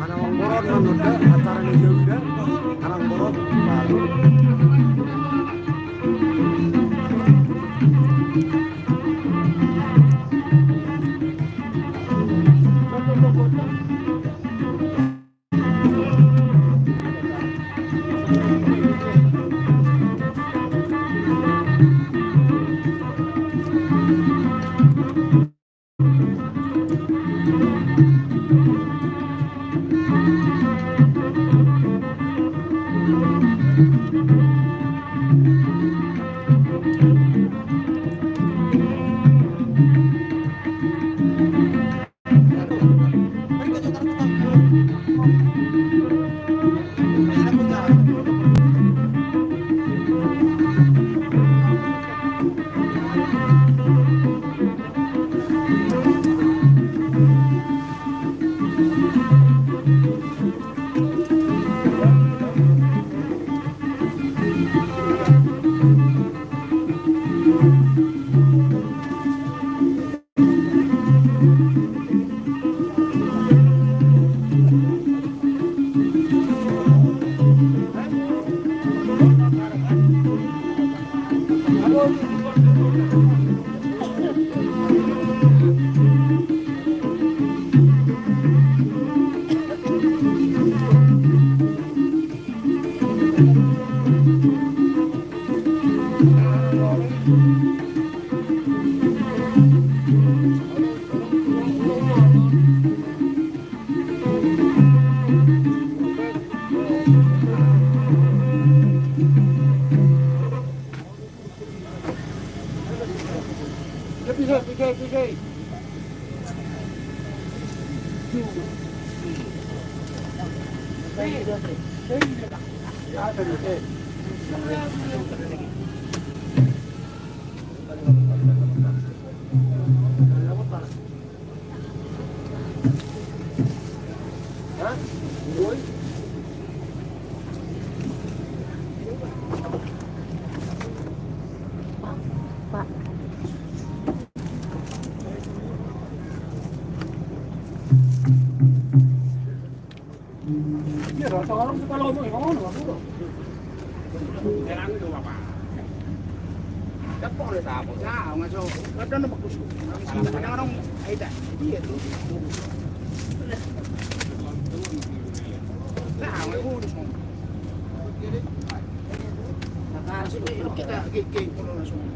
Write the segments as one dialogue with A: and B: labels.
A: Ana wong boron manut acara ini juga arang boron baru.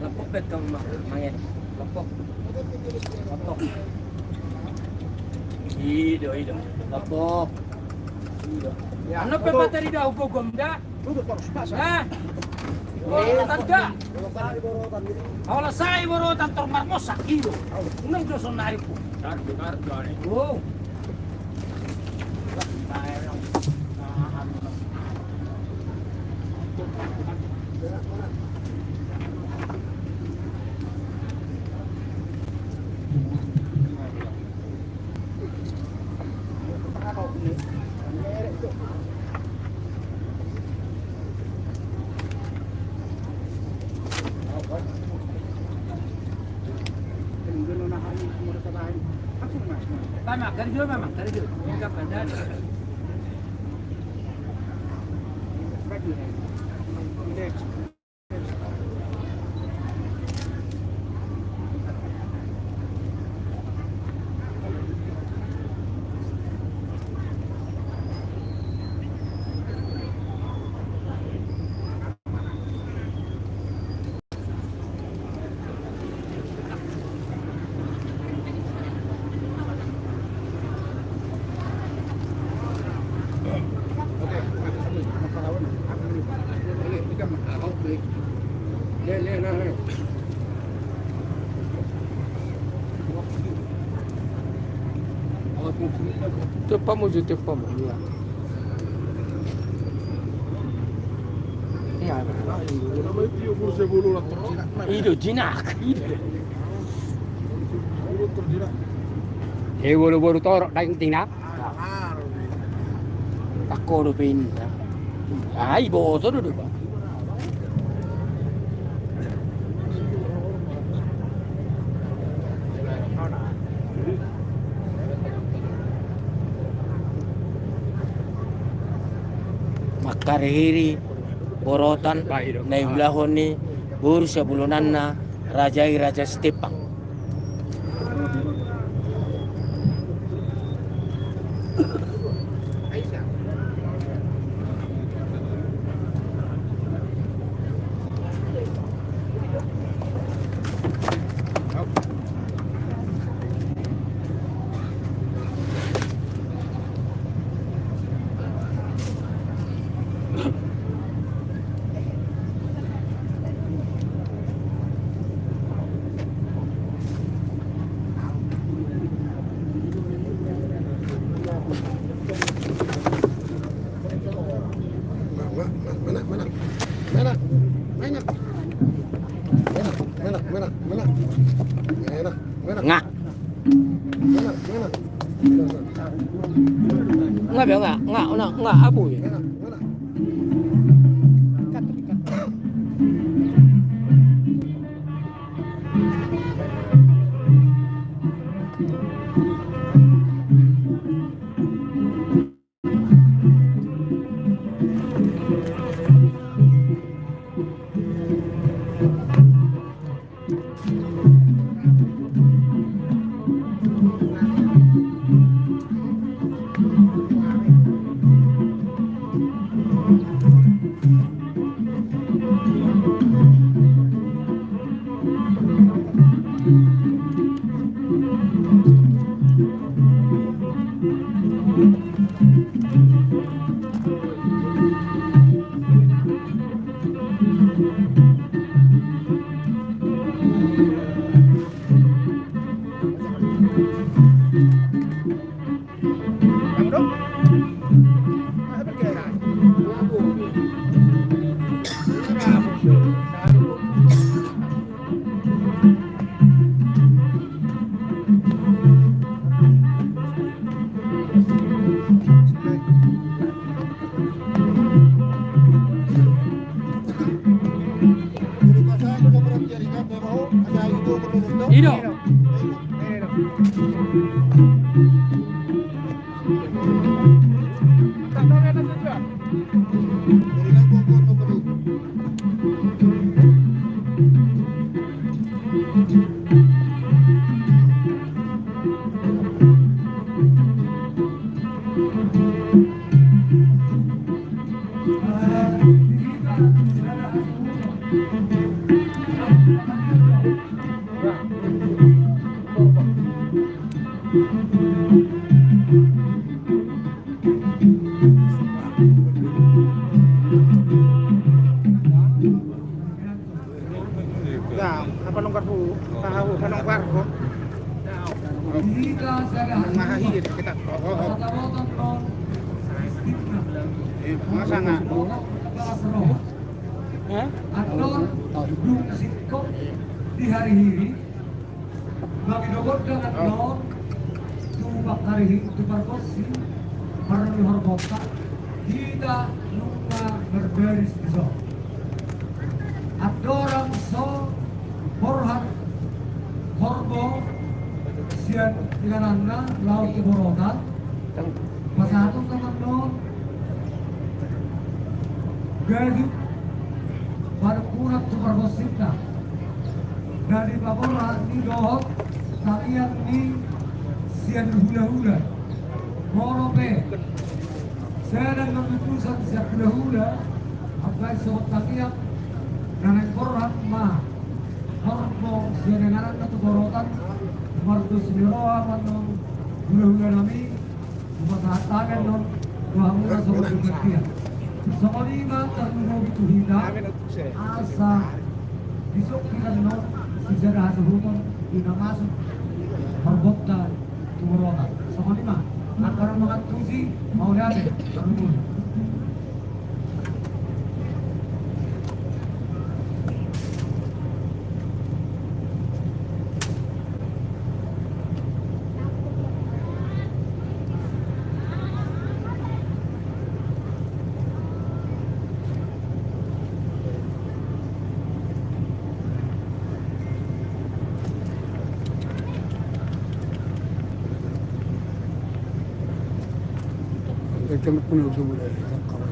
B: Lepok bet kamu main. Lepok. Lepok. Ido. Lepok. Ido. Ano pa ba tadi daw ko gomda? Ha? Borotan ka. Awala sa borotan tor marmosa ido. Unang do sonari po. Kardo. Oh. Mama, dari dulu. Enggak pandai.
C: Tepamo giù, tepamo via.
A: Io forse volevo la torcina.
C: Ido jinak.
B: Boro toro daging tingnak. Takoro pinta. Ai boso dulu, Pak.
C: Pakarihiri, Borotan, Naihulahoni, Bursa Bulunanna, Rajai Raja Stepang. Nga. Nga ba nga? Nga aboy. Ido.
A: Apa nongkar bu? Tahu apa nongkar kok? Mahir kita. Masa nggak?
D: Di hari ini bagi dogot dengan non tumbak hari ini tuberkosi para luar kota kita lupa berbaris di so adorang so borhat korbo sian ikananna laut keborotan pasatu teman non gaji pada kunat tuberkosi dari bapak ni dohot kalian ni sian hula-hula morope saya dan keputusan siap hula-hula apa sobat kalian dan koran ma korpo sian dengan satu borotan martus miroa manong hula-hula nami masahatangan non kuhamura sobat kalian sekolima terlalu itu hidup asa besok kita non sejarah sehubung tidak masuk berbota tumorotan sama lima antara makan tusi mau lihat terlalu
A: Cuma punya dulu dari kawan.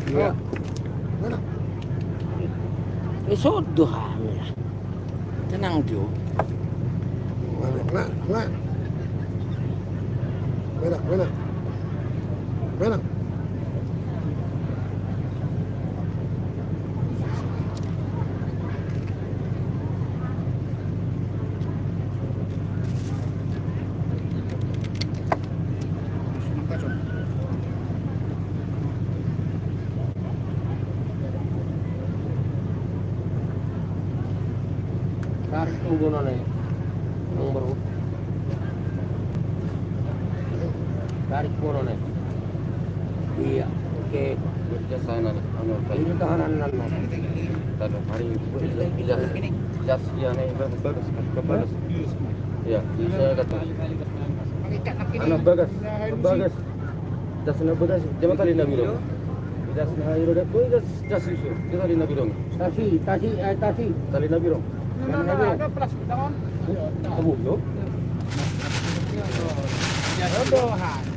C: Iya.
A: Mana?
C: Sodo hamil. Tenang Jo.
A: Mana? Mana?
C: Tarik tunggu nona nomor. Tarik kono nih. Iya, oke.
E: Kerja sana,
C: Ini tahanan nana.
E: tadi hari jas ya nih bagus bagus. Ya, saya kata. Anak bagus. Jas na bagus. Jangan tali nabi dong. Jas na hiro deh. Kau jas itu. Kita tali nabi dong.
C: Tasi.
E: Tali nabi dong.
B: Ada plastik tangan.
E: Kamu yo.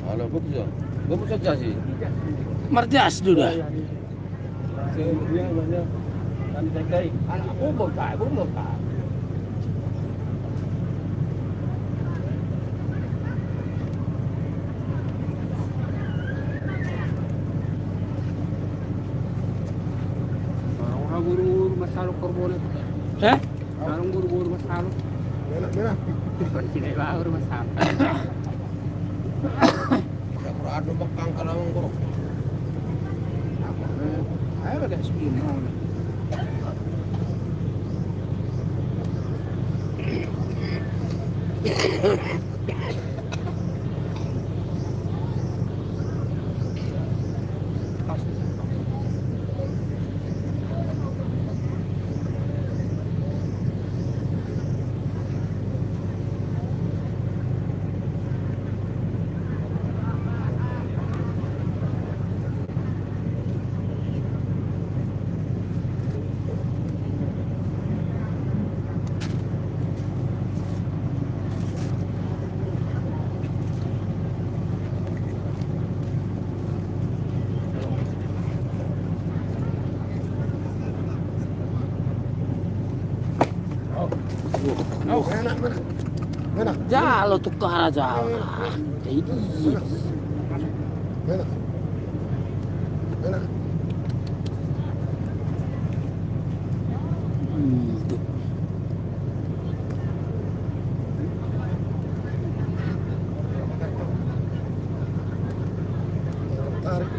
E: Halo, bagus ya. Bagus aja sih.
C: Marjas dulu dah.
E: Iya banyak. Kan saya
C: Anak umur tak.
B: Orang buru masalah korban itu.
C: Eh?
B: Orang buru masalah.
A: Mana?
B: Bukan sini lah masalah.
E: Aduh bakang kalau nguruk.
B: Ayo ada sepuluh.
A: Mana?
C: Jalo tukar aja. Jadi.
A: Mana?
C: Tuh.
A: Tarik.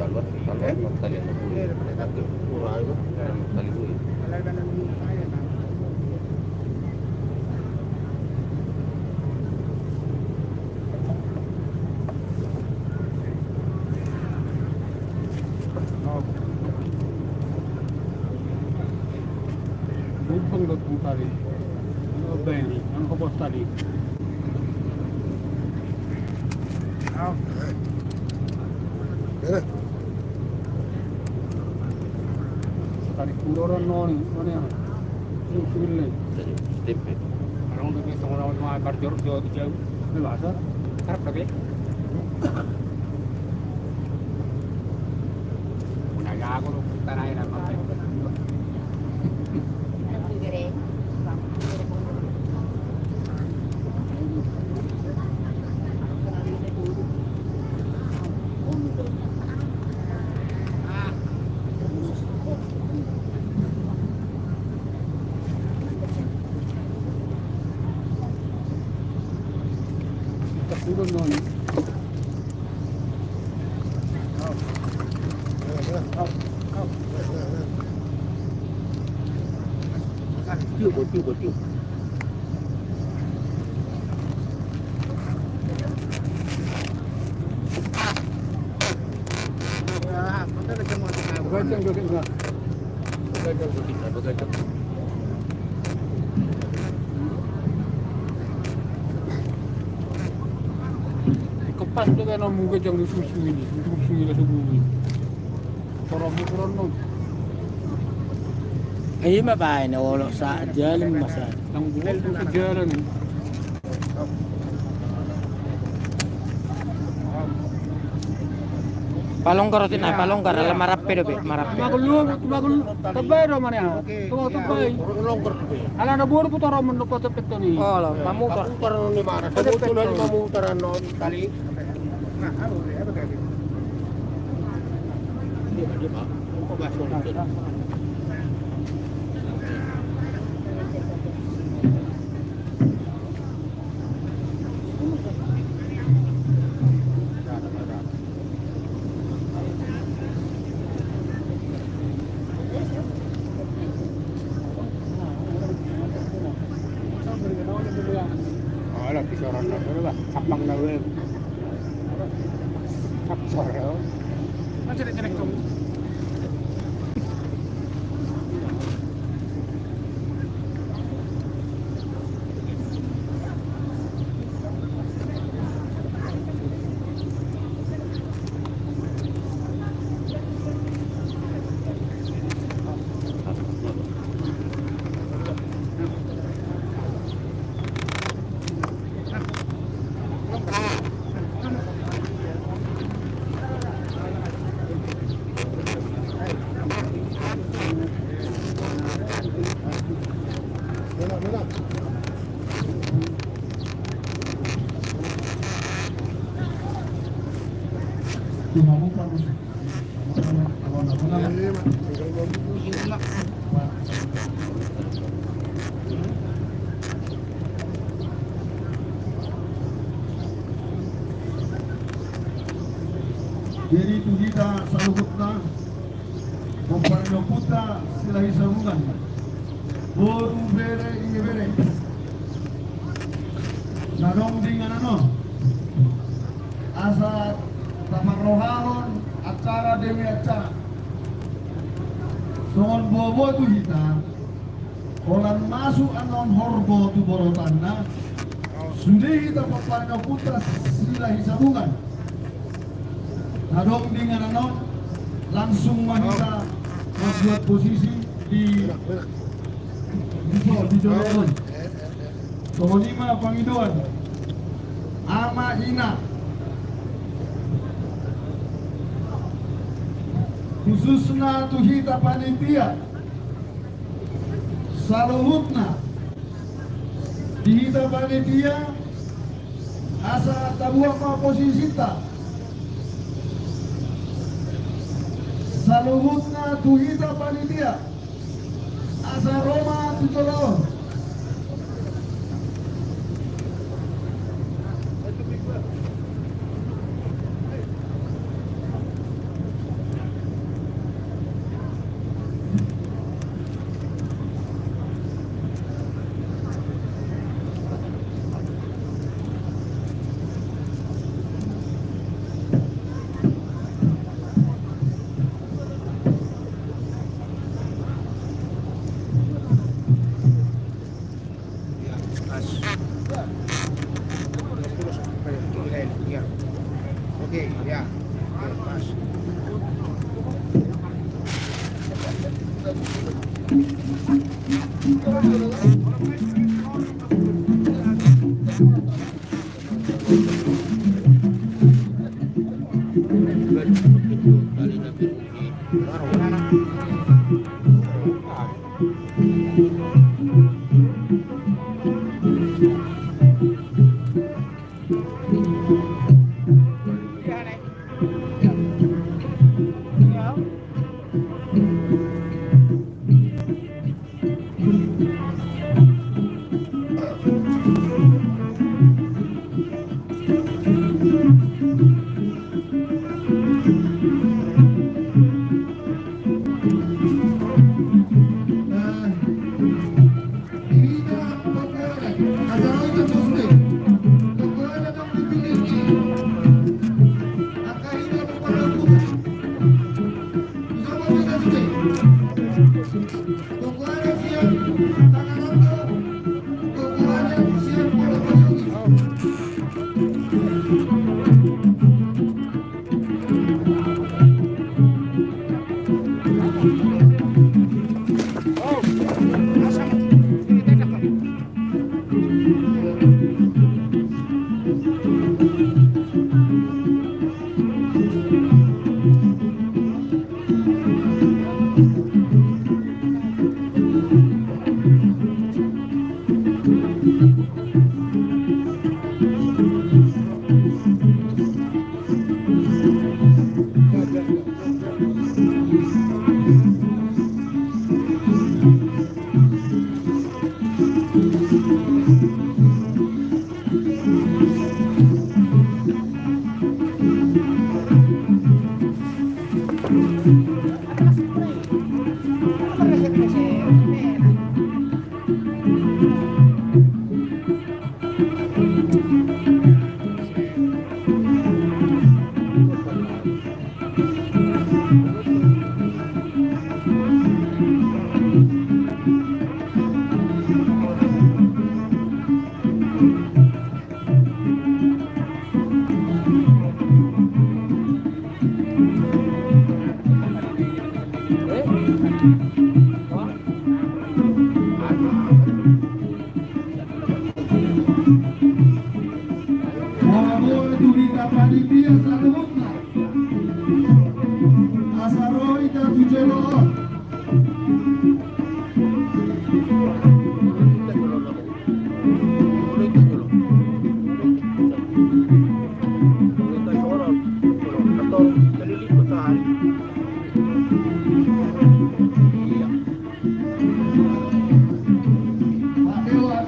E: Talwat tali nabi. Kurang itu tali itu.
B: Bukan betul tadi. Beli, yang kau bos tadi.
A: Mana?
B: Tadi kudoran noni apa? Ini sulit.
E: Step.
B: Orang tu ni semua orang mau berjor jauh. Bahasa Arab lagi. Naya aku lu tanai nak pakai. Kudo noni. Tiu. Betul juga. Kepas tu kan orang muka jangan susu ini lah subuh ini. Orang muka orang
C: Iya mah na wala sa jalan masa.
A: Ang buhol ng kagyaran eh.
C: Palonggar tin ay palonggar alam marappe do be marappe.
A: Tumagulo, tabay raman ya. Tabay. Ala na buro puto raman ko tapit to ni.
C: Oh, lo mamutar.
A: Karon ni Mara. Kamutulan ni mamutaran non kali. Wala pisoran na pero ba kapang na web. Kapsoro. Macam ni connect tu.
F: Jadi itu kita salubutna Kompanyo putra silahi sarungan Boru bere inge bere Nadong dengan ano Asa tamarrohahon acara demi acara Songon bobo tu kita Olan masuk anon horbo tu borotanna Sudah kita Kompanyo putra silahi sarungan Nadong dengan ano langsung wanita membuat posisi di Jodoh. Sohonima Pangiduan Ama Ina khususna tuhita panitia saluhutna dihita panitia asa tabuah ma posisi ta saluhutna tuhita panitia asa Roma tutolo
A: Okey, ya. Pas.
F: Amor durita panitia salutna. Asaroita tujelo. Pak Dewan.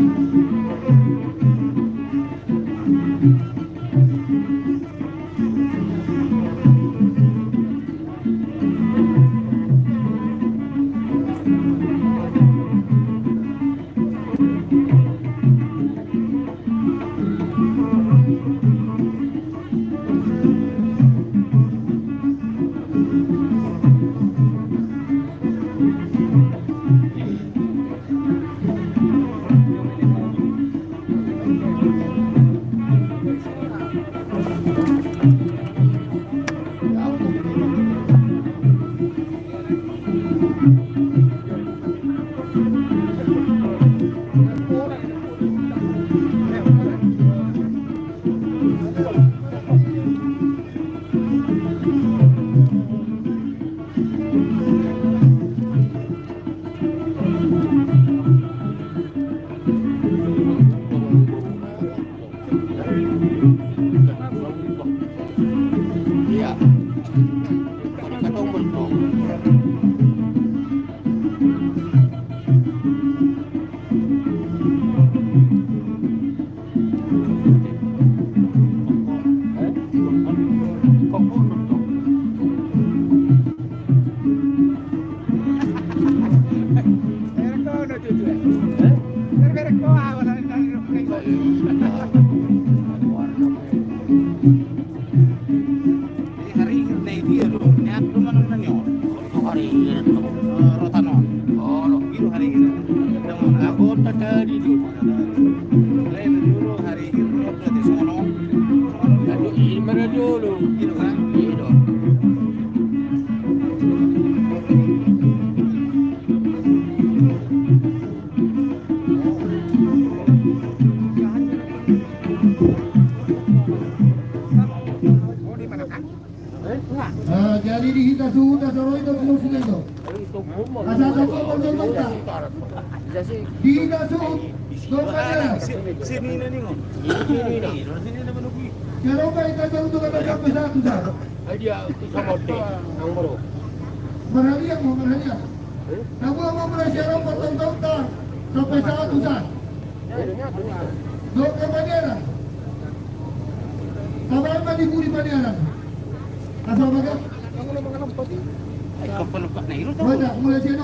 F: Jadi kita sudah soro itu solusinya itu. Asal satu konsultan. Tidak su. Sini nih ngom. Kalau kita jauh tu kata siapa satu satu.
E: Dia sama dia, yang baru.
F: Merahia mau merahia. Aku mau merahia konsultan sampai satu satu. Dok ke Padera. Kabar apa di Budi Padera? Asal baga?
E: Kapal Pak Nairu tu.
F: Baca mulai sini.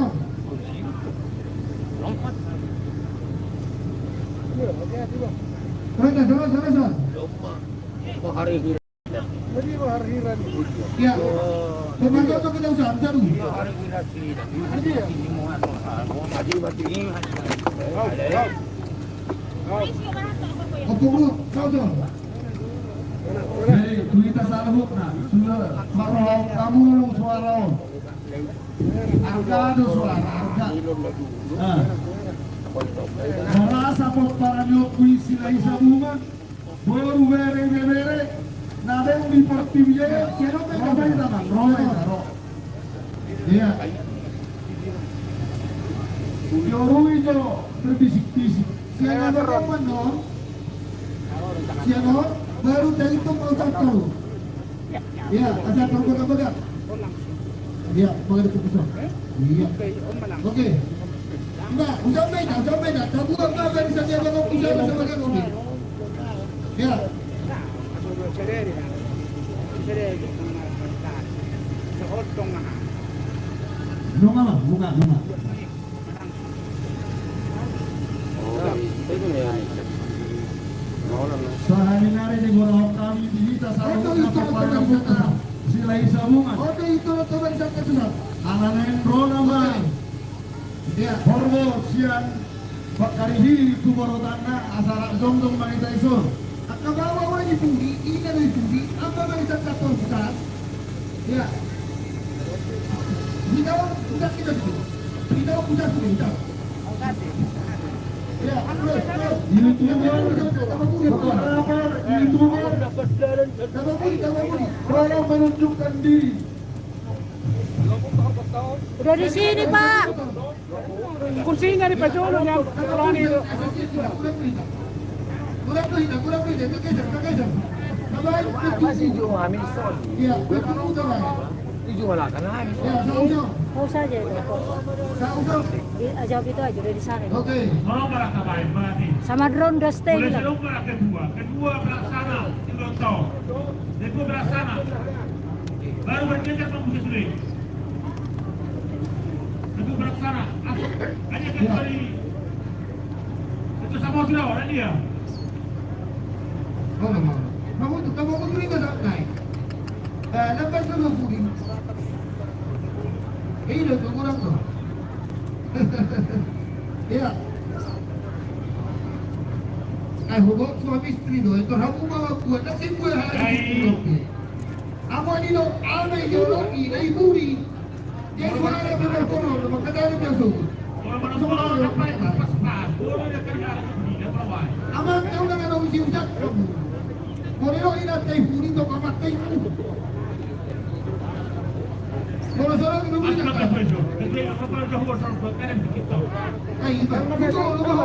E: Lompat.
F: Sana.
E: Kau hari ini.
F: Ya. Pembantu tu kita usah dulu.
E: Hari ini sini. Mati ini.
F: Apa lu? Kau tu. Jadi kita salahuk na. Sudah marah kamu suara. Arga do suara arga. Merasa para nyokui sila isa bunga. Baru bere. Nada yang dipertimbangkan. Siapa yang kembali tangan? Roh. Iya. Yoru itu berbisik-bisik. Siapa berkawan dong? Siapa? Baru dari itu mau satu. Iya, asal perbuatan. Iya, mengenai keputusan. Iya. Oke. Enggak, usah beda. Kamu apa dari saja kalau usah sebagai kopi. Ya. Bunga. Sehari-hari di gorong kami kita selalu pada putra silai sambungan. Oke itu teman saya susah. Alanen rona mai. Ya, hormo siang bakarihi tu borotana asara zong manita isur. Akabawa wani puri, ina dari puri, apa manita katon besar. Ya. Kita udah kita tahu pusat ini, tahu. Ya, ini turun, sama kulit, ini turun, sama kulit, tolong menunjukkan diri.
G: Udah di sini, Pak.
A: Kursinya di pacolong yang kurang itu.
F: Kurang beda, kegeser.
E: Masih cuma Amison.
F: Iya, betul kan?
E: Itu cuma lah karena Amison.
F: Ya, sama-sama.
G: Pause aja itu.
F: Sama-sama.
G: Jawab itu aja udah di sana.
F: Oke.
G: Sama drone udah stay
H: Mulai
G: lah.
H: seluruh kedua pelaksana Tiloto, kedua pelaksana baru berjejer membusuk sulit. Kedua pelaksana masuk hanya kedua ini. Itu sama sudah orang dia.
F: Oh, kamu tuh nggak naik. Lepas dulu puding. Ini tuh kurang tuh. Ya. Hubung suami istri doh, itu aku bawa buat nasi gue hari. Apa ni doh? Alai ideologi, dari budi. Dia suara berkorban, maka dari itu.
H: Orang mana sampai pas-pas, orang dia kerja dia bawa.
F: Amat kau dah nak uji-uji kamu. Kalau ini nak teh budi tu kamat teh. Kalau seorang itu
H: Masih
F: macam
H: nak bejo. Jadi apa dah buat orang kan kita.
F: itu lu bawa.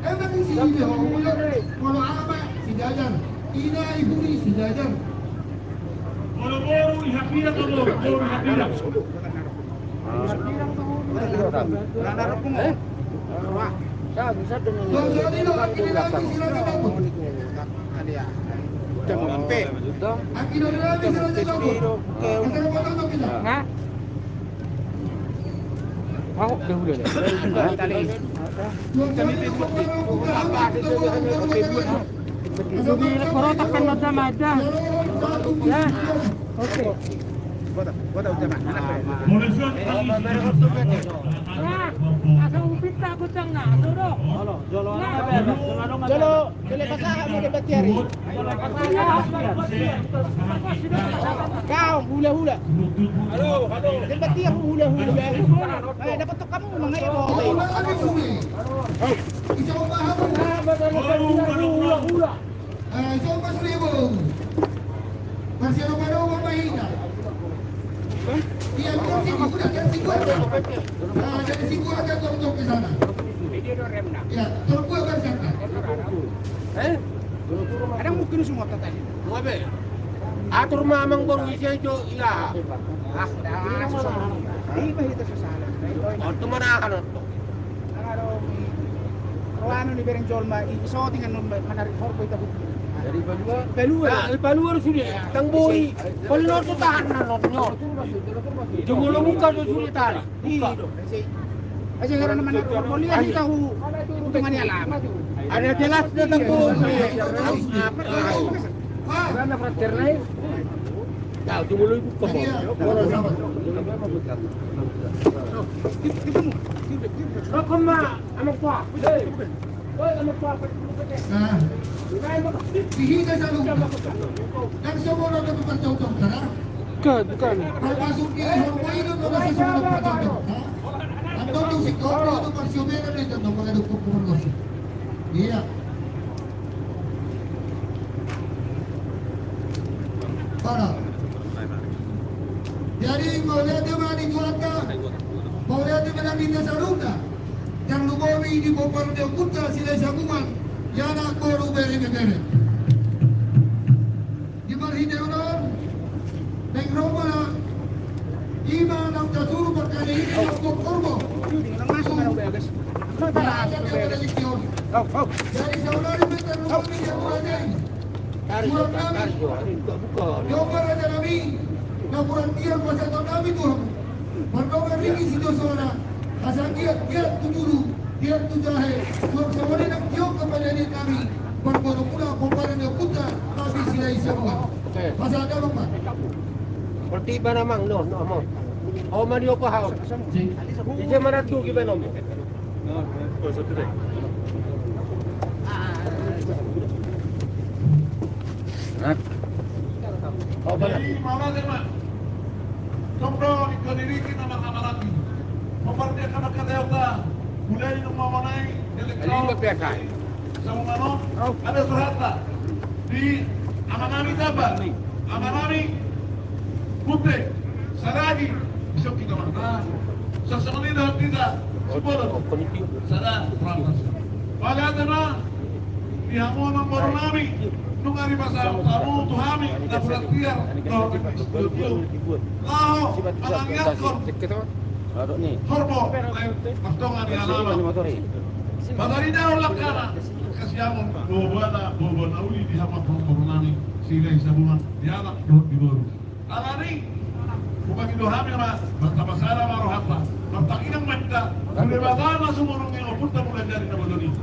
F: Emang di sini dia ngomong kalau apa si jajan, ina ibu ni si jajan.
H: Boro-boro ihapira kamu, boro ihapira.
F: Kalau soal ini lagi di dalam silakan kamu. Aki dah dalam silakan kamu. Kita potong tu kita.
A: Hah? Mau dahulu deh. Jadi korotak kan mada. Ya. Oke.
H: Boleh suat.
B: Nah, asal upit takut tang na. Suruh.
A: Jolo, pasah mo ke batiari. Kau hula-hula. Halo. Ke batiar hula-hula. Dapat tu kamu mengai mo.
F: Isang paham.
B: Hula-hula.
F: Isang pasribo. Masih ada pada orang mahina. Dia kan sigura. Dari sigura kan tolong ke sana. Ya, tolong gua kan sana.
A: Ada mungkin semua tadi. Ngabe? Atur mamang baru isi itu iya. Dah. Ini bahita sasala. Oh, tu mana akan itu? Ano ni bereng jolma iso tingan menarik horko itu. Dari Balua sudah. Tang boy. Kalau nor tahan nor. Jumulong muka tu sudah tahan. Aja karena mana boleh aja tahu untungannya lama. Ada jelas datang tu. Karena frater lain. Tahu jumulong buka. Rokok mah amak kuah.
F: Nah, dihiga sa lupa. Ang sumunod na pagpatutong ka na?
A: Bukan.
F: Pagpasok niya, hormoino mo na sa sumunod pagpatutong ka? Ang totong si Kopro, ito parsumera na ito, mga dukong pumunod. Iya. Para. Jadi, mau lihat dia mana dijualkan? Mau lihat dia mana minta saruna? Yang lumawi di bopar dia kuta sila sambungan. Yana koru bere. Di marhide unar. Neng romana. Ima nang tasuru berkali ini yang korbo. Langsung ada beres. Jadi saudari minta rumah yang mulai. Surat kami. Jawab raja kami. Laporan tiang kuasa kami Tuhan. Berdoa ringi situ saudara. Asal dia tujuru, dia tujahe. Suam sama nak tiok kepada diri kami. Berbodoh pula komparan yang putra kami silai semua. Pasal ada lupa.
A: Seperti mana mang no. Oh mani apa hau? Ije mana tu gimana mo?
H: Jadi malah tema. Sobro dikadirikin sama lagi. Paparti akan nakatayota. Mulai nung mamanay. Sa mga ano. Ada surata. Di amanami dapat. Amanami. Pute. Saragi. Bisa kita makan. Sa Manila tidak. Sepuluh. Sada. Prantas. Pagkata na. Dihamon ang Bornami. Nung ari pasang tamu tuhami na frontier. Laho. Panangyat ko. Hormo. Magtongan ni alaman. Madali daw lang kana. Kasi ang buwan na uli di hamat ng Bornami. Sila sa buwan. Dianak doon di Boro. Alani. Bukan itu hamil mas, bertabasara marohata, bertakinang menta, berbagana sumunung yang opurta mulai dari Nabodoni.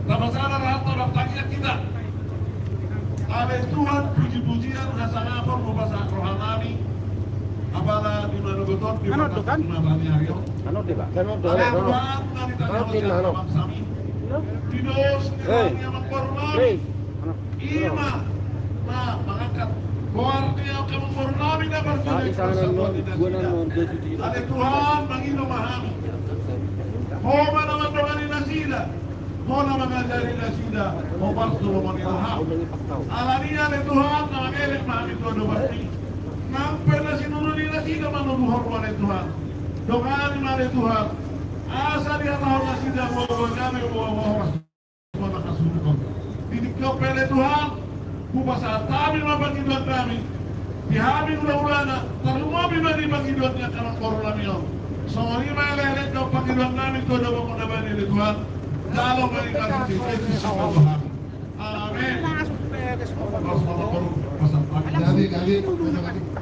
H: Tabasara rata bertakinan kita. Oleh Tuhan puji-pujian hasanapun mubasa rohanami. Apala di Manogoton di Mabani Aryo. Didos yang mengkornami. Ima mengangkat Guardia ke memfornami na bersulit persatuan tidak sida. Ada Tuhan mengilu mahami. Homa naman doang ni nasida. Homa mengajari nasida. Homa suruh menilham. Alania ada Tuhan na mengelek mahami Tuhan doang. Nampak na sinunod ni nasida manubuhor mo ni Tuhan. Doang ni mali Tuhan. Asa dia tahu nasida mo kami mo nakasunikon. Didikyo pele Tuhan. Kupasa tabi mabangiduan kami. Dihamin ulah-ulana. Talumabi na di bangiduan niya karang korona niyo. So, lima elelet daw pangiduan namin to daw mo na ba ni Tuhan. Dalaw ba ni kasi si Tuhan. Amen.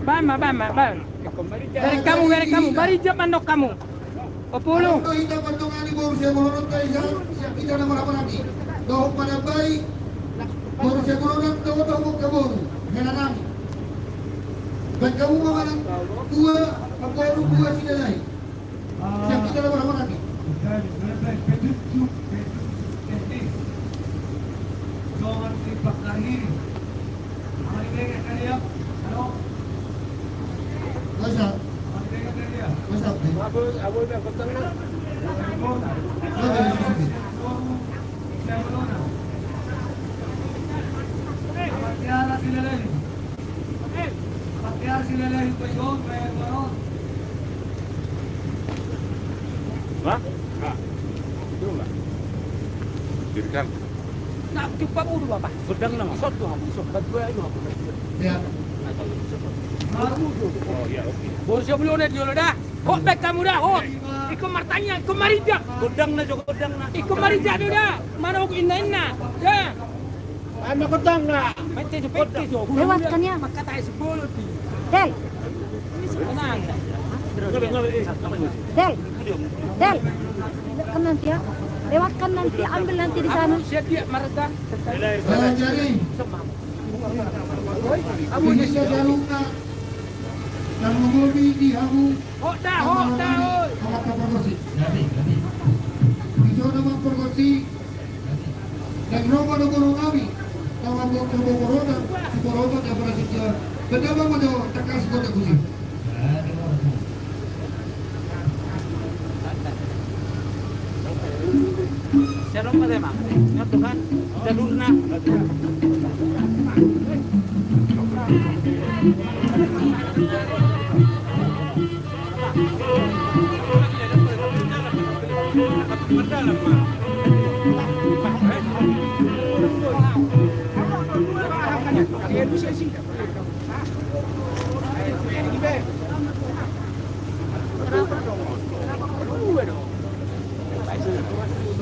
B: Bama. Dari kamu. Bari jam manok kamu. Opolo.
F: Kalau kita berdongani baru saya mohon tayo siya kita na marami. Doh panabay. Baru saya kurang tahu kabur. Henan. Dan kamu mengalang dua sila lain. Siap kita na marami.
D: Jangan dipakari. Amalibega kalian. Ano?
F: Masa?
D: Amalibega kalian.
F: Masa?
A: Aboy ba patang na.
D: Tiara sila lain. Tiara sila lain ko yun, may baron.
B: Nak jumpa ulu apa? Pedang nama. Satu hamu. Sobat dua itu hamu.
F: Ya.
B: Bos sebelum ni dia dah. Hot back kamu dah. Hot. Ikut martanya. Ikut marija. Pedang na juga pedang na. Ikut marija dia dah. Mana aku inna. Ya.
A: Ano ko tang na?
B: Mati tu peti tu.
G: Lewatkan ya.
B: Maka tak sebelum tu.
G: Del. Del. Lewatkan nanti ya. Lewatkan nanti, ambil nanti di sana.
B: Siap dia marga.
F: Jadi. Abu Nisya Jalungna. Dan mengobi di hamu.
B: Hot dah.
F: Awak pergosi. Jadi. Bisa nama pergosi. Dan romo guru kami. Tawa mo corona ya berarti dia. Kenapa mo do takas ko kusi.
B: Siapa pada mak? Nyato kan? Jalur na.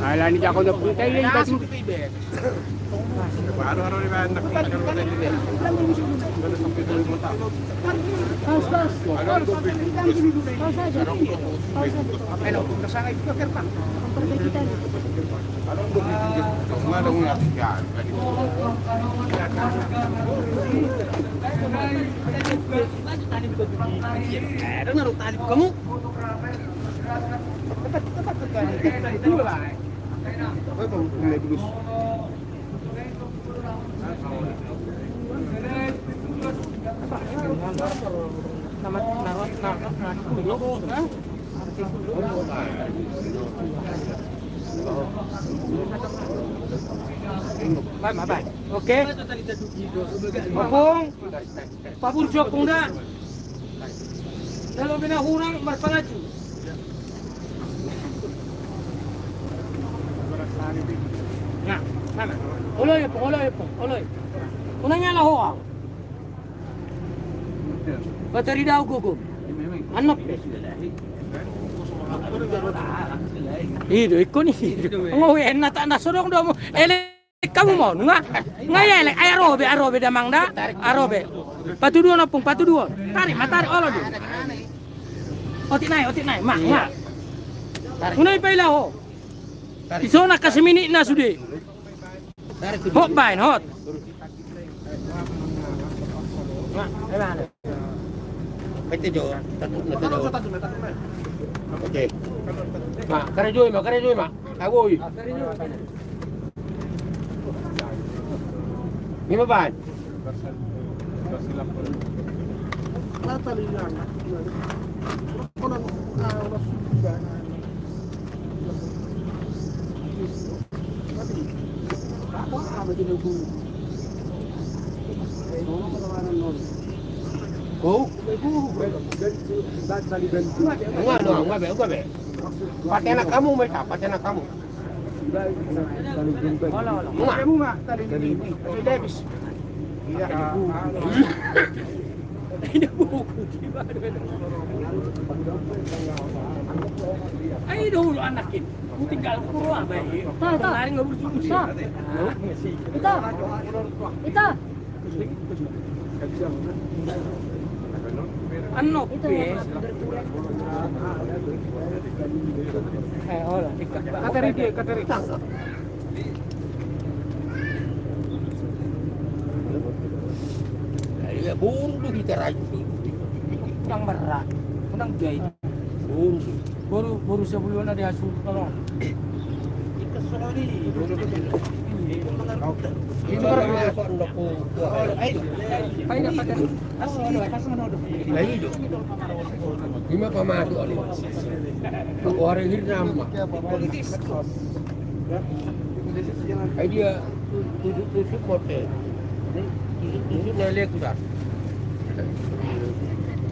A: Ala ni ako na punta ile baju.
G: Paus. Paus saja.
A: Ano kung nasanay ko kerpa.
G: Perbaiki tadi.
B: Ada naruh tali kamu.
A: Dua lah. Koy bang may bulus.
B: Namat naruh belum. Bye. Oke. Papung. Papur jokong dah. Kalau bina hurang berpalaju. Nah, mana? Oloy po. Unangnya lah hoa. Bateri daw gugum. Anop. Ido ikon ni. Ngowe enak tak nasorong do mo. Kamu mau nggak ya lek arobe damang dah arobe patu dua tarik matari olo du otik naik mak unai pailah ho isona kasemini na sude hot bain hot
E: Oke. Mak, karejoi mak. Agoi. Lima ban. Enggak. Pakai anak kamu mereka, pakai anak kamu.
A: Kamu mak tali ini. Si Davis. Iya.
B: Ini buku ayo dulu anakin tinggal keluar baik lari nggak berusaha
G: Ito.
B: Ano hola kateri
E: Ya burung tuh kita rayu.
B: yang berat menang jahit baru sebulan ada hasil tolong
E: Kita sorry.
A: Ini orang
B: kaya pakai
E: Lima pamasuk oli. Aku orang ini nama. Dia tujuh motel. Tujuh nilai kuda.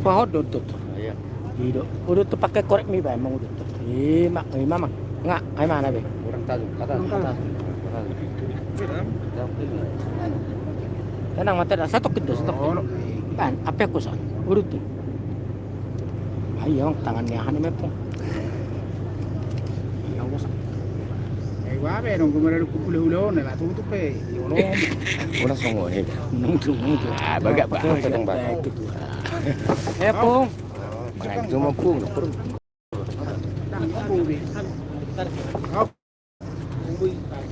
C: Pahot duduk.
E: Iya.
C: Hidup. Udah tuh pakai korek mi ba emang udah tuh. Mak, mama. Nggak, ay mana be?
E: Orang tahu. Kata.
C: Tenang mata dah satu kedus satu. Ban, apa aku son? Udah tuh. Ayo, tangannya hani mepong. Ya Allah.
A: wabe nung gumana ko pulo-ulo na tutup pe.
E: Orang songo ni.
C: Nunggu.
E: Ah, bagak tentang bagak.
C: Pong.
E: Main cuma pung.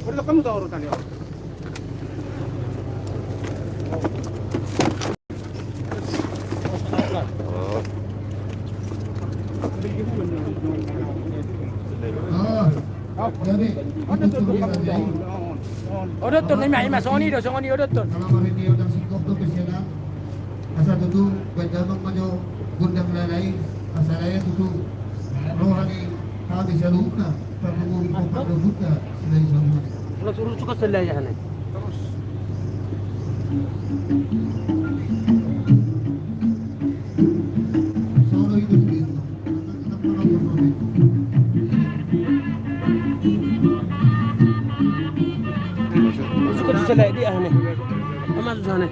A: Wala kamu tahu urutan ya.
F: Jadi,
B: Odot tuh nih mas Sony do Sony odot tuh.
F: kalau marinir dan singkop tuh kesana, asal tutu bajamang majo gundang lalai, asal ayah tutu rohani habis alumna, perlu ko pagduduka sila isang.
B: Kalau suruh suka selayahan.
F: Solo itu sendiri. Anak menonton.
B: Suka selai dia nih. Masuk sana.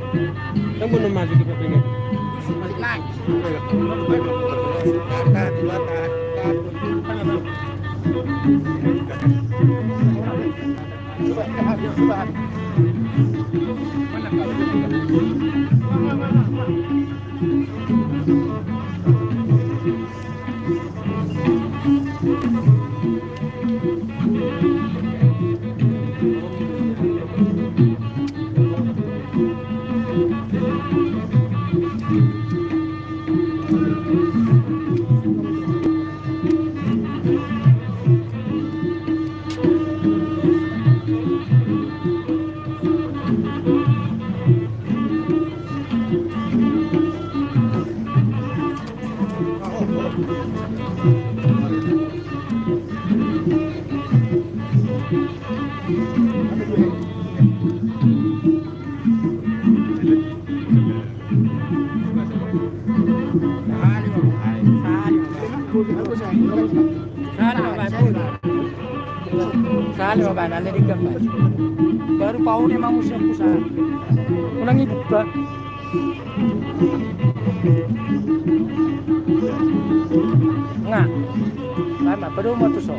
B: Yang belum masuk kita pengen.
C: Sali ba na lirig ka ba? Baru pau ni mau siap pusat. Ulang ibu ba? Nga. Tama, pero mo to so.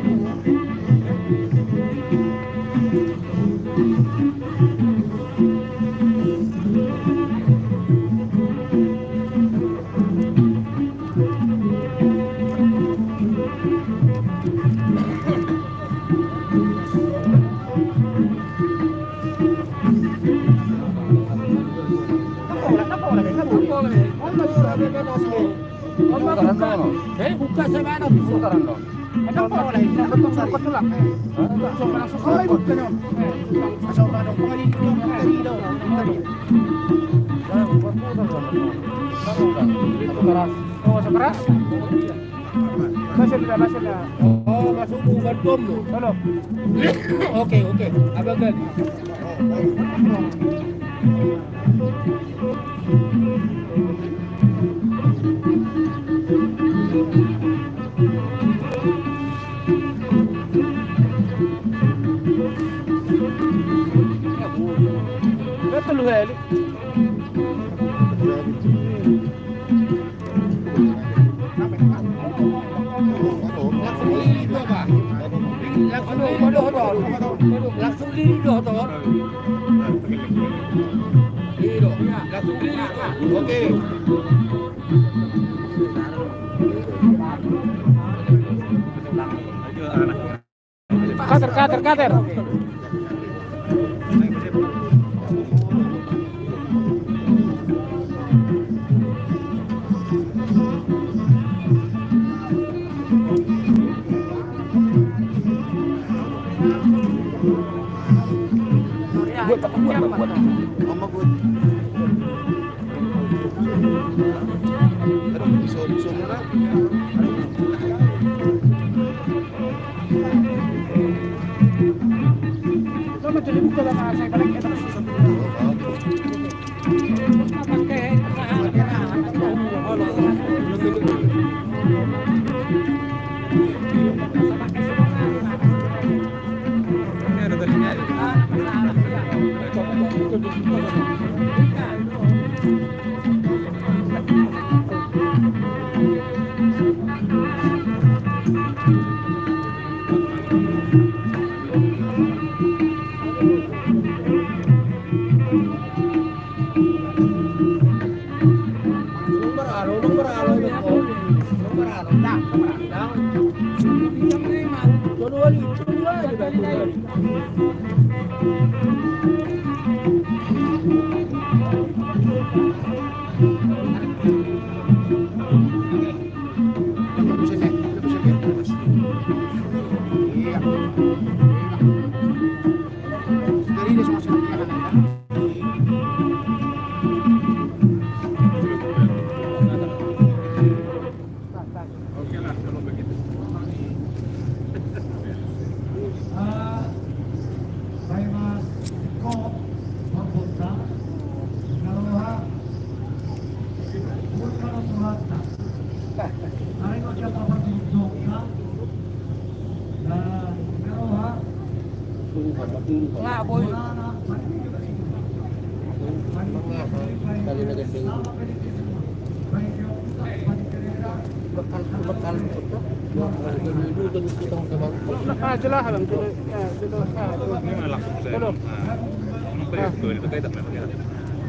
B: Buka sa mana buka rando.
A: Ano pa wala yun? Ano sa patulak eh? So langsung sa may buka no. So ano mga dito mga dito. Oh, sa keras? Masih na. Oh, masuk bukan bom lo. Halo. Oke. Abang kan. Betul heli. Langsung diri doh toh. Diri ya, langsung diri. Oke. Kater.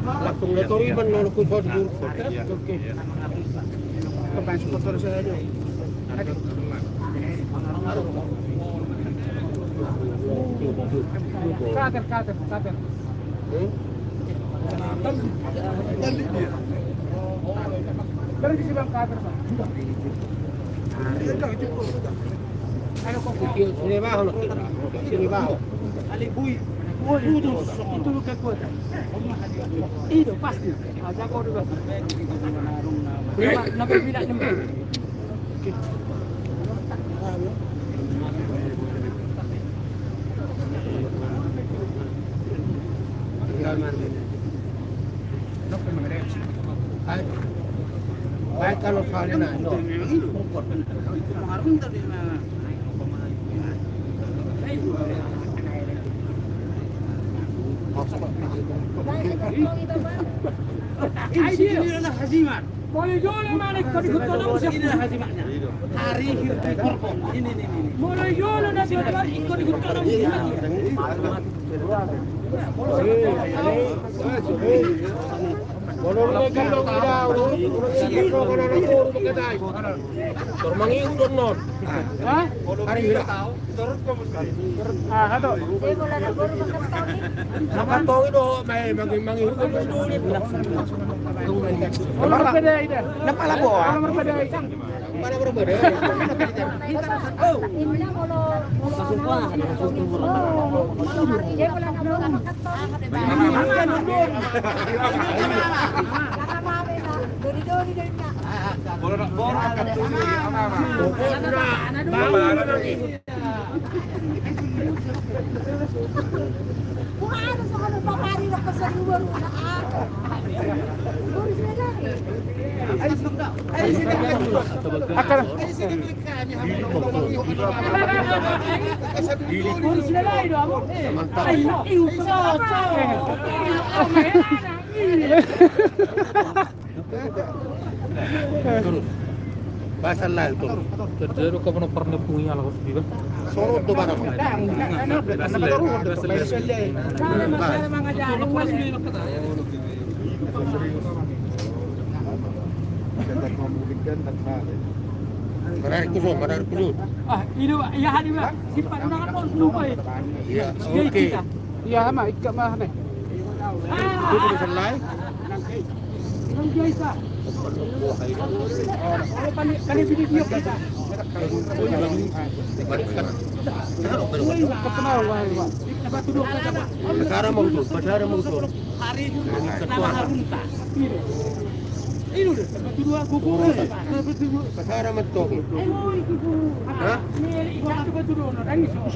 A: Langsung letori ban lo ku so dur. Oke. Kepan sponsor saya aja. Kater. Dari sisi bang kater bang. Ayo kok sini bawah. Sini bawah. Ali bui. Itu luka kuat. Itu pasti. Jago juga. Nampak bila. Baik kalau kalian itu memang itu pengaruh tadi ini adalah hazimat.
B: Boleh jual mana kau di hutan apa sih?
A: Ini adalah hazimatnya. Hari ini.
B: Boleh jual nanti orang ikut di hutan apa sih?
A: Kalau mereka tahu, kalau orang berkata, termangi udah non. Hah? Hari ini tahu. Turut kamu sekali. Ada. Makan tahu itu, mangi udah dulu. Nomor berbeda ini. Nampak lah boh. Nomor berbeda. Mana berbeda?
G: Oh, ini kalau dia boleh nabung
A: Bahasa lain tu.
E: Terjadi kau pernah punya lah kau
A: Sorot tu barang. Menarik kusut.
B: Ah, ini ya hari mah sifat nak pun lupa.
A: Ya, okey. Ya, mah ikat mah ni. Itu tu selai.
B: Yang biasa. Kan video kita.
A: Sekarang mau tu, pasar mau tu.
B: Hari itu nama Harunta. Ini udah satu dua kuku.
A: Sekarang mau tu.
B: Hah? Ini satu batu dua orang ini semua.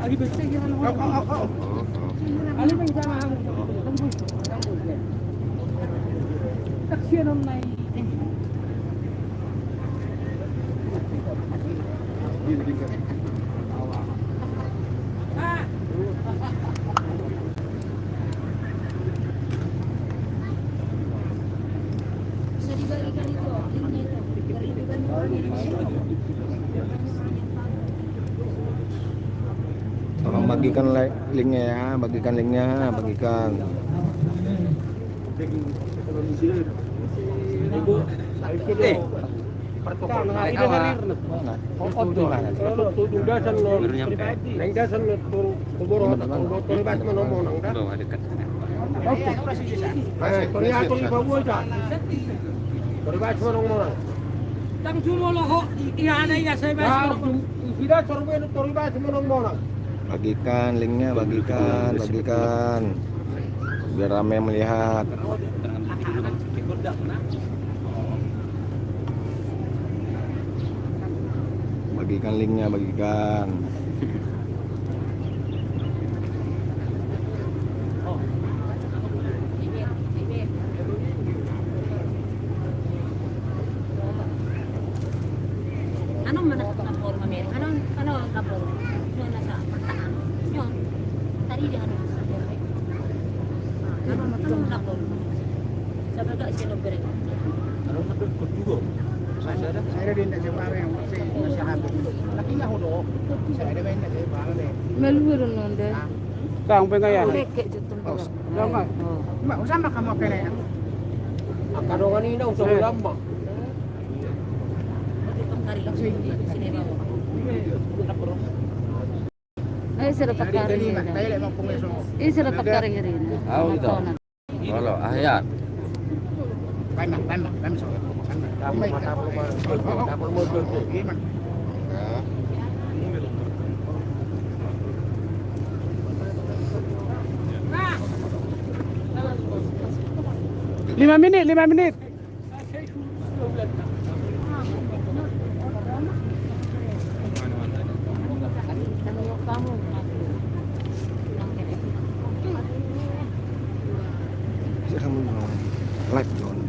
B: Lagi bersih jangan orang. Ali bang sama tembus. Taksian online.
G: bisa dibalikan itu, linknya itu, biar lebih banyak.
C: Tolong bagikan linknya ya, bagikan linknya, bagikan.
B: Tang cuma loh, iya ada ya saya bahas.
A: Tidak sorben toribas monong-monong.
C: Bagikan linknya, bagikan. Biar ramai melihat. Bagikan linknya, bagikan.
G: Anong manakapor kami? Ano ang kapor? Yun nasa pertaan. Yun. Tari di ano sa bere. Anong kapor? Sa baga sino bere?
A: Saya din sa pare ang sa habit. Laki nga hulo. Saya din na sa pare.
G: Melwiro nonde.
A: Kang pengaya.
G: Leke jutong baga.
A: Lama. Ma usama ka mo kaya. Akarongan ni na sa lama.
G: Ay, sarap pagkari. Ay, sarap pagkari rin.
E: Oh, gitu. Kalau ayat.
A: Banyak.
C: 5 menit, 5 menit.
E: Live dong.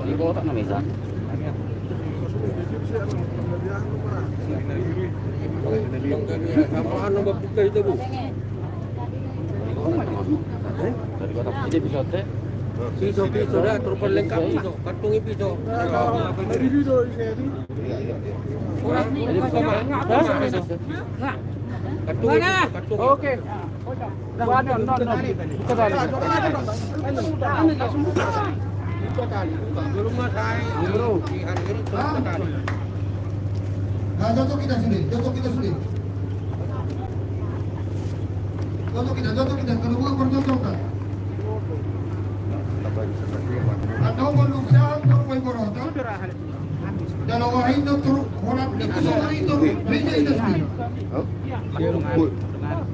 E: Di bawah tak nama Isa. Apaan nombor buka itu bu? Dari kota ini bisa teh. Pisau dah terupan lengkap pisau, kantungi pisau. Jadi bukan mah. Kantungi.
C: Oke.
F: Nah, contoh kita sini. Contoh kita. Kalau bukan percontohkan. Atau manusia terus berotong. Dalam wahai terus orang itu seorang itu beda itu sendiri.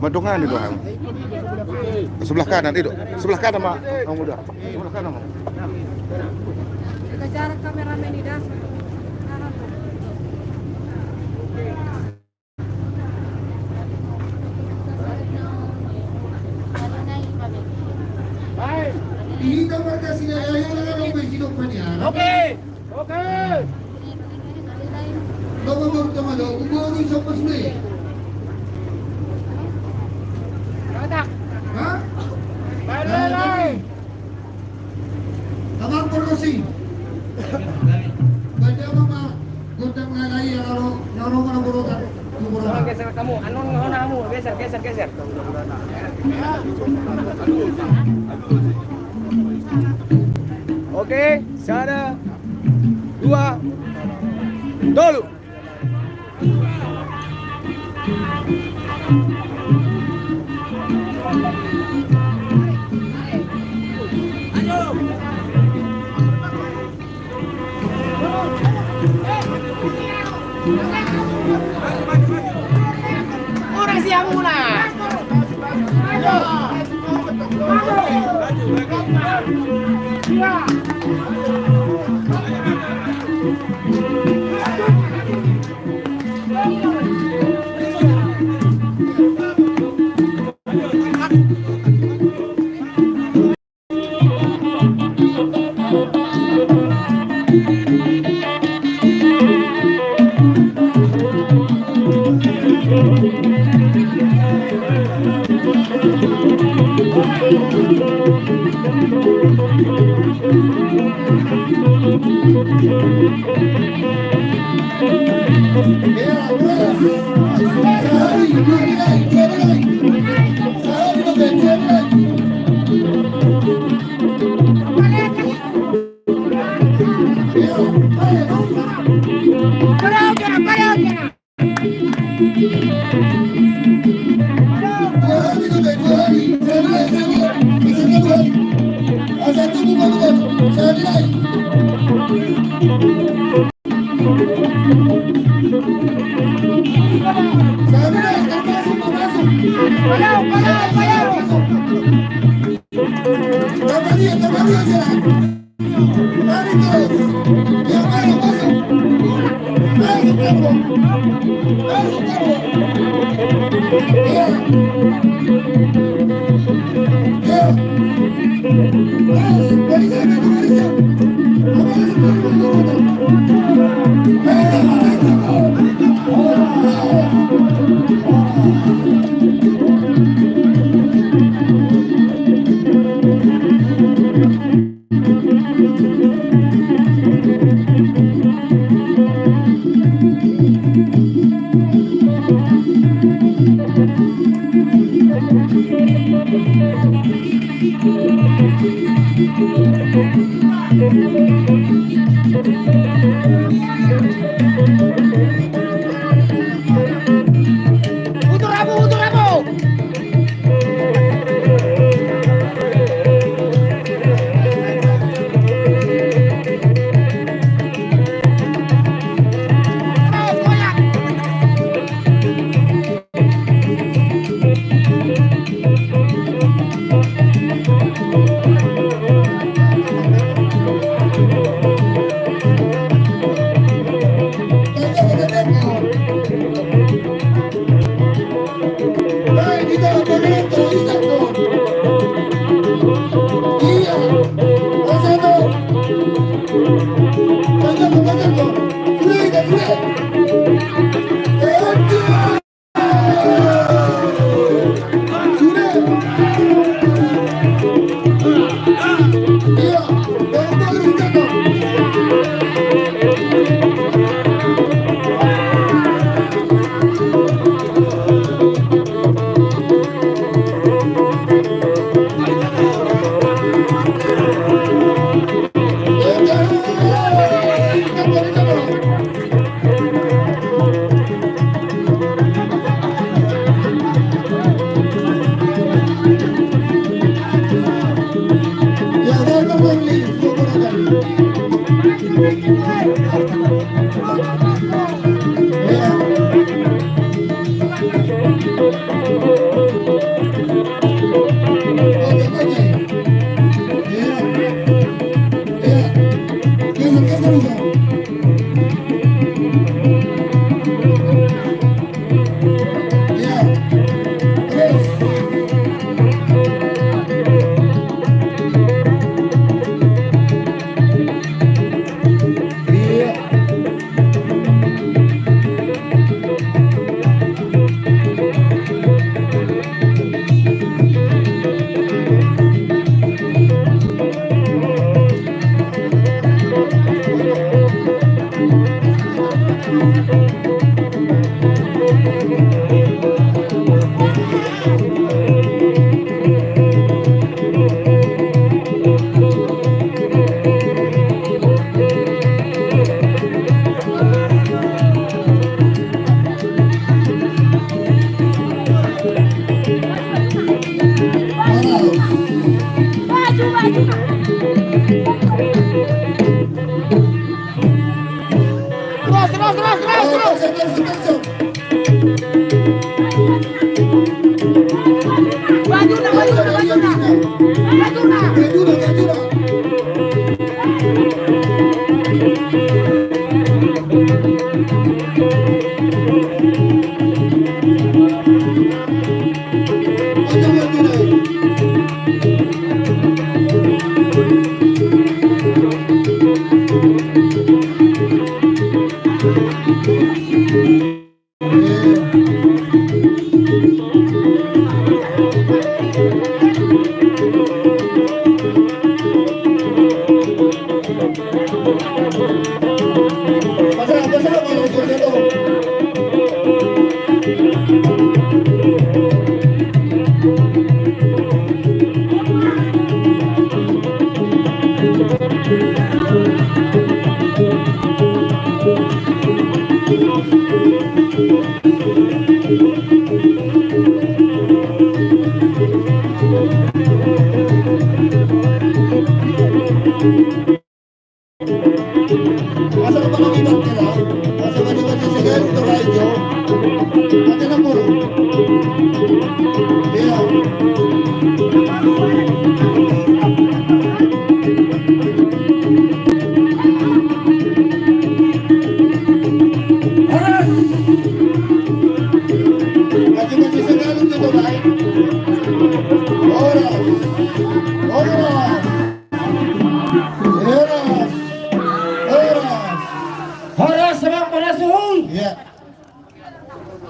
I: Madungan itu Ang. Sebelah kanan itu. Sebelah kanan Mak. Yang muda. Sebelah kanan Mak.
G: Kita jarak kameramen di dasar.
F: Ini kamar kasih yang dengan orang hidup punya.
A: Oke. Oke.
F: Bawa sama dong. Bawa ini siapa sendiri? Hah?
A: Bye.
F: Tamang produksi. Baca mama gudang lalai yang naro mana burukan.
C: Geser kamu, anon kamu, geser. Oke, 1, 2, dulu.
A: Orang siang mula.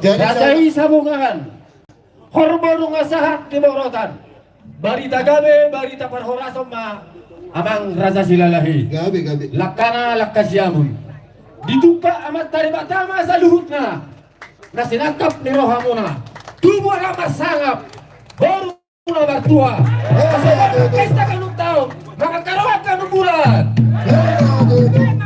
A: Rajai sabungan, hormonu ngasahat di borotan. Barita gabe, barita perhorasom ma, amang raja silalahi.
F: Gabi.
A: Lakana lakasyamun. Dituka amat tari batama sa luhutna. Nasinakap ni rohamuna. Tubuh amat sangap. Baru na bartua. Kasabang pesta kanong taon, makakarawat kanong bulan.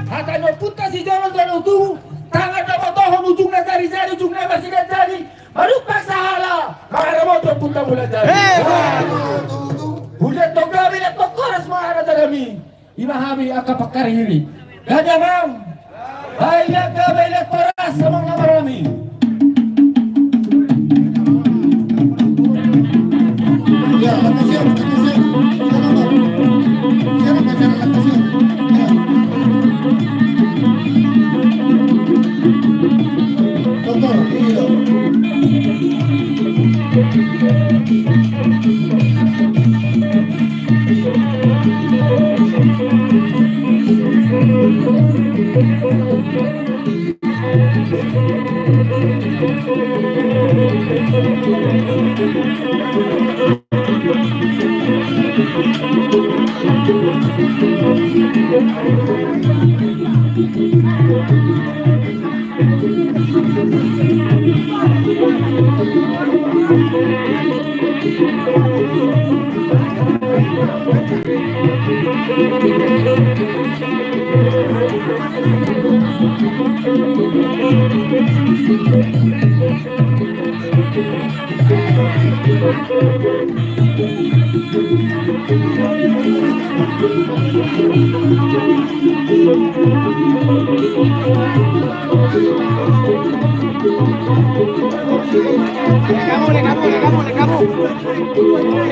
A: Hata no punta si Jono Jono tubuh. Tangan na motohon ujung na jari-jari, ujung na masinan jari. Malupak sa hala. Makaramot ang punta mula jari. Hulat to gabi na to koras mga aradalami. Imahami ang kapakarihiri. Ganyamang. Dahil naggabi na toras sa mga marami.
F: Ya, lakasya. Siapa pacara lakasya? Ya. Dokter, iya.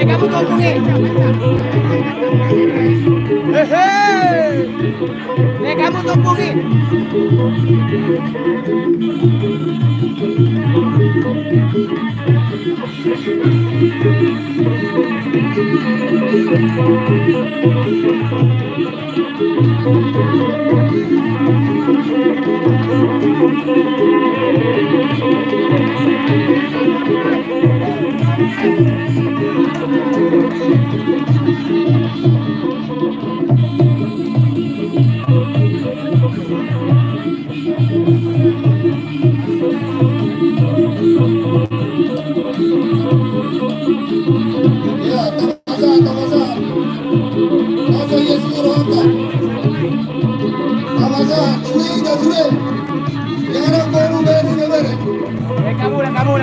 A: Kamu tolongi. Kamu tolongi.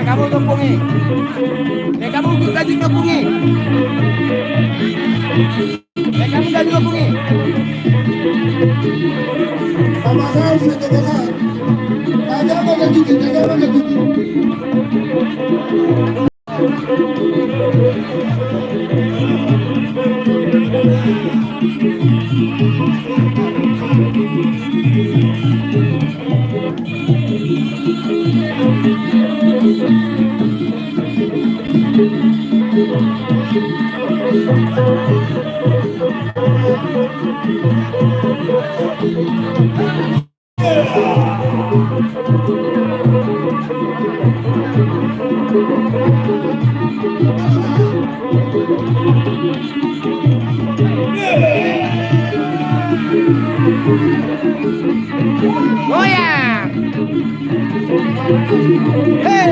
A: Kamu tumpungi. Kamu gaji tumpungi. Kamu gaji tumpungi.
F: Sama saya sudah terbiasa. Ada apa lagi? Ada apa lagi?
A: Goyang. Hey.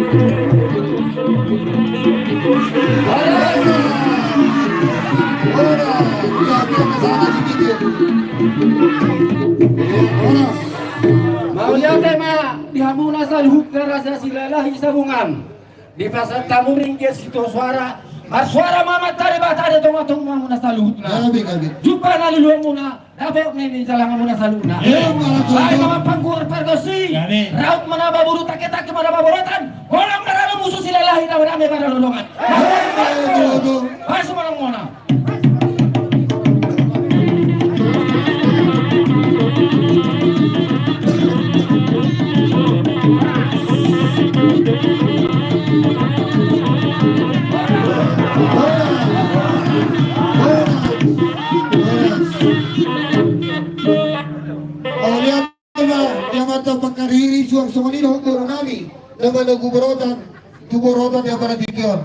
A: Mau lihat tema dihamuna saluhuk rasa silalahi sabungan di pasar tamu ringgit situ suara suara mama tari batari tong mamuna saluhutna jumpa nali luang muna dapat nini jalan muna saluhna baik mama panggur pergosi raut mana baburu take mana baborotan orang narana musuh silalahi rame pada lolongan masuk orang mona.
F: Pagkariri suang sumanino guru nami naman naguborotan tuborotan yang para tikion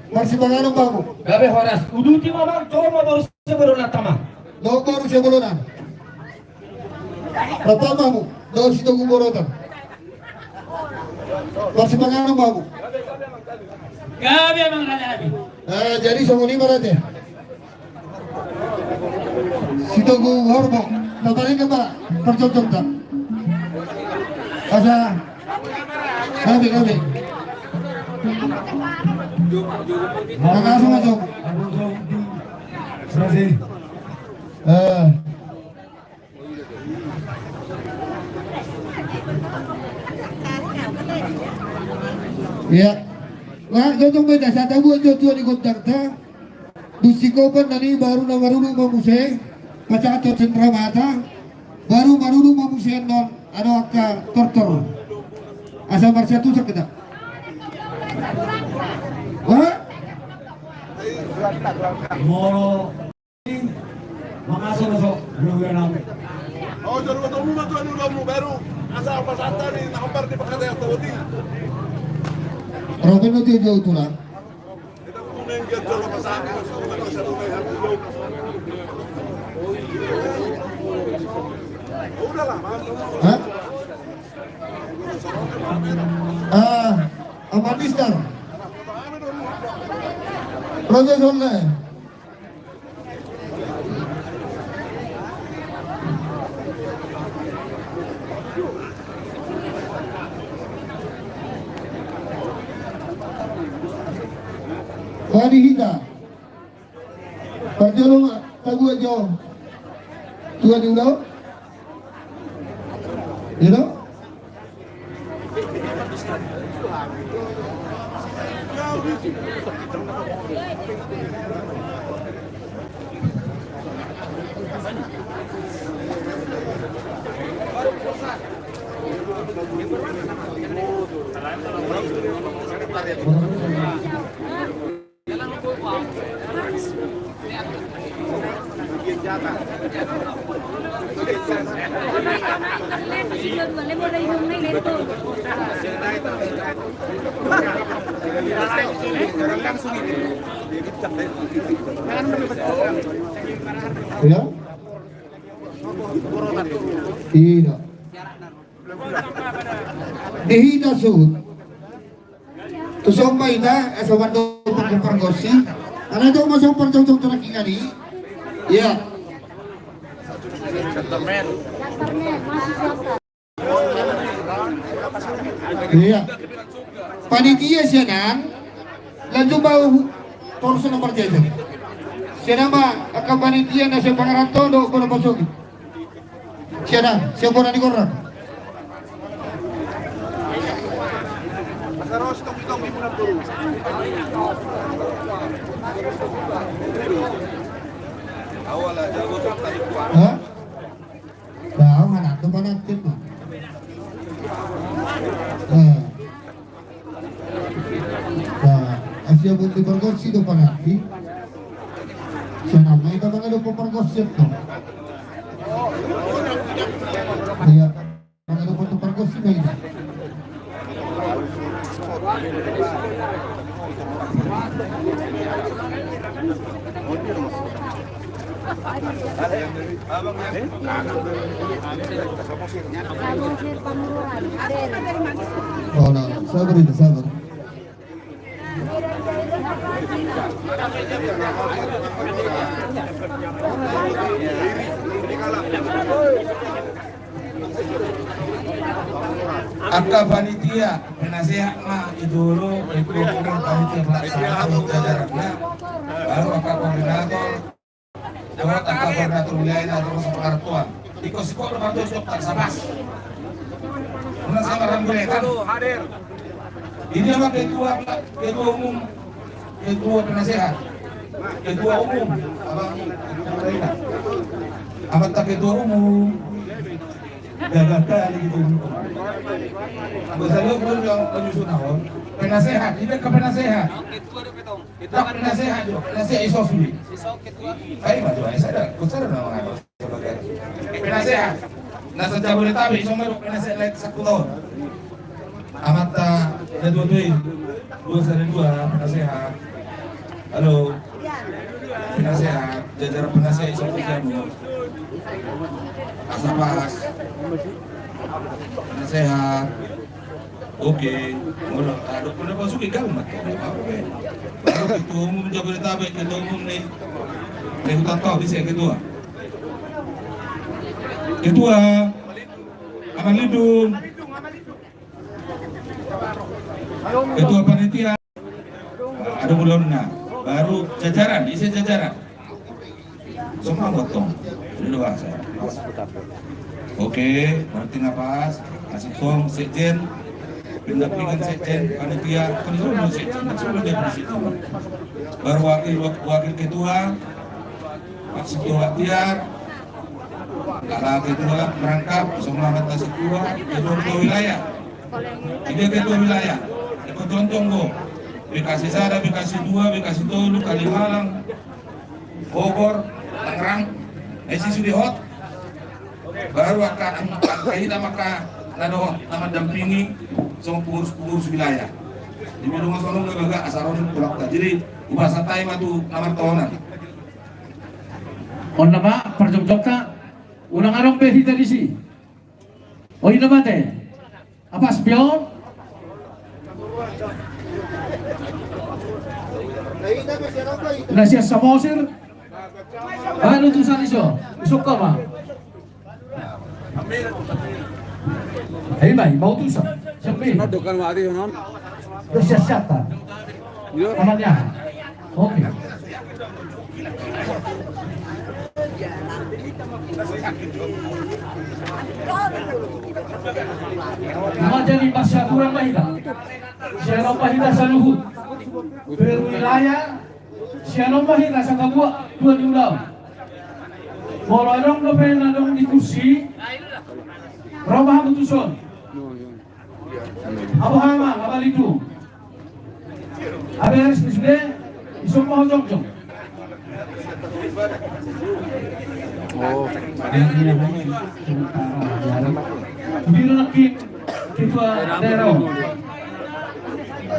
F: masih panganong bago
A: Gabe horas uduti mamang to baru sebelum tama
F: do baru sebulunan pertama mo do sito guborotan masih panganong bago
B: Gabi mang radabi.
F: jadi sumuni marate sito guhorbo natarin ka ba percocok tak Asa, gabi. Makasih masuk. Terima Ya, wah, jotong beda. Saya tahu jotuan ikut dakta. Dusikopan nani baru na marunong mamuse, pacato sentra mata, baru marunong mamuse non. Ano ka tortor asa marsya tu sakit wah
D: Moro makasih masuk dulu namin.
H: Oh, jadi waktu mu matu anu kamu baru asal pasata ni nampar di pakata yang tawati.
F: Robin no dia jauh tu lah.
H: Kita kuning ke jolo pasata sudah ke satu kali habis jauh. Udahlah,
F: Hah? Amadistar. Proses online. Wadi hita. Perjolong tagu aja. Tuan diulau. You know? Ya? Tidak. Dihina sud. Tusong maina asa wando pagpergosi. Ano daw masong percocok teraking ani? Ya. Iya. Panitia siya nan. Lanjut bau torso nomor jajan. Siya nama akan panitia na siya pangaranto do kono pasok. Siya na, siya po na ni Korra.
H: Terus tong muna dulu. Awal aja gosok tadi kuat.
F: Hah? Tahu anak tu mana tim? Asia bunti pergosi do panati. Siya nama ita mga do pergosi to. Iya, mga do pergosi na ina. Oh, no, sabar itu, sabar.
J: Angka panitia penasehat mah idoro ekonomi panitia pelaksana untuk jajarannya baru angka koordinator jawab angka koordinator wilayah atau persatuan ikut-ikut lepas cocok tak sabas menurut sama rambuletan ini apa ketua umum ketua penasehat ketua umum apa tak ketua umum gagakan gitu. Misalnya kalau yang menyusun awal, penasehat, ini ke penasehat. Tak penasehat juga, penasehat isofli. Ayo maju, saya ada nama apa? Penasehat. Nah sejak boleh tahu, isomnya penasehat lain 1 tahun. Amat ada dua penasehat. Halo, penasehat, jajaran penasehat isofli kamu. Asapas. Sehat. Oke. Mulai ada pernah masuk ke gamat. Oke. Kalau ketua umum Jabodetabek, ketua umum nih hutan kau bisa ketua. Ketua Aman Lindung. Ketua panitia. Ada mulanya. Baru jajaran, isi jajaran. Semua gotong. Sudah bahasa. Oke, berarti napas, kasih tong, sekjen, pendampingan sekjen, panitia, kan dulu sekjen, sebelum dia presiden. Baru wakil ketua, Pak Ketua Tiar, kalau ketua merangkap, semua atas ketua wilayah, 3 ketua wilayah, ikut contoh Bekasi Sada, Bekasi 2, Bekasi Tolu, Kalimalang, Bogor, Tangerang, Esi Sudihot. Baru akan kita maka nama dampingi sama pengurus wilayah. Di rumah sono nggak asaron pulang. Jadi ubah santai matu nomor tahunan.
D: On nama perjok-jokta ulang arong behita di sini. Oh ini mate. Apa spion? Nasi samosir. Ano tulisan iso? Isok ka ba? Hey mai, mau tuh sah? Siapa?
E: Dokan mati non.
D: Bersiasata. Amannya. Oke. Jadi masyarakat mahida. Siapa mahida saluhut. Berwilayah. Siapa mahida sakabua dua diulang. Morong no penadong di kursi. Romah Butuson. Abu Hama, Abalidu. Aberes Nisbe, Isok Mau Jongjong. Oh, Biro Nakit, Ketua Daerah.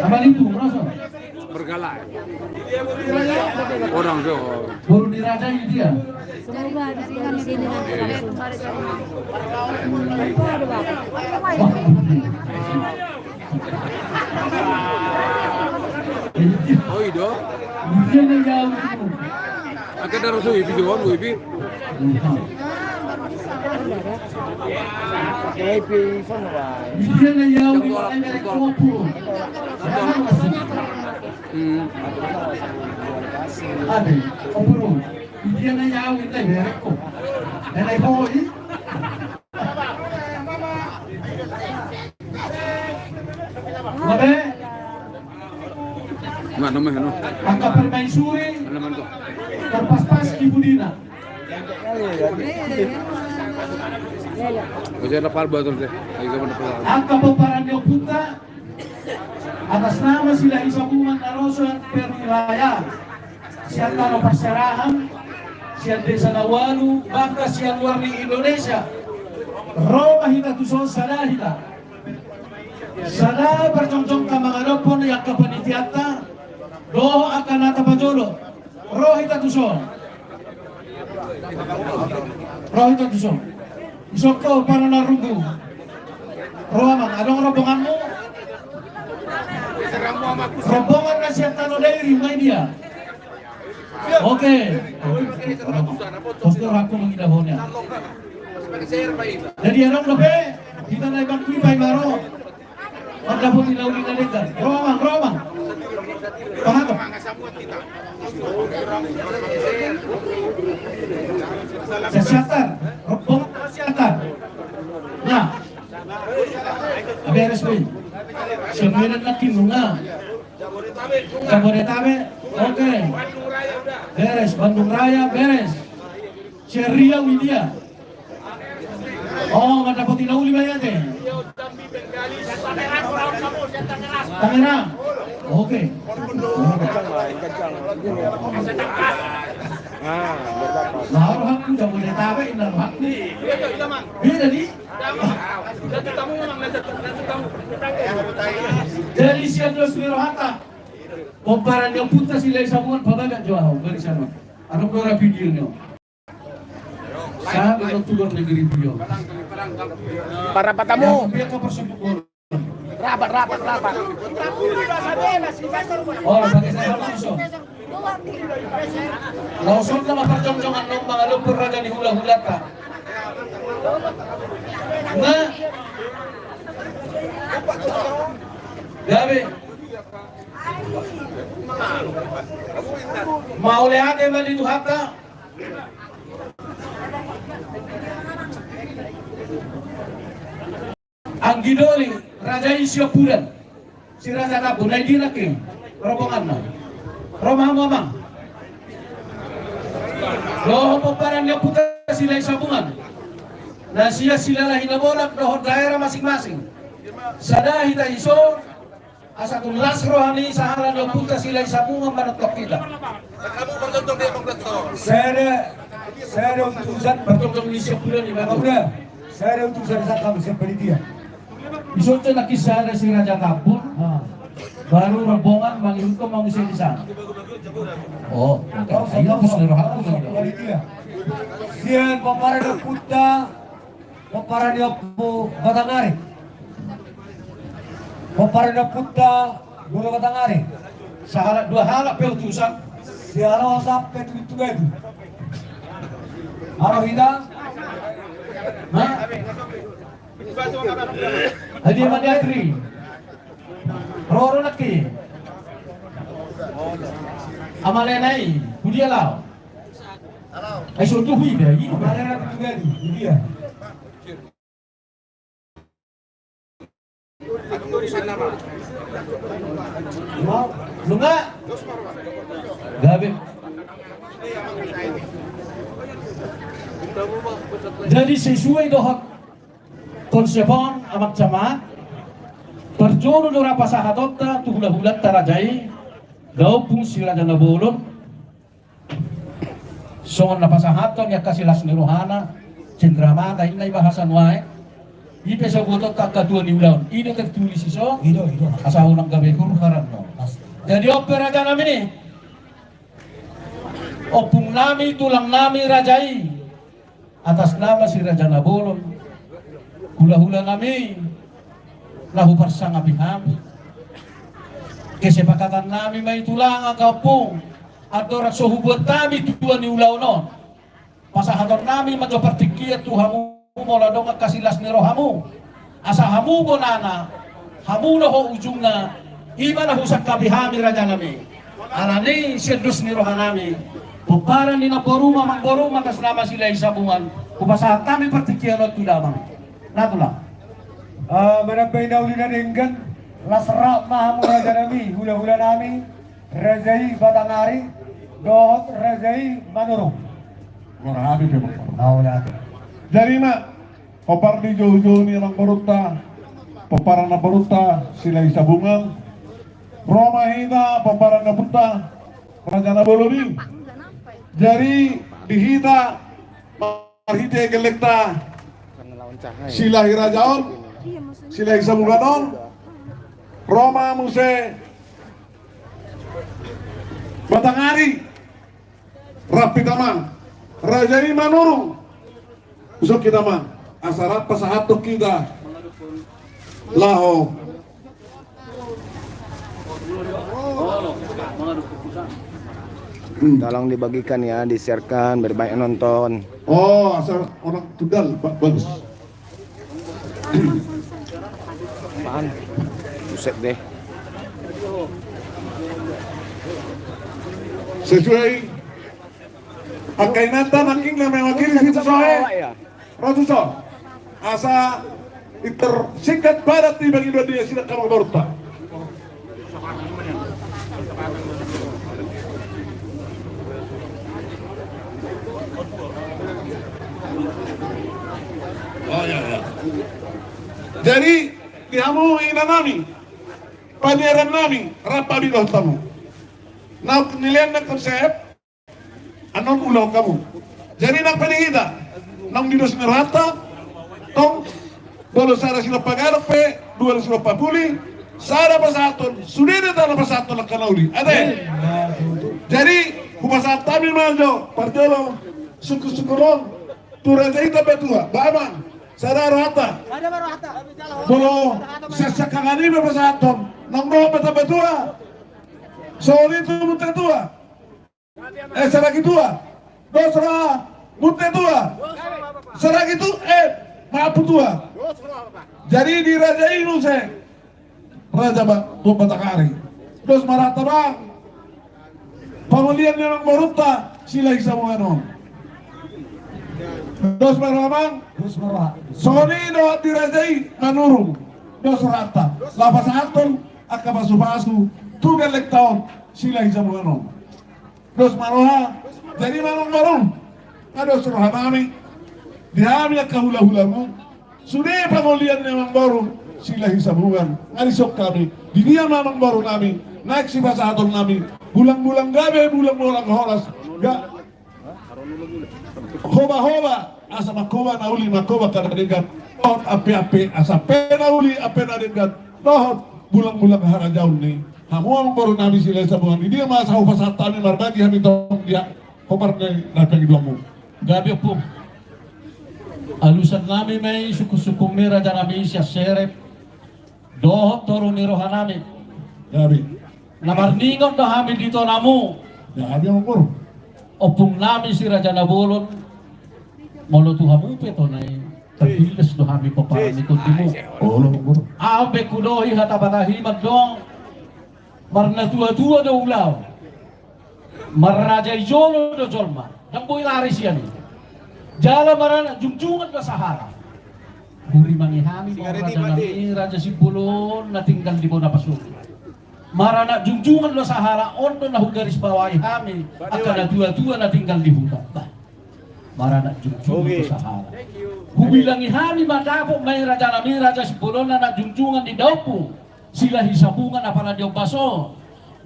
D: Abalidu, merasa?
E: Bergalak. Orang tuh.
D: Baru dirajai dia.
G: Semoga di sini nanti langsung.
E: Oh itu.
D: Dia yang jauh.
E: Akan ada rusuh ibu jual ibu.
D: Dia yang jauh. Ade, opuru. Dia yang jauh itu mereka. Nenek koi. Mabe.
E: Mana mah no.
D: Angka permaisuri.
E: Mana tuh.
D: Terpas-pas Ibu Dina.
E: Oke, lapar betul deh.
D: Angka peparan yang puta atas nama sila isabuman narosan perwilayah siantano perserahan sian desa Nawalu bangka sian warni Indonesia Roma hita tuson sada hita sada bercongjong ka mga nopon yang kapanitiata doho akan nata pajolo roh hita tuson isok ko para narunggu roh amang adong robonganmu
J: rombongan nasi Tano dari rumah dia. Oke. Postur aku mengindah bonya. Jadi anong nabe kita naik bangkui pai maro. Ada pun tidak ulit nalikan. Romang. Pahato. Kesehatan, rombongan kesehatan. Nah, beres boy. Sembilan lagi bunga. Jabodetabek, oke. Beres, Bandung Raya beres. Ceria Widya. Oh, nggak dapat inauli banyak deh. Tangerang, oke. Naruh aku Jabodetabek, naruh aku. Beda di. Dari siang Jos Mirohata, komparan yang putas silai sambungan pabagat jauh dari sana. Ada beberapa videonya. Saya belum turun negeri video.
C: Para patamu.
J: Biar kau persibuk.
C: Rapat.
J: Oh, pakai saya langsung. Langsung nama perjongjongan nong mga lumpur raga ni hula-hula ta. Nah, Gabi. Mau lihat yang itu hatta. Ang gidoli Raja Isyapuran si Raja Nabu na hindi naking rombongan na Romang loho po parang niya puta sila isabungan na siya sila hinabolak doon daerah masing-masing sa dahil iso asa kung lasrohani sa halan niya puta sila isabungan manatok kita
D: Saya ada utusan
J: bertolong di Isyapuran
D: saya ada utusan sa kamu siapa dia.
J: Isunod na kisah si Raja Kapun, baru rombongan mangilko manusia di sana. Oh, ayun po sila rohak po.
D: Sian paparan puta, paparan po Batangari. Paparan puta, Gula Batangari.
J: Sa halak, dua halak pe utusan.
D: Si araw sampai itu itu. Araw hida.
J: Ha? Hadi Madiatri. Roro laki. Amalenai, Budia lao. Ay suruh hui dia, ini
D: Paparan itu itu dia.
J: mau lu enggak? Gabi. Jadi sesuai dohak konsepon amak jamaah perjono dora pasahatota tuhula-hulat tarajai gaupung sila jana bolon songon na pasahaton ya kasilas ni rohana cendramata inay bahasan wae ipe sa butot kakadua ni ulaun ini tertulis iso
D: Itu.
J: asahu ng gabi kurharan no jadi opera jana ini opung nami tulang nami rajai atas nama si Raja Nabolon hula-hula nami lahu parsang abihami kesepakatan nami may tulang agapong atau rakso hubot nami tujuan ni ulaw non pasahaton nami magpapartikiyat tuhamu mola dong kasilas ni rohamu asa hamu bonana hamu na ho ujung na iba na husak kabihami Raja nami alani sedus ni rohanami puparan ni naboruma magboruma kas nama sila isabungan kupasahat kami partikian at tulamang natulang
D: Menampai nauli na denggan lasra mahamu raja nami hula-hula nami Razai Batangari dohot Razai Manurung.
H: Marami kayo.
D: Naula.
H: Jadi mak, papar di jauh-jauh ni orang baruta, paparan na baruta sila isabungan. Roma hina paparan na buta, Raja na bolonin. Jadi dihita marhite gelekta sila hirajaon. Sila isabuganon Roma muse Batangari Rapi taman Raja ini manurung usok kita man asarat pasahatok kita laho
C: Tolong dibagikan ya, di-sharekan, berbanyak nonton.
H: Oh, asal orang Tegal, bagus.
C: Apaan? Buset deh.
H: Sesuai Akainata making na mewakili situ soe. Ratuso. Asa intersingkat barat di bagi Indonesia sila kamang borta. Oh ya ya. Jadi kamu inanami paniaran nami rapabi tamu. Nah nilaian na konsep anong ulaw kamu. Jadi nang panihida nang dinos ngerata tong dolo sara sila pagarpe dua sila papuli sara pasaton sudah na pasaton lang kanauli ade. Jadi humasat tabi manjo parjolo suku-sukulong turajay tabetua baman sara rata bolo sasakangani pasaton nang mo tabetua sorry tu muta tua saragi tua dosra muta tua saragi tu maapu tua jadi di raja inu se raja ba Batakari dos marata bang pamilihan yang maruta sila isa mo ano dos maramang soni do di rajai manurung dos rata lapas atol akabasu-basu tugan lektaon sila isa mo ano dos maroha jadi marong-marong ada suruh kami dihami kahula-hula mo sudah pamilihan yang baru sila hisabuan arisok kami di dia mamang baru kami naik si pasaton kami bulang-bulang gabe bulang-bulang horas gak hoba-hoba asa makoba nauli makoba kadang-kadang tohot api-api asa penauli api nadenggan tohot bulang-bulang harajaun nih hamuang baru nabi sila hisabuan di dia masa pasatan marbagi kami tong dia hopar na pengiduamu
K: gabi po alusan namin may suku-suku mera dyan namin siya serep dohot toro ni rohanami
H: gabi
K: namarningon do kami dito namu
H: gabi ang puro
K: opung namin si Raja Nabolon moloto hamu peto na terbilas do kami paparan ito timo abe kudohi hatabatahi magdong marna tua-tua do ulaw marraja ijolo do jolma nang boy laris yan jala marana jungjungan ka Sahara buri mangihami mo Raja Nami Raja Sibulon na tinggal di mo napasok marana jungjungan lo Sahara ondo na hugaris bawai hami akan na tua-tua na tinggal di hutan marana jungjungan lo Sahara hubilangi hami madapo may Raja Nami Raja Sibulon na jungjungan di daupu sila hisabungan apana di baso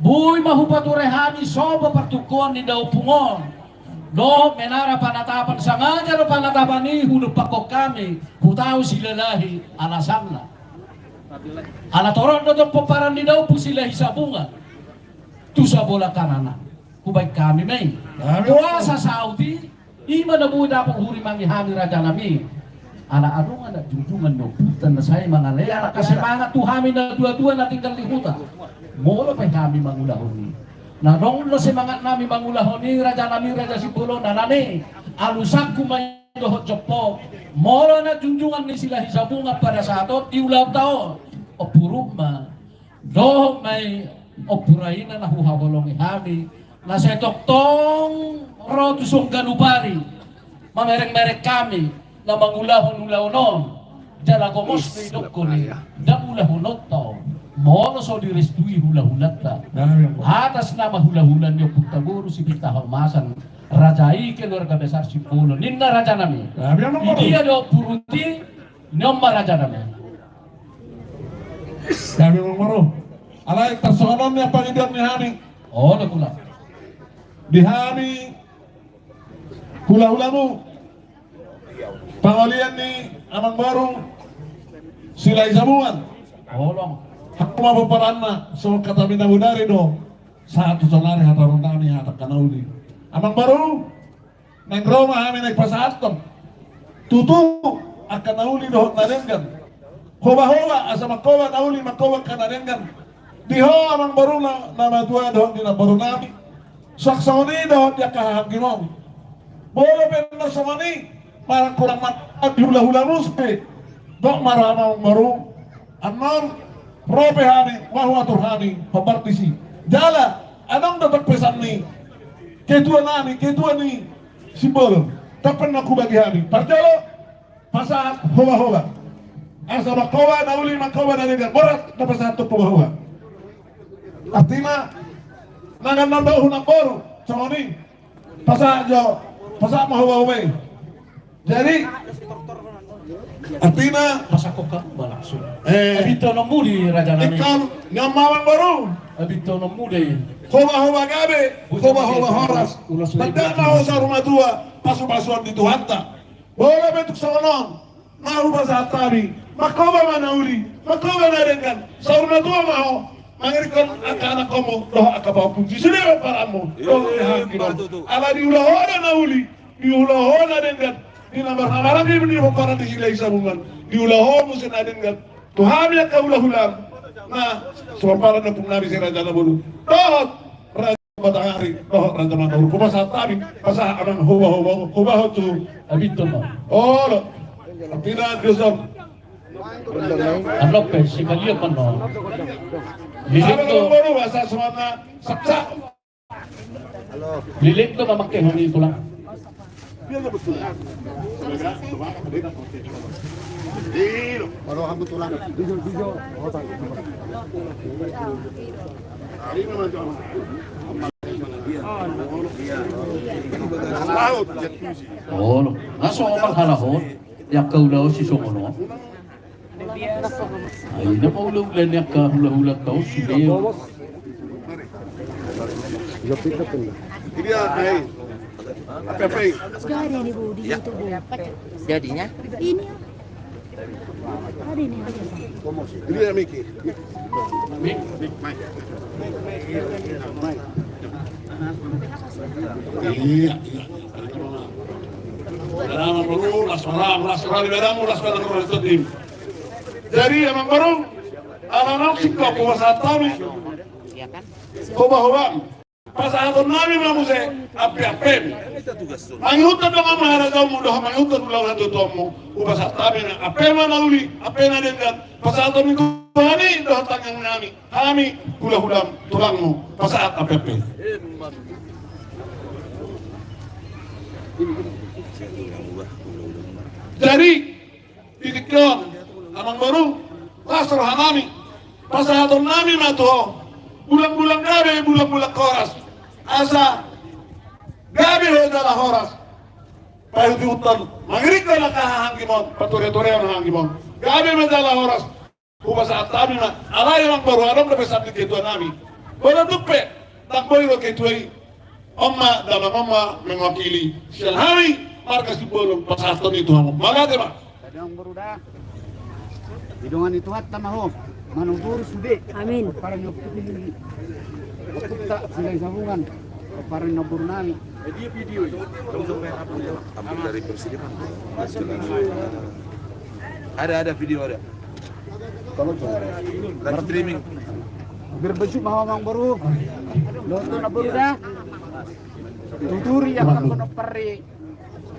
K: buy mahupature hami soba partukon di daupungon no menara panatapan sangaja lo panatapan ni hudup pakok kami hutaw sila lahi alasanna ala toron do paparan ni daw po sila hisabungan tu sa bola kanana kubay kami may puasa Saudi ima na buda po huri mangihami Raja Nami ala adungan na junjungan no putan na say mga lea kasi mga tuhami na dua-dua na tinggal lihuta molo pa kami mangulahon ni na dong lo si mga nami mangulahon ni Raja Nami Raja Sibulon na nani alusak kumay dohot jopo molo na junjungan ni sila hisabungan pada saat di ulang tahun o puruma doh may o puraina na huhabolong ihami na sa toktong rotusong ganubari mamereng-merek kami na mangulahon-ulahonon jala komos pidok ko ni damulahonot tao molo so direstui hula-hulat ta atas nama hula-hulan niyo putaguro si Pitahormasan Rajai keluarga besar Sibulon ninna Raja Nami dia do puruti nomor Raja Nami
H: kami mengurus alay tersonon niya pangidian ni Hani
K: oh nakula
H: di Hani hula-hulamu pangalian ni amang baru sila isabuan
K: oh long
H: aku mau peperan na so kata mina budari do satu sonari hatarun nami hatak kanauli amang baru neng Roma kami naik pasaton tutu akan nauli do nadenggan hoba-hoba asa makoba nauli makoba kanadenggan Diho amang baru na nama tua doon di na baru nami. Saksoni doon dia kahagimon. Bolo pena samani parang kurang mat hula-hula ruspe. Dok marana baru. Anon rope hani wahwa turhani papartisi. Jala anong dapat pesan ni? Ketua nani, ketua ni simbol. Kapan aku bagi hani? Parjalo pasahat hoa-hoa. Asa makowa nauli makowa na nila. Borat na pasahat to hoa-hoa. Artinya nangan nanda unang boru samani pasahat jo pasahat mahuwa-huwa. Jadi artinya
K: Masako ka malaksud. Abito no mudi raja nani.
H: ikan ngamawang baru
K: Abito no mudi.
H: hoa-hoa gabe hoa-hoa horas. Padahal mau sa rumah tua pasu-pasuan di Tuhanta. Boleh bentuk sonon mau pasahat tabi makoba manauli makoba na dengan sa rumah tua mau mangirikan anak-anak kamu doh akabaw punci sendiri paramu doh dihangkiran ala diulahona nauli diulahona dengan di nomor hamaran di menimpa para dihilai sabungan diulahona musin dengan Tuhan yang kaulah-ulang nah suampara na pung nabi si Raja Nabulu doh Raja Matahari doh Raja Manahuru kumasa tabi pasah amang huwa tu
K: Abito no.
H: oh tidak Diyosam
K: Ano pe si kaliya pa no. Lilit
H: sabi
K: to.
H: ko baru asa semana saksa
K: Lilit to mamake huni ko lang. Oh, naso ko maghalahot. Yak kaulaw si Somono. Ay, napaulog lang yak hula-hula tao si Leo.
I: Ini apa? Apa?
G: Sudah ada nih Bu di situ Bu.
C: Jadinya?
G: Ini ada nih ada.
I: Ini ya Miki.
H: iya Dalam baru las liberamu las tim. Jadi emang baru anak-anak sikap kuasa tami. Hoba pasahaton nami mamuse api-api. Mangutan dong amara kau mudah mangutan ulang satu tomu. Ubasa tami na api mana uli api na dengan pasahaton minggu ini doh tangan nami. Kami hula-hula tulangmu pasahat api-api. Jadi didikon amang baru lasar hanami pasahaton nami matuho bulan-bulan gabe bulan-bulan koras asa gabe adalah horas payu di hutan mangirika na kahangimon patore-tore ang hangimon gabe adalah horas saat tabi na alay amang baru alam na besabit ketua nami wala dupe takboy wa ketuai Oma dalam Oma mewakili Syalhami markas bolong pasaton itu hamu magate ba
A: Kadang berudah hidungan itu hatta maho manubur sude
G: Amin.
A: para nyopili tak silai sambungan para nabur nami dia video
I: Ambil dari persidangan. Ada video ada.
A: kalau
I: Live streaming.
A: berbaju maho mang baru nonton na berudah tuturi yang akan peri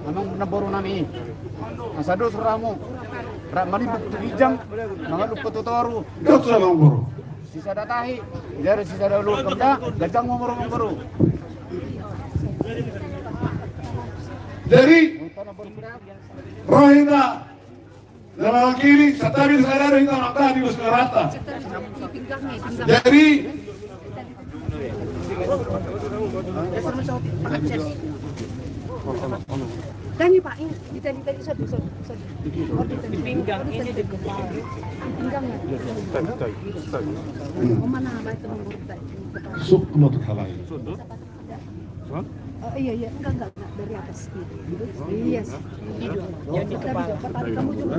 A: amang naboru nami asado suramu ramani bijang mangalu petutoru
H: Dokter Namburu
A: sisa datahi dari sisa dulu kemda gajang ngomong baru
H: Jadi Rohingya dalam kiri satabi sadar kita makta di rata. Jadi
G: Kami Pak, ini ditali satu. Pinggang ini di pinggangnya. Oh mana abah itu mengurut tadi.
H: sup menutup halai.
G: Oh iya enggak dari atas gitu. Iya sih. Yang di kepala. Tadi kamu juga.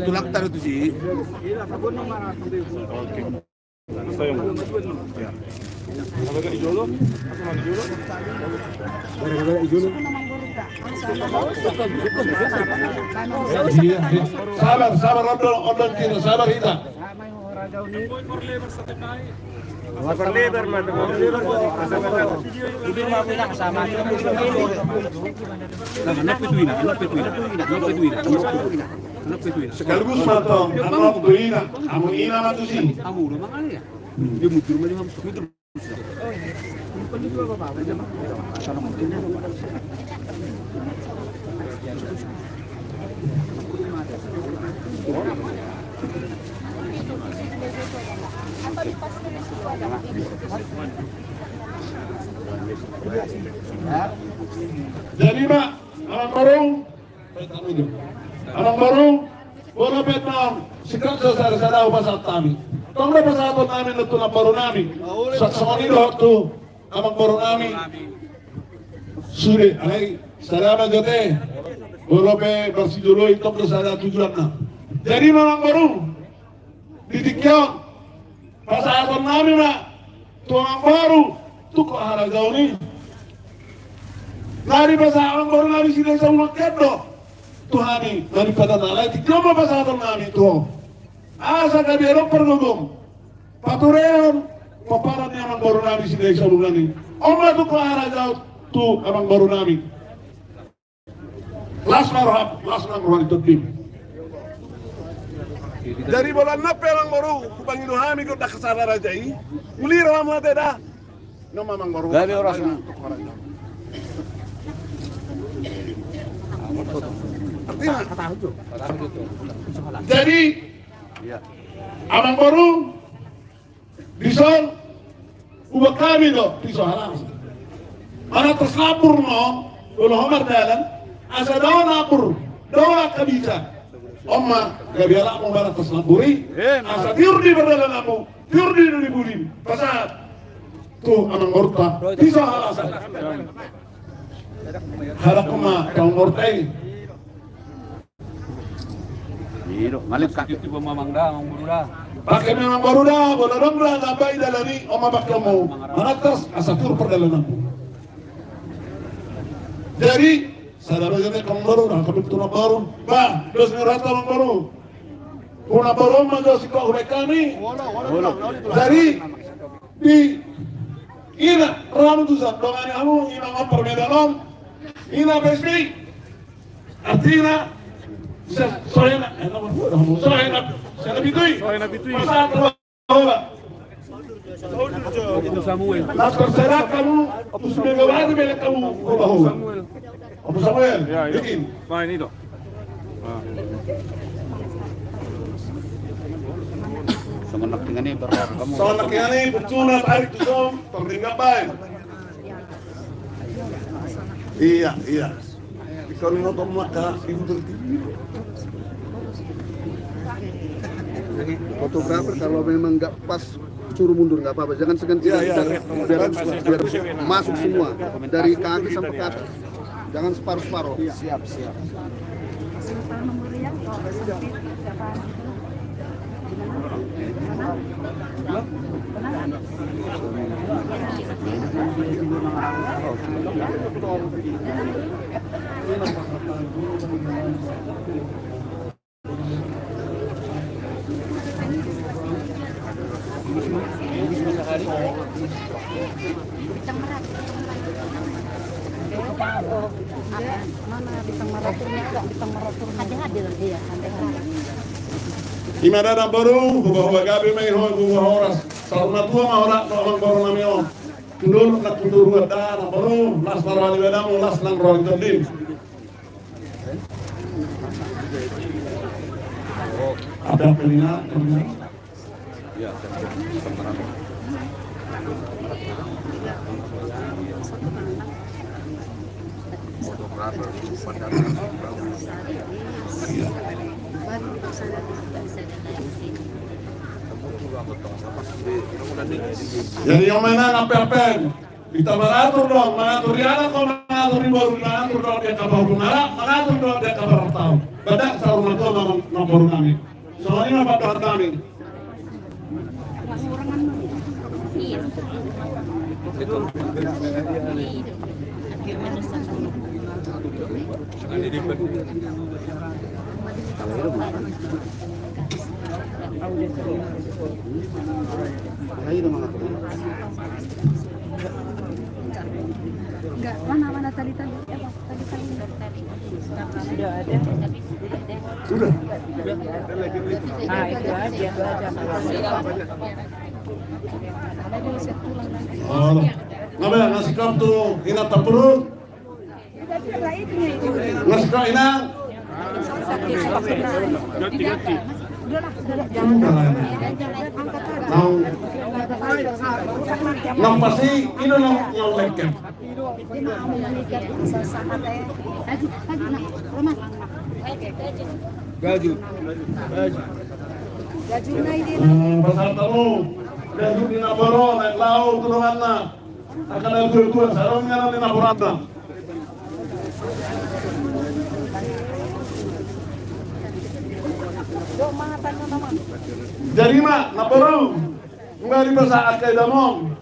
I: Tulak taruh tu sih.
G: Suku Namang Baru
H: Sabar odol kira, sabar kita. Sekaligus matong, anak tuina, amun ina matusi. Jadi mak, Amang Barong, wala Vietnam, sikat sa sarasadaw pa sa tami. Tong na pasaton namin na ito ng baro namin. Sa kanino ito, Amang Barong namin. Suri, ay, salamat gate. Wala pa bersidulo itong nasada tujuan na. Jadi Amang Barong, didikyan, pasaton namin na, tuang baru, ito ko haragaw ni. Nari pasaton baru namin sila sa ulang kedo. Tuhani daripada nalai tiga pasaton namin ito. Asa kabirong pergugum. Patureon paparan ni Amang Baru namin sila sa ulang ni. Oma ito ko haragaw tu Amang Baru namin. Last marhab, last marhab ito tim. Dari bulan na Amang Baru, Panginoon kami ko nakasara raja ini. Muli raw mo natin dah. No Amang Baru. Gabi oras na. Artinya, jadi Amang Baru bisol ubah kami do bisol halang. Mana terslapur no, ulah homar dalan, asa dawa napur, dawa kabisa. Oma, gak biar aku mana terslapuri, asa tiur di berdalan aku, tiur di ribulin, pasal tuh Amang Baru tak bisol halang. Harap kuma kau mortai.
E: Iro, malit sakit ibu Mamang Baru
H: Pakai Amang Baru dah, boleh dong dah, ngapai dalani, oma bakal mau mana terus asa tiur perdalan aku. Jadi, saudara jadi Amang Baru dah, kami tuna baru, bah, terus ngerata Amang Baru. Kuna baru mah si kau kami. Jadi di ina ramu tu sah, dongani kamu ina ngam permedanon, ina pasti, artinya soalnya saya bitui, pasal terbawa. Abu Samuel. Nas terserah kamu, Abu Megawati belak kamu bahu. Abu Samuel, bikin.
E: Main itu. Semenak dengan ini berapa kamu?
H: Semenak dengan ini bercuna tarik itu tertinggal baik. Iya. Kalau mau maka ibu berdiri.
L: Fotografer kalau memang nggak pas suruh mundur nggak apa-apa, jangan segan-segan biar masuk semua dari kaki sampai ke atas, jangan separuh-separuh. Siap.
H: Imada baru, bahwa gabi main bahwa horas, saruna tua mah ora Amang Baru namio. Tundur nak tundur wada baru, las marwali wedang, las nang roh terdim. Ada peminat.
E: Ya,
H: Jadi yang mana apel-apel, kita mengatur dong, mengatur dia kok mengatur di baru mengatur dong dia kabar mengarak, mengatur dong dia kabar tahu. Badak sarung itu nomor kami. Soalnya apa kabar kami?
G: Enggak, mana tadi tadi sudah ada.
L: Sudah.
G: Nah, itu aja.
H: Oh, ngabe ngasih kau tuh ina tapurut. Ngasih kau ina. Nang pasti ino nang leket.
A: Gaju.
H: Pasal tamu. Gaju di Naboro naik laut tulungan na. Akan ada dua sarungnya nanti Naboranda. Jadi mak Naboro. Nggak dibasaat kay damong.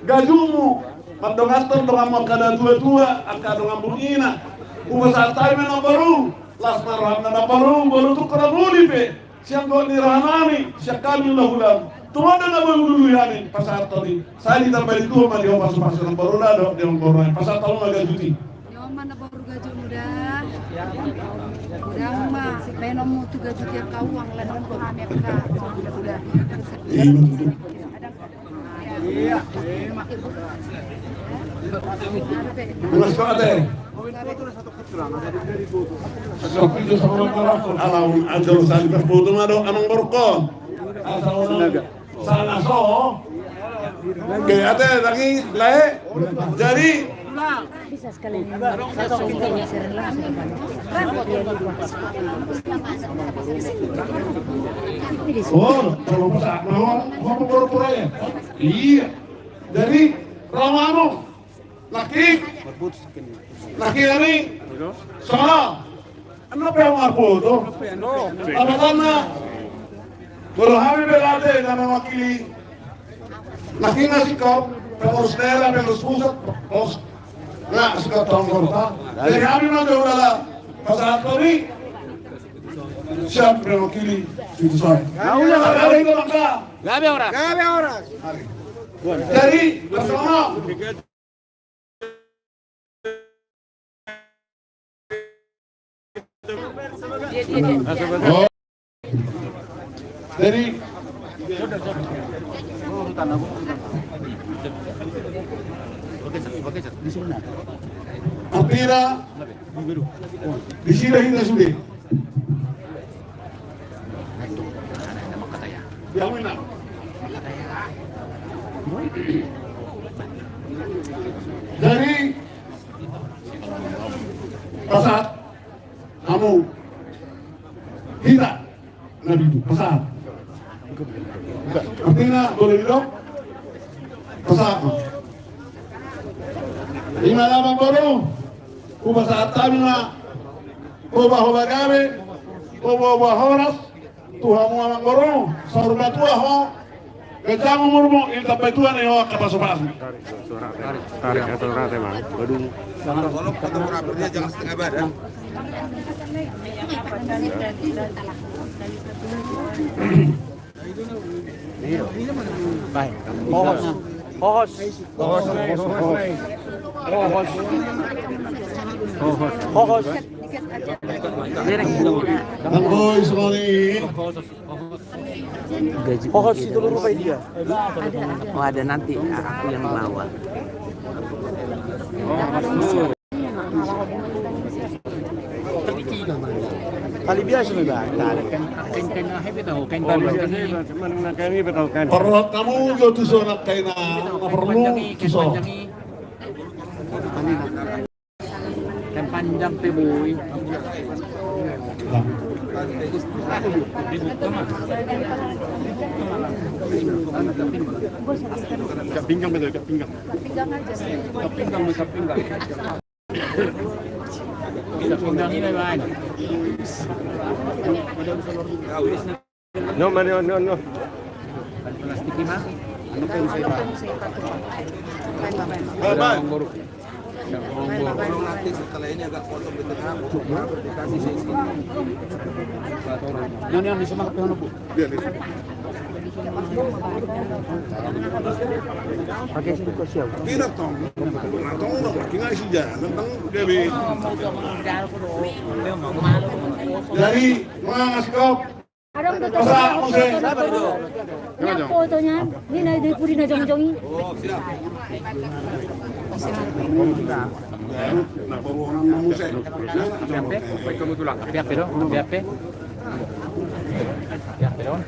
H: Gajumu. Mandongaton dengan mo kada tua-tua, akad dengan bungina. Umasa tayo na Naboro. Las maraham na Naboro, bolo tu kada buli pe. Siyang go ni Rahanani, siya kami lahulam. Tumada na ba dulu yani pasar tadi. Saya ditambah itu sama dia pasar ng Baruna do, dia Baruna. Pasar tahu nggak juti.
G: Yo mana baru gaji mudah. Udah mah, menom mu tu gaji tiap kawang lenon ko ame ka. Udah.
H: Iya. Bulas ko ate. So itu sama orang alam anjur sali berfoto mado anong borko. Asal sana so. Oke, ate lagi lae. Jadi
G: Bisa sekali. Satu pintunya serlah.
H: oh, kalau masak mau pura-pura ya. Iya. Jadi Ramano laki ini sana ano pa yung ako to? Ano na? Pero kami belate na mawakili laki na si Kop pero stera pero pusat pos na si Kop tongkol jadi kami magdawala pasal kami siap mewakili itu saya ada itu bangsa
A: Gabe orang.
H: jadi bersama oh. Jadi Apira di sini kita sudah. Yang mana? Dari pasar kamu tidak nabi itu pasar. Artinya boleh hidup pasar. Lima labang baru, ubah kami na, ubah kami, ubah horas, Tuhan mu amang baru, saruba tua ho, kejamu murmu, ini sampai Tuhan yo kapasupas.
I: Tarik atau rata mah, badung.
L: Tolong fotografernya jangan setengah badan.
C: Baik. Hohos.
H: Boy sekali.
C: Hohos itu rupai dia.
M: Oh ada nanti aku yang bawa.
C: Kali biasa nih bang.
H: Perlu kamu yo tusunak kaina, perlu tuso.
B: Kan panjang teh boy.
I: Pinggang betul, pinggang.
B: Pinggang ini bang.
I: No, no.
B: Plastik mah.
H: Bye.
L: nanti setelah ini agak kosong di tengah, dikasih sesi.
A: Yang di semangat yang Bu.
C: Pakai sini kok siap.
H: Tidak tong. Tong dong, tinggal isi jalan, tong dewi. Jadi, mas kau.
G: Ada fotonya. Ini dari puri na jong-jongi.
H: Oh, siap. Nah, bawa musik.
E: Baik kamu tulang. Biar dong, biar dong.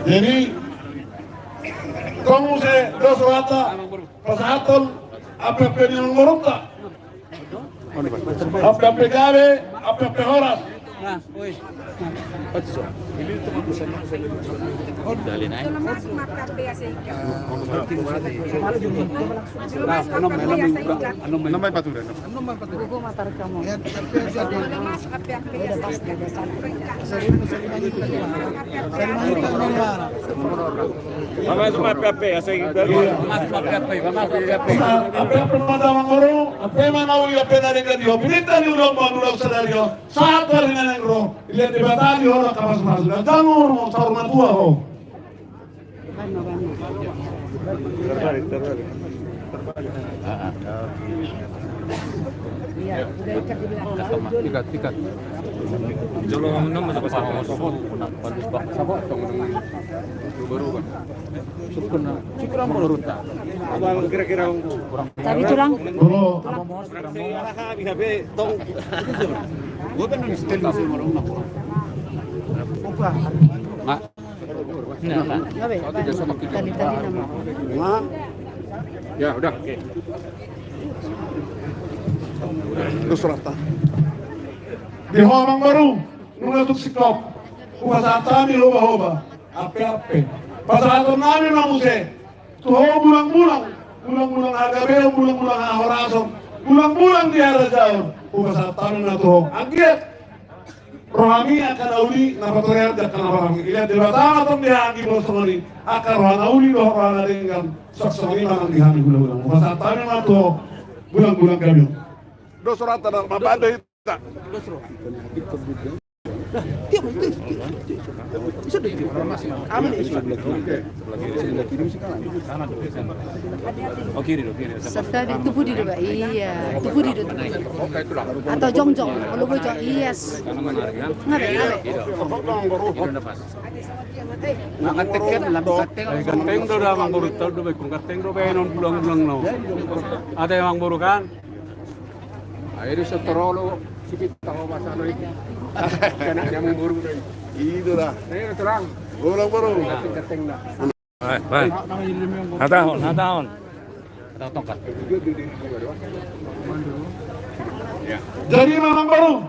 H: Jadi kamu se dos rata pasatol apa yang ngorota apa gawe apa horas lihat di batali orang kapas masuk dan jangan mau sarung tua ho.
E: Tikat. Jolo ngomong masuk ke sana sobot. Pandus bak sabot tong baru kan. Syukur menurut ta. Abang kira-kira kurang.
G: Tapi tulang.
H: Tong.
A: Gua kan di setel masih malu.
E: Mak.
G: Tadi nama.
E: Ya udah. Oke.
H: Terus rata. Di Homang baru, nunggu sikop. Kupasata ni loba-loba. Ape-ape. Pasata nami namuse. Tuho bulang-bulang harga belong, bulang-bulang ahorasom. Bulang-bulang di harga jauh. Kupasata ni na tuho. Anggiat. Rohami akan auli napatorial jakan rohami. Ilihat di batang atau di hangi bosoni. Akan rohana auli doh rohana dengan sok-sok ini manang di hangi bulang-bulang. Kupasata ni na tuho. Bulang-bulang kami. Dos rata dan mabanda itu.
G: Serta di tubuh di dua, iya, tubuh di dua. Atau jongjong, kalau gue jong, yes.
A: Ganteng do dah mang buru tol do be kung ganteng do be non bulang-bulang no. Ada yang mang buru kan? Ayo sa torolo sipit tahu masa no iki. Kana yang mang buru dai.
H: Itu dah.
A: Ayo terang.
H: Bolang baru.
A: Ganteng dah.
E: Baik. Hatahon. Tongkat.
H: Jadi memang baru.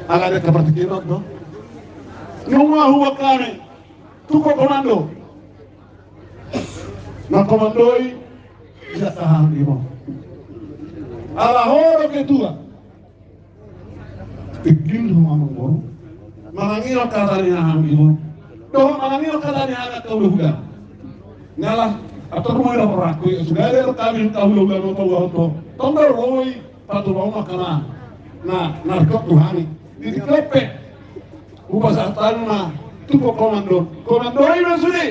H: Agak ada seperti kirot do. Nunga huwa kami. Tuko komando. Na komandoi ya tahan imo. Ala horo ke tua. Tigil humamang baru. Mangangiro katani hang imo. Doh mangangiro katani hang kau luga. Ngalah atau rumah dah peraku. Sudah ada kami tahu luga no tahu auto. Tonggal roi patu mau makana. Nah narkot tuhani. Di klepe. Ubah satan na tuko komando. Komando ini sudi.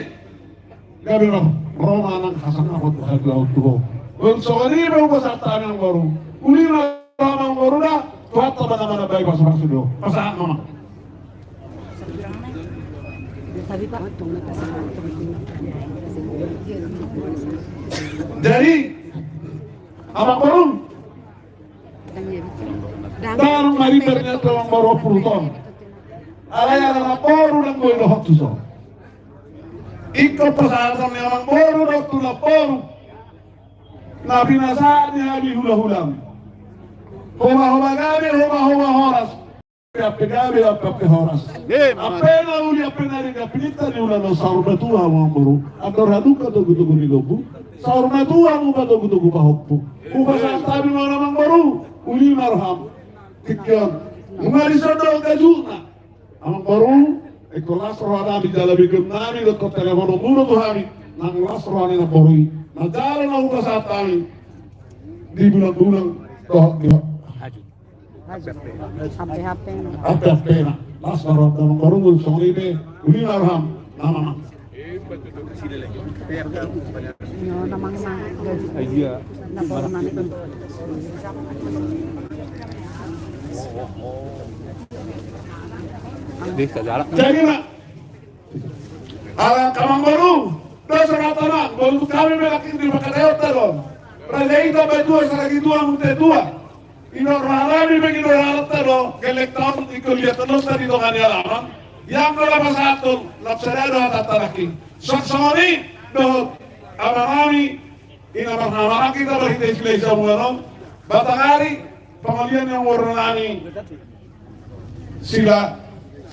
H: Gabi no Roma nang hasan aku tuh hal auto. Untuk ini ubah satan yang baru. Uli Roma baru dah. Tuhan mana-mana baik masuk sudah. Pasang mama. Jadi abang baru dan mari ternyata abang baru puluhan alaya abang baru dan gue doh tu so ikut persyaratan abang baru dan tu laporu nabi nasani nabi hula-hulam homa gabe homa horas Ape horas. Apena uli apena ringa pinita ni ulano saur natua mo amoro. Andor haduka to gutugu ni lobu. Saur natua mo gutugu bahoppu. Uba sa tabi mo namang baru. Uli marham. Kikyan Umalisodol kajuna. Ang parong ikolas rohani jalabi gemnami do ko telepono muro to hari nang las rohani na porui. Na jalan na ugas atami di bulan-bulan toh di
N: HP.
H: pena. Las rohani nang parong songribe uni narham nama.
N: Yo namang gaji.
E: Iya.
N: Napor man ito.
E: Di segala.
H: Jadi nak ala kamang baru dosa ratana baru kami melakukan di makadeo talon. Raja itu berdua selagi dua mute dua. Ino ralami bagi doa talo kelektor ikut lihat terus tadi doa dia lama. Yang berapa satu lapsada doa tataraki. Soksoni doa abangami ina bahnama kita berhita istilahnya mungkin. Batangari pengalian yang warnani sila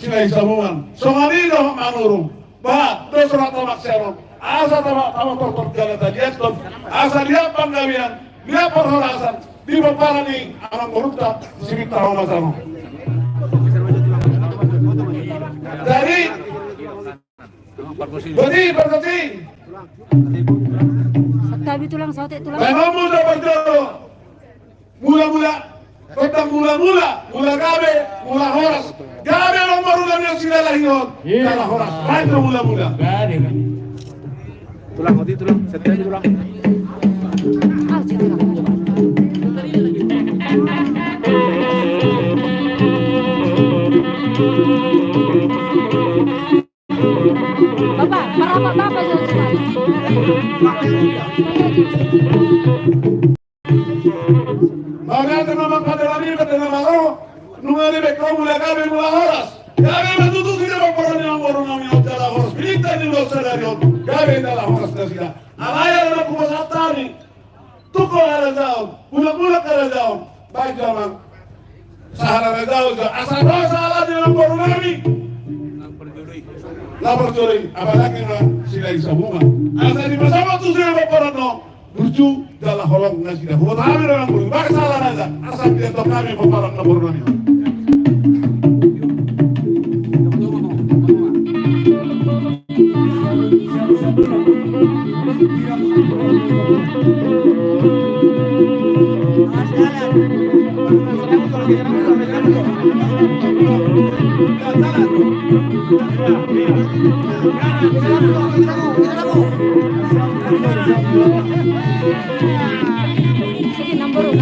H: isamuan. Somali doh manurung. Bah, dosa rata maksero. Asa tama tortor jalan tadi eston. Asa dia panggawian, dia perhorasan. Di baparani anak korupta sibit tahu masalah. Jadi, berarti.
N: Tabi tulang sote tulang.
H: Memang muda berjodoh. Mula-mula gabe, mula horas. Gabe orang baru yang sudah lahir. Kalau horas, baik mula-mula.
E: Tulang, setia tulang.
N: Ah, tulang. Bapak, marah bapak jangan sekali.
H: Bagate memang pada lagi pada malo, nungani bekau mula gabe mula horas. Gabe betutu tidak berperan yang baru namanya jalan horas. Kita di luar sadarion, gabe jalan horas tidak. Alaya dalam kuasa tani, tuko ada jauh, mula ada jauh. Baik zaman, sahara ada jauh. Asal dosa Allah di dalam baru nami. Lapor juri, apalagi na sila isabunga. Asal di masa waktu sudah berperan no. Burju dalam holong nasi dah. Buat kami orang burju, bak salah aja. Asal dia tok kami peparang na baru nami.
N: Sige, number 1.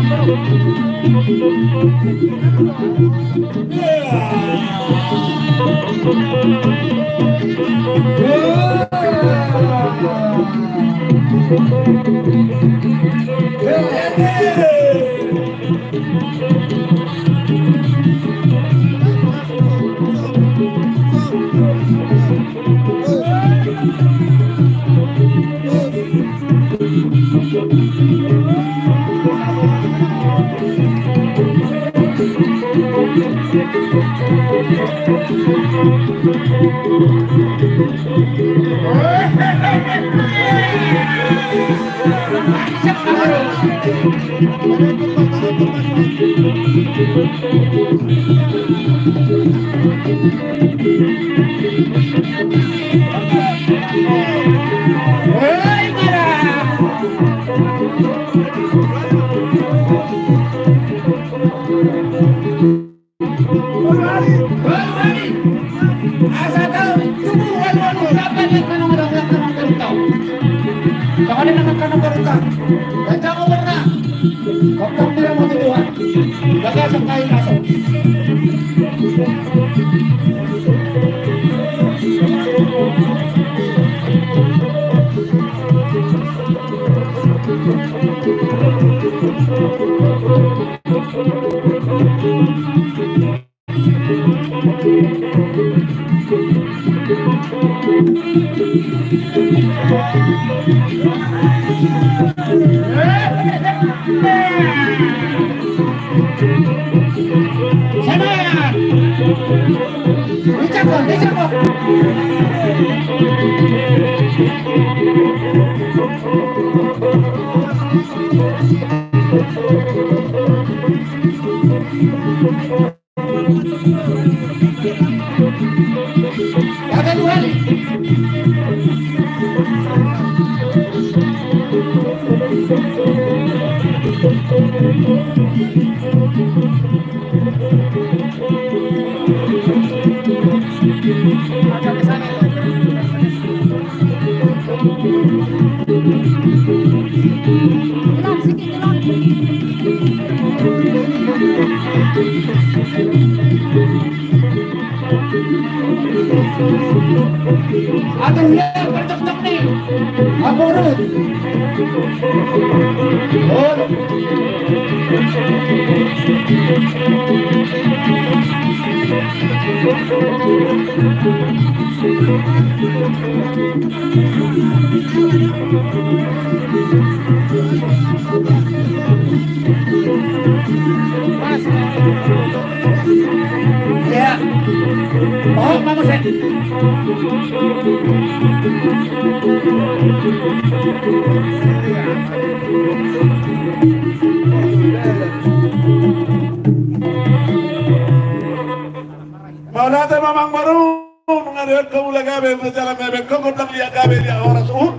N: Jalan sikit jalan.
A: Aduh ya, bercek-cek nih. Apa urut? Ya, mau mama saya.
H: Mau natin mamang baru mengadakan kaula gabe berjalan gabe kau tang lihat gabe dia orang suhut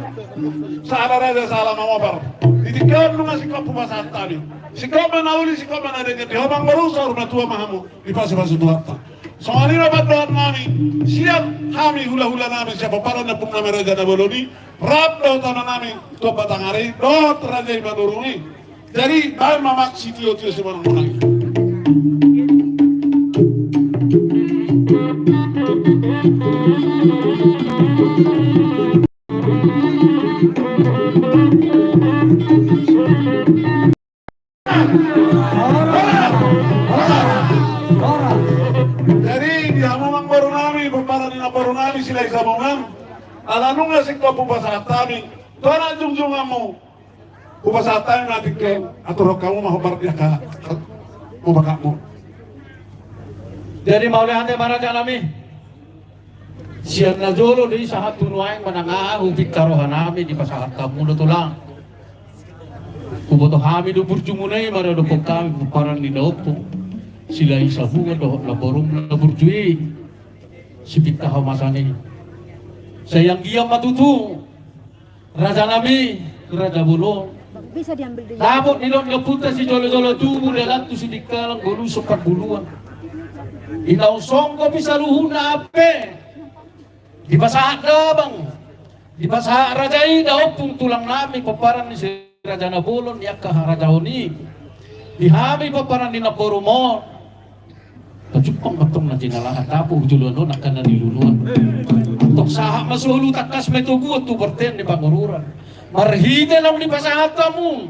H: salah raja salah mawar ditikam lu ngasih kau pumasan tadi si kau menauli si kau menadanya di mamang baru sahur tua mahamu di pasi-pasi tuata soalnya dapat doa nami siap kami hula-hula nami siapa para nepung nami raja naboloni rap doa tanah nami tua batang hari doa raja ibadurungi jadi baik mamak si tio-tio sebarang munang. Jadi dia memang baru nami, pemparan ina baru nami sila isabungan. Alanu ngasih kau pupasat kami, tuan jungjungamu pupasat kami nanti ke atau kamu mau berdia ke mau bakakmu.
K: Jadi mau lihat maraja nami. Siang na jolo di sahat tunuaing manangaang upik karohan nami di pasahat kamu tulang. Kuboto kami do burjumunay marado po kami parang ninaupo. Sila isabungan do laborum laburjui. Sipit kahamasani. Sayang giyang matutu. Raja nami, Raja Bulong.
N: Bisa diambil dulu.
K: Tapos nilong napunta si jolo-jolo tubo dalam tu sidikalang gulu sukat buluan. Inausong ko bisa luhun na ape. Di pasahat na bang? Di pasahat rajai daw pung tulang namin paparan ni si Raja Nabulon yak Raja Honi. Di hami paparan ni Naporumo. Kajupang matong na dinalahan tapo juluan no nakana niluluan. Tok sahak masulu takas metugu at tuberten ni pangururan. Marhide lang ni pasahat kamu.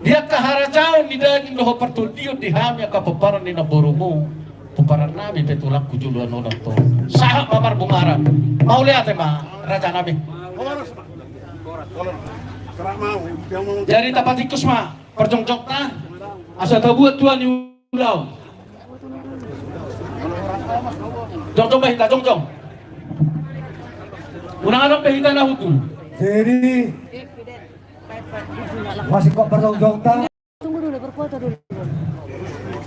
K: Dia kaharajaon ni daging loho partuldiyo di hami ka paparan ni Naporumo. Pumparan namin petulak kujuluan no to. Sahak mamar bungaran. Mau lihat ma Raja namin. Dari tapatikus ma perjongjok na. Asa tabuat tuan ni ulau. Jongjong bahita jongjong. Unang-unang bahita na hutul.
D: Jadi masih kok berjongjong ta?
N: Tunggu dulu, berfoto dulu.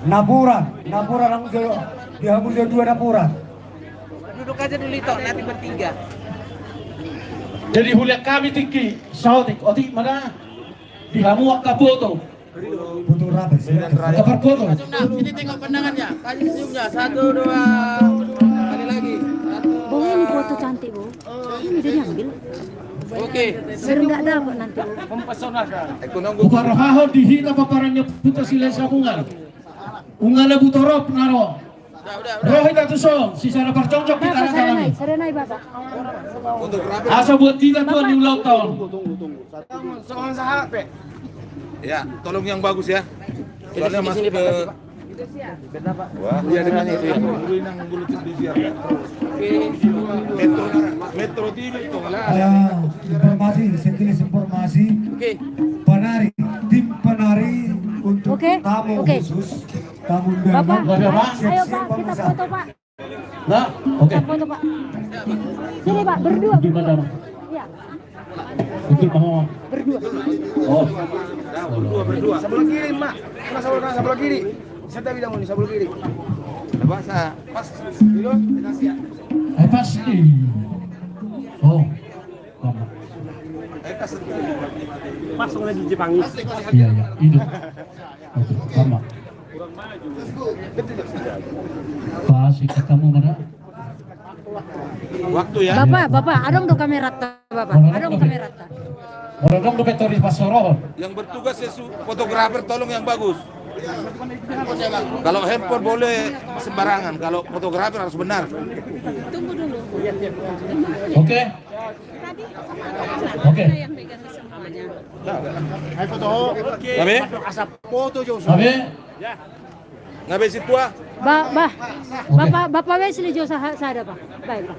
D: Napuran langsung diambil dua napuran.
M: Duduk aja dulu itu, nanti bertiga.
K: Jadi huliak kami tinggi, sautik, otik mana? Dihamuak ka foto.
D: Foto rapi,
K: Kabar foto.
M: Sini tengok pandangannya, kasih senyumnya, 1, 2, kali lagi.
N: Bu, ini foto cantik bu. Ini udah diambil.
M: Oke.
N: Biar nggak dapat nanti.
M: Mempesonakan.
K: Bukan rohaho dihita paparannya putus sila sabungan. Ungala butorop naro. Rohit atau song, si sana percongcok kita
N: Bapak,
K: rasa kami.
N: saya naik bapak.
K: Asa buat kita tuan di ulang tahun.
A: Soal sahabat.
I: Ya, tolong yang bagus ya. Soalnya masuk ke wah,
A: Iya dengan itu ya.
I: Metro TV itu lah.
D: Informasi, sekilas informasi. Penari, tim penari untuk tamu khusus, tamu
N: Bapak,
D: undangan.
N: ayo pak, kita foto pak.
K: Nah, oke.
N: Kita foto pak. Sini pak, berdua.
K: Di mana?
N: Iya.
K: Betul mau.
N: Berdua.
K: Oh.
A: Berdua. Sebelah kiri, Mak. Sebelah kiri. Saya tak bilang ini sebelah kiri.
I: Bahasa pas
K: Pasti. Oh.
C: Pasang lagi Jepangi.
K: Iya, iya, itu. Oke, sama. Pasti ketemu mana?
I: Waktu ya.
N: Bapak, adong do kamera ta, Bapak. Adong kamera ta.
K: Orang do petori pasoro.
I: Yang bertugas fotografer tolong yang bagus. Kalau handphone boleh sembarangan, kalau fotografer harus benar.
G: Tunggu dulu.
K: Oke. Oke.
A: Hai foto.
I: Ngabe?
A: Asap foto jo.
K: Ngabe?
I: Ngabe situa?
N: Bapak Wesley jo sada Pak. Baik Pak.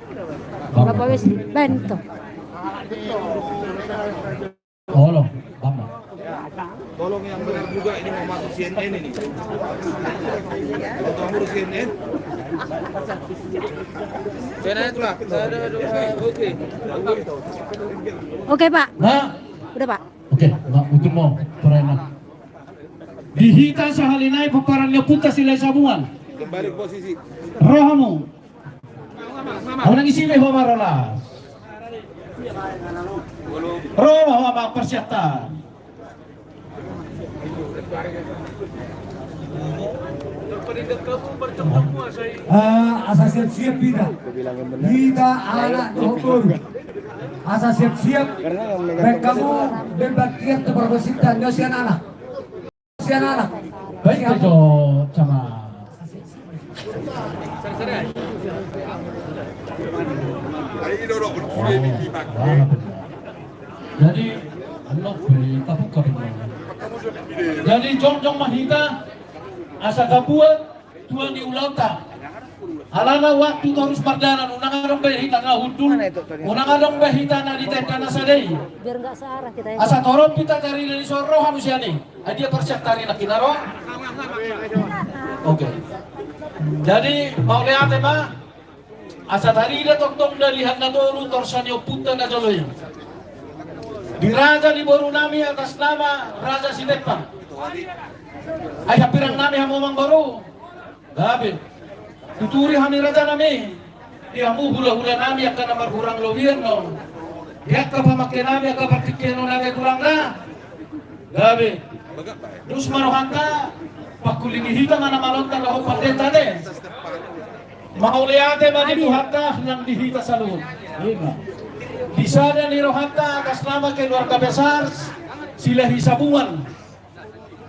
N: Bapak Wesley, bento.
K: Tolong, Bapak.
I: Tolong yang benar juga, ini mau masuk CNN ini. Foto ngurus CNN. CNN itu lah. Oke.
N: Oke Pak.
K: Nah,
N: Udah Pak.
K: oke, nggak butuh mau perena. Dihita sahalinai paparannya puta sila sabuan.
I: Kembali ke posisi.
K: Rohamu. Orang isi meh marolas. Roh apa persiapkan.
D: Asa siap-siap kita. Kita anak dokter. Asa siap-siap. Dan kamu berbakian keperluan dan sian anak.
K: Baik itu sama. Jadi, Allah beri tapi jadi jong mahita asa kabuat tuan di ulata. Alana waktu terus mardanan unang adong behita na hudul. Unang adong behita na di tenda sadei.
N: Biar enggak searah kita ya.
K: Asa torom kita cari dari soro hanusiani. Dia persiap tari nak kinaro. Oke. Jadi mau lihat tema asa tari dia tong dah lihat na dulu torsanyo puta na joloy. Diraja di boru nami atas nama Raja Sidepang. Ayah pirang nami hamumang baru. Gabi. Tuturi hani raja nami. Diamu hula-hula nami akan nomor kurang lobian no. Dia kapamakke nami akan partikeno nami kurang na. Gabi. Terus marohanta pakulingi hita mana malonta lahu pandeta de. Mauliate mani buhata yang dihita salun. Di sana ni rohanta atas nama keluarga besar sila hisabuan.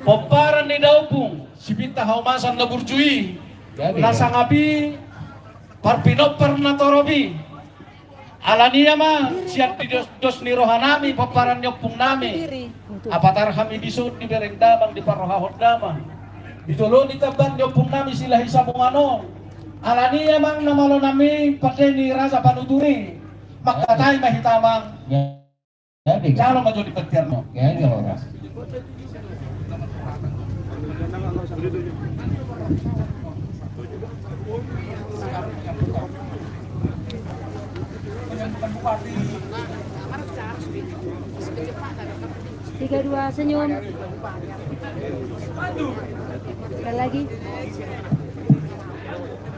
K: Peparan ni daupung sibita haumasan na burjui. Nasangabi parpino pernatorobi. Alania mah siap di dos ni rohanami peparan nyopung nami. Apatar kami disud di berendamang di parohahod damang. Ditulong ni taban nyopung nami sila hisabungano. Alania mang namalo nami pakai ni Raja Panuturi. Makatay mahitamang. Kalau maju di petir mo.
N: Tiga dua senyum. Sekali lagi.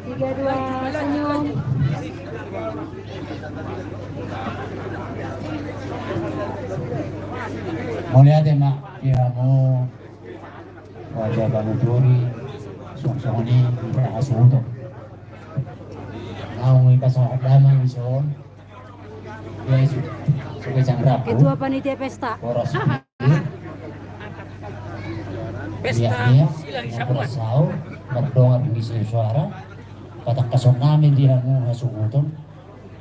N: 3, 2 senyum.
O: Mau lihat ya mak, ya mau wajah Panuturi, song ini tidak asuh. Mau kita soal damang ison, ya itu sebagai canggah.
N: Ketua panitia pesta.
O: Poros.
B: Pesta
O: sila hisabungan. Berdongar mengisi suara, patak kasong namin dia mau asuhuton.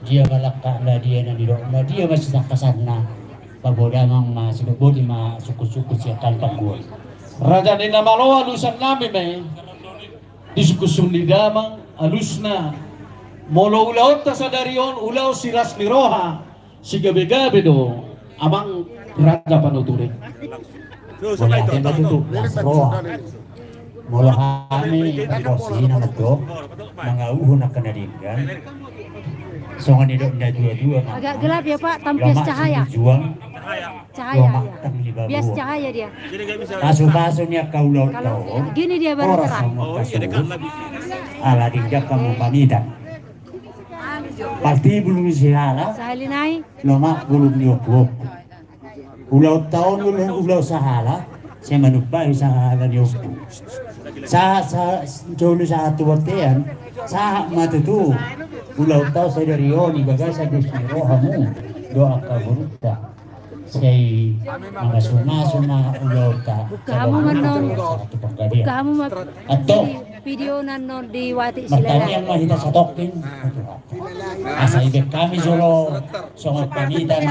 O: Dia balak na dia na dilo na dia masih tak kasana pabodamang masilubod ima suku-suku siya kalpagod.
K: Raja ni namalo alusan namin may diskusun ni damang alus na molo ulaot ta sa darion ulaw silas ni Roha si gabi-gabi do amang Raja Panuturi.
O: Wala din ba ito las Roha molo kami pagkosi na magdo mga uhon na kanadingan. So nga nito na dua-dua
N: agak gelap ya Pak, tampias cahaya. Cahaya ya. Bias cahaya dia.
O: Kaso-kaso niya kaulaw
N: Kalau gini dia baru terang.
O: Ala dinjak kamu pamitan. Pasti belum sihala.
N: Sahalinai.
O: Lama belum nyokok. Ulau tahun ulau sahala, saya menupai sahala ni upu. Sa jauh sa tuwatean, sa matutu. Ulau tahu saya dari Yoni bagai saya disiro hamu doa kaburuta. Saya masuk-masuk ulau ta.
N: Kamu manon, kamu
O: atau
N: video nanon di wati
O: Martani
N: sila.
O: yang mahita sa tokin. Asa ibig kami solo songot panitan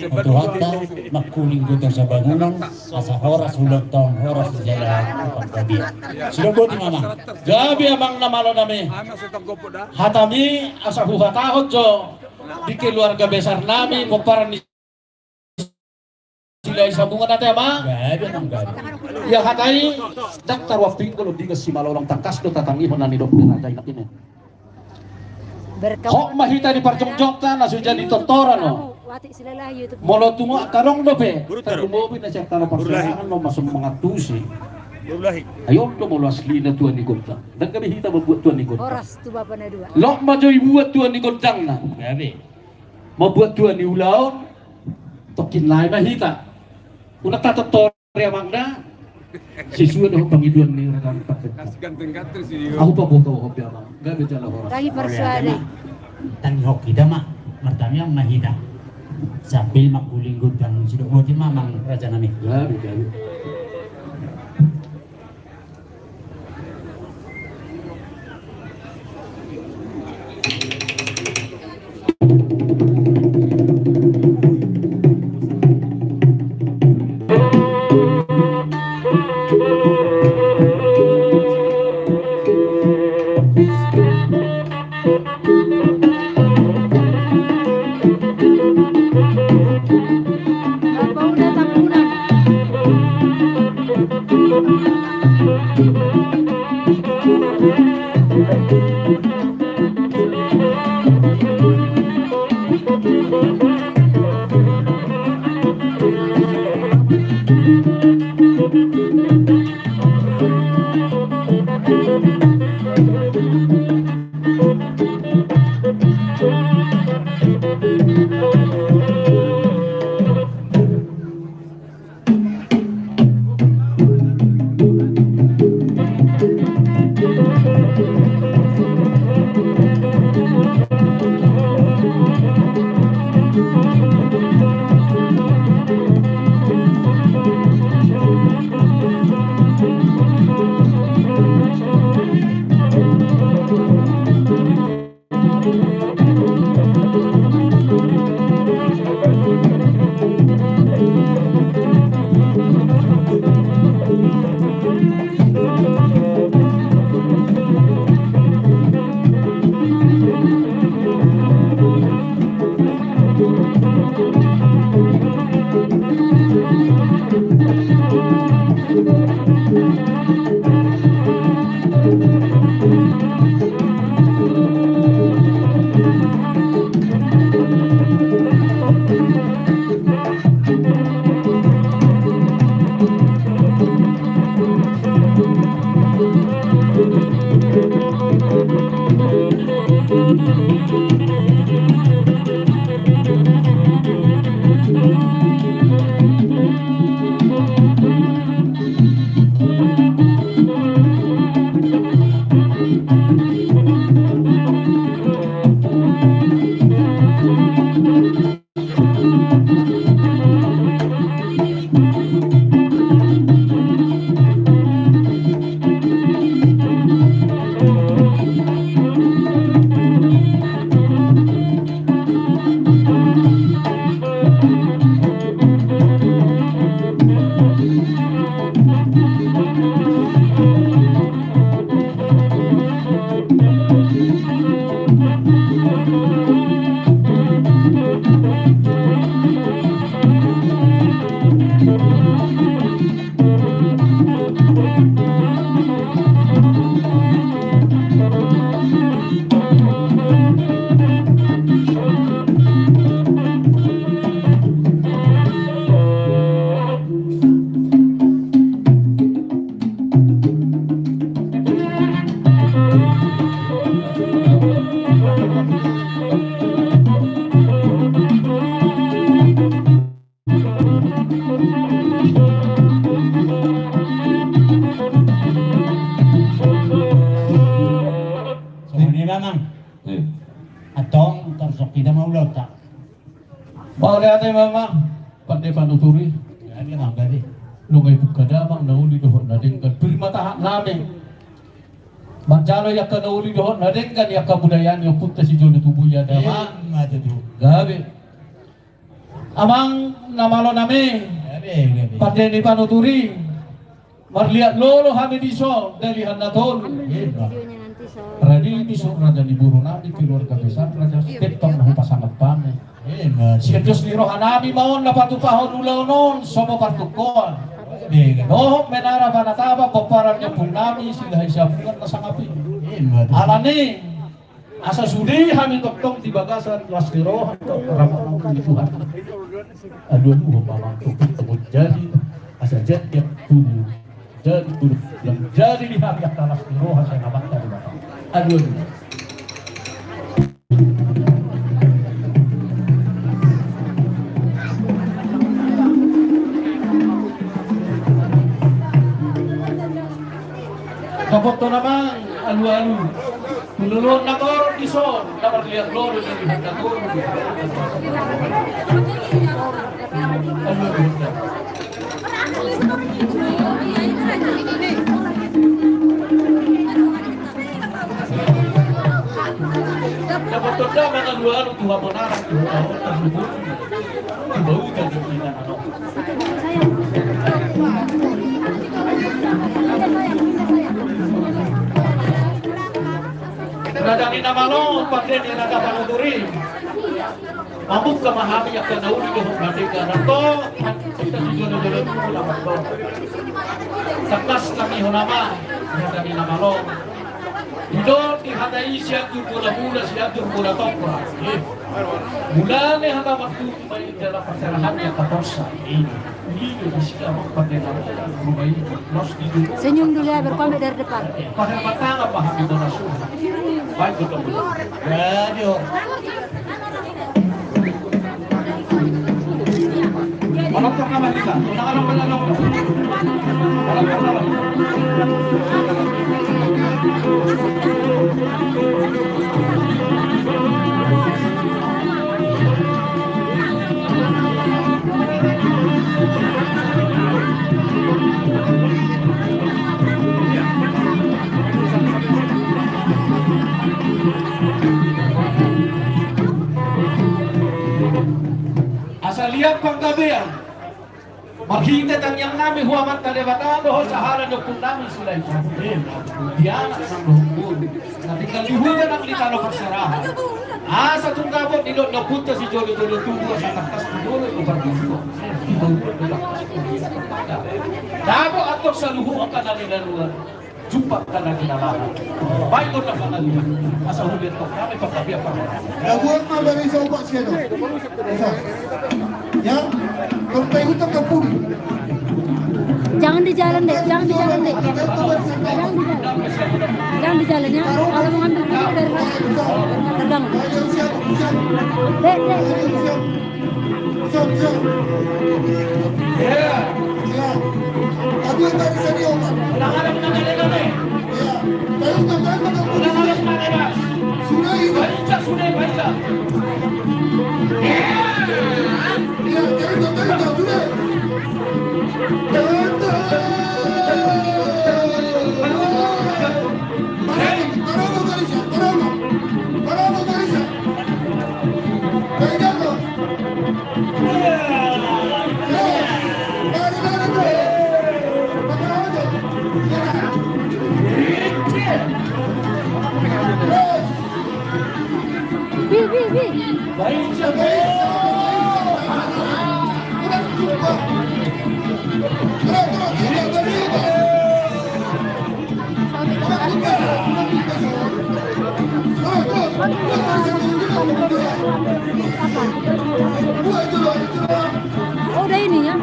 O: Tuhan ta magkuling ko sa bangunan asa horas hulog tong horas jala paggabi. Sudah buti mama.
K: Gabi amang namalo nami. Hatami asa huhatahot jo di keluarga besar nami kumparan ni sila isambungan natin ama.
O: Gabi nang gabi.
K: Ya hatai daktar wafing ko di kasi malolong tangkas do tatangihon na ni dokter na jay natin. Kok mahita di parjong-jong ta na sujan di tontoran no.
N: Wati sila lah YouTube.
K: Molo tungo karong do pe. Tarumobi na siya tano persoalan no masuk mga tusi. Ayon do molo asli na tuan ni Gondang. Dan kami hita membuat tuan ni Gondang.
N: Oras tu bapa na dua.
K: Lok majoy buat tuan ni Gondang na. Gabi. Membuat tuan ni Ulaon. Tokin lain mahita. Una tatotorya mangna. Siswa do pangiduan ni Radan Paket. Aku pa boto ko pia mang. Gabi jala horas.
N: Lagi persuade.
O: Tanghok kita mak martami yang mahita. Sambil magkuling Gondang sudah buti mamang raja nami.
K: Gabi gabi.
O: Barota.
K: Mau lihat mama, pandai panuturi.
O: Ini mangga deh.
K: Lungay buka damang nauli dohon na denggan prima tahan namin. Manjalo ya ka nauli dohon na denggan ya kabudayan ya punta si Jono Tubuya damang. Gabi. Amang namalo nami. Pandai ni panuturi. Marliat lolo kami diso dari hanatol. Radi diso raja di buru nabi keluarga besar raja tetap nahi pasangat pame. Siados ni rohanami maon na patupahon ulaw non sopo partukon. Nohok menara panataba paparan niya pun nami sila isabukan masangapi. Alani asa sudi kami toktong di bagasan kelas rohan to ramah ng Tuhan. Aduh pamang tupit jadi asa jet yang tubuh. Jadi yang jadi di hati atas rohan saya nabakta di bawah. Aduh. Kapok to naman, alu-alu. Tululun na koron di son, dapat lihat lolo di handa koron. Alu-alu. Dapat to naman alu-alu tuha menarang tuha terhubung. Bau kan kita ano. Radani namalo pakai ni rada panuturi. Mampu memahami yang kenauli dohong merdeka nato kita jodoh-jodoh itu lawan to. Sakas kami honama radani namalo. Hidon dihadai siatur mula-mula siatur mula topra. Mulane hata waktu may dalam perserahan yang katosa ini.
N: Senyum dulu ya, berpamit dari depan.
K: Pakai mata apa habis donasi? Baik betul. Radio. Malam pertama kita, orang malam. Malam pertama. Asal lihat panggabean, makita ang yang nami huaman talibatado ho sa haran ng kung nami sila ipasin. Diyan ang luhubun. Natinggal lihugan ang litano pagsarahan. Sa tunggabot nilo napunta si Jolo-Jolo Tubo sa taktas ng Jolo o Barbusko. Dabo atok sa luhuan ka na nilaluan. Jumpa ka na ginalahan. Baik na pangaluan. Asa hulit ko kami pagkabiya pa.
F: Labuan na dari sa upak siya no? Ya, kalau tayo hutang ka puri.
N: Jangan di jalan deh, jangan di jalan deh. Jangan di jalan ya. Kalau mau ngambil video dari terbang. Dek.
F: Ya. Aduh dari sini om.
K: Menang-menang nih.
F: Ya. Tayo hutang ka puri.
K: Menang-menang.
F: Sudah ini.
K: Baca.
F: Ya, tayo sudah.
N: Oh, udah ini ya.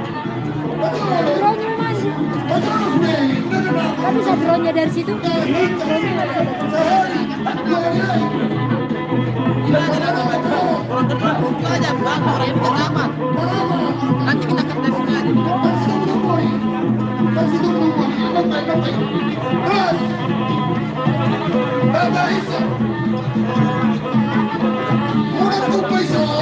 N: Drone-nya masih. Kan bisa drone-nya dari situ.
M: aja bang, orang yang bukan aman. Nanti kita ke sini aja.
F: Terus.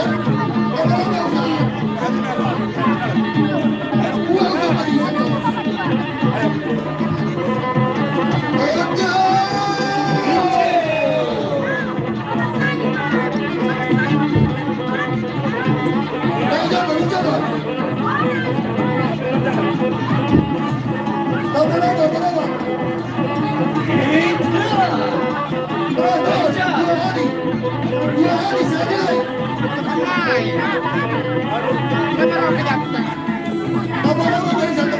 F: Nama-nama dari satu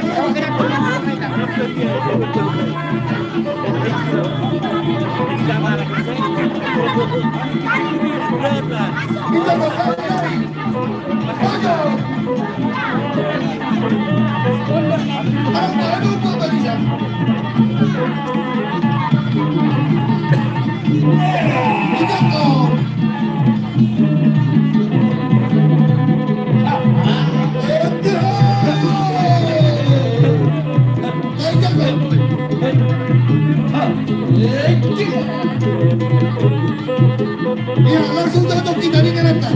F: kita bakal lari. Maju. Aduh, tuh barisan. Jatuh. Ya, langsung cocok kita di kereta.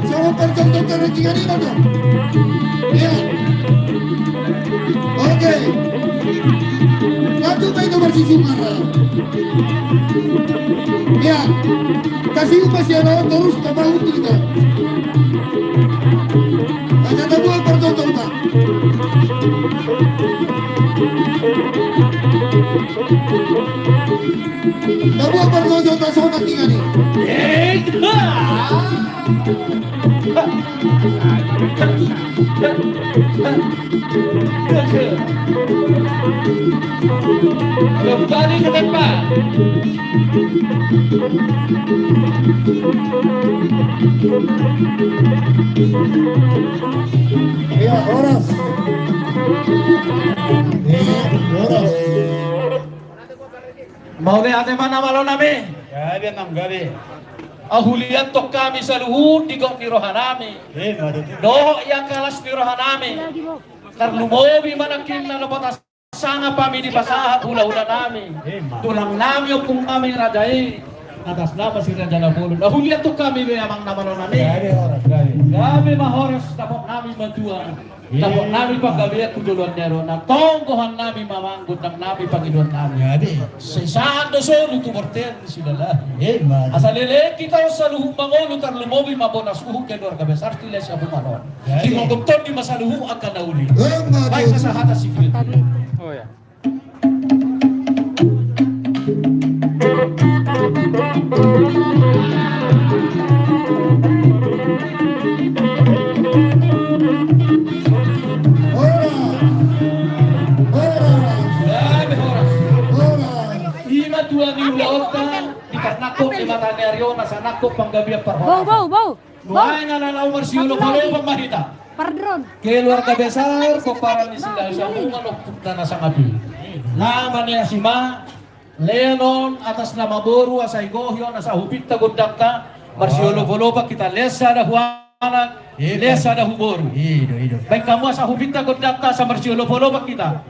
F: Semua percocok ke ranking ini dong. Ya. Oke. Satu itu bersisi marah. Ya. Kasih upas ya terus ke bahu kita. Ada dua percocok Pak. Dua percocok tak sonak tiga nih.
K: Kembali ke depan.
F: Ya, Horas. Ya, Horas.
K: Mau lihat mana malu nami? Gabi nam gabi. Ahulian tok kami sa luhur di gok ni rohanami. Doh yang kalas ni rohanami. Karlumobi manakin na labatas sana pami di basahat hula-hula nami. Tulang nami kung kami rajai. Atas nama si Raja Napulun. Ahulian tok kami be amang namalo nami. Gabi mahoras tapok nami matua. Tapok nami paggabiat kuduluan nero na tonggohan nami mamanggut ng nami pagiduan nami. Sisaan do solo tu morten sidala. Asalile kita sa luhung mangolo tar lumobi mabonas uhuk kedor kabesar tila sa bumanon. Tingogumton di masaluhu akan nauli. Baik sa hata sipil. Oh ya. Dua minggu lautan dikarnakop di mata Neryo nasa nakop panggabiak parhon.
N: Bau.
K: Nuay nga nalaw marsiulo palo pamahita.
N: Pardron.
K: Keluarga besar koparan ni sila sa bunga nokta na sa ngabi. Laman niya si Ma, Lenon atas nama Boru asay gohyo nasa hupit ta gundakta marsiulo palo pa kita lesa da huana lesa da huboru. Baik kamu sa hupit ta gundakta sa marsiulo palo pa kita.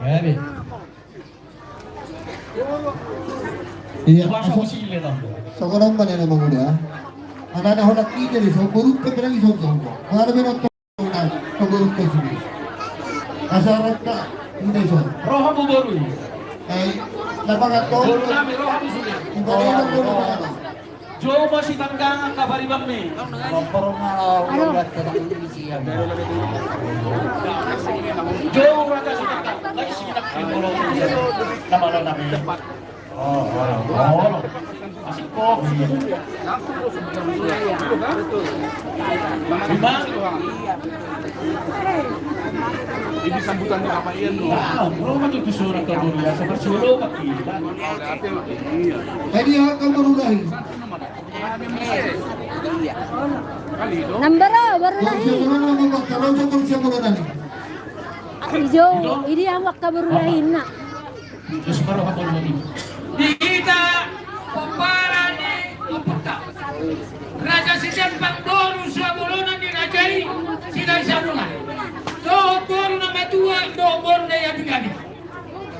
F: Iya,
K: Masuk sila lang.
F: sekarang mana nama muda? Anak-anak hendak kita di Soborut keberang di Soborut. Mengalami nonton Soborut ke sini. Asarat tak ini so.
K: Roh mo boru.
F: Lapangan tol.
K: Boru namin roh mo sila.
F: Ibadah apa?
K: Jo masih tanggang kabari bami. Jo raja si tanggang. Lagi si tanggang. Nama lo namin. Masih kok. Lima.
I: Ini sambutan apa Ian?
K: Bro, maju surat ke dunia seperti suruh kita.
F: Jadi akan berulahi.
N: Number baru lahi.
F: Kalau Soborut siapa berani?
N: Ijo, ini awak baru lahi nak.
K: Terus baru apa lagi?
B: Kita peparani apakah Raja Sidan Pangdoru Sabolonan dirajai Sidai Sabungan Doh boru nama tua doh boru daya bigani